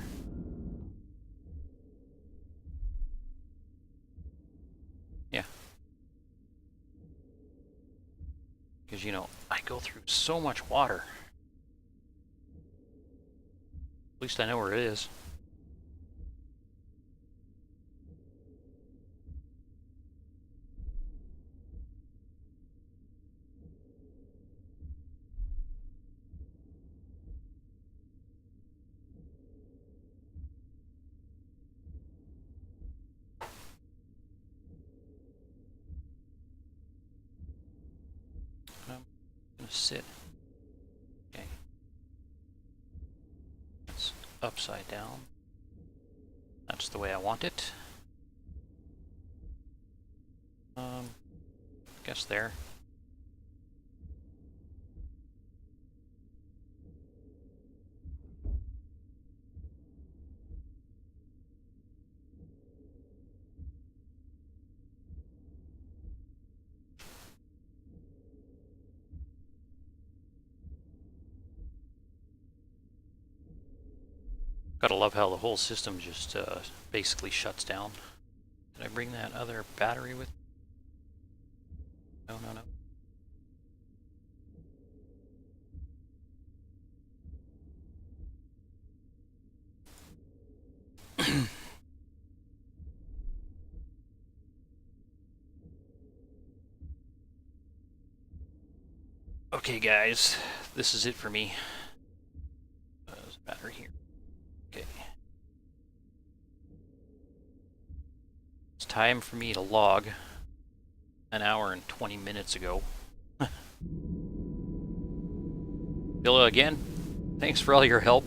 Yeah. Because, you know, I go through so much water. At least I know where it is. I'm gonna sit. Okay. It's upside down. That's the way I want it. Guess there. Gotta love how the whole system just basically shuts down. Did I bring that other battery with me? No, no, no. Okay, guys, this is it for me. There's a battery here. Okay. It's time for me to log an hour and 20 minutes ago. Bill, again, thanks for all your help.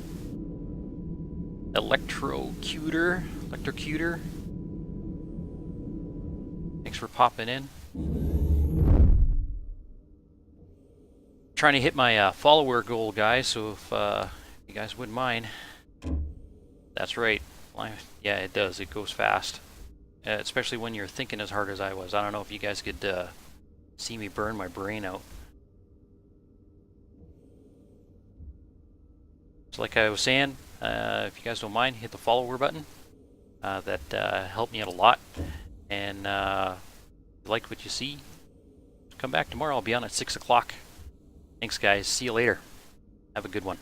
Electrocutor. Thanks for popping in. Trying to hit my follower goal, guys, so if you guys wouldn't mind. That's right. Yeah, it does. It goes fast. Especially when you're thinking as hard as I was. I don't know if you guys could see me burn my brain out. So like I was saying, if you guys don't mind, hit the follower button. That helped me out a lot. And if you like what you see, come back tomorrow. I'll be on at 6 o'clock. Thanks, guys. See you later. Have a good one.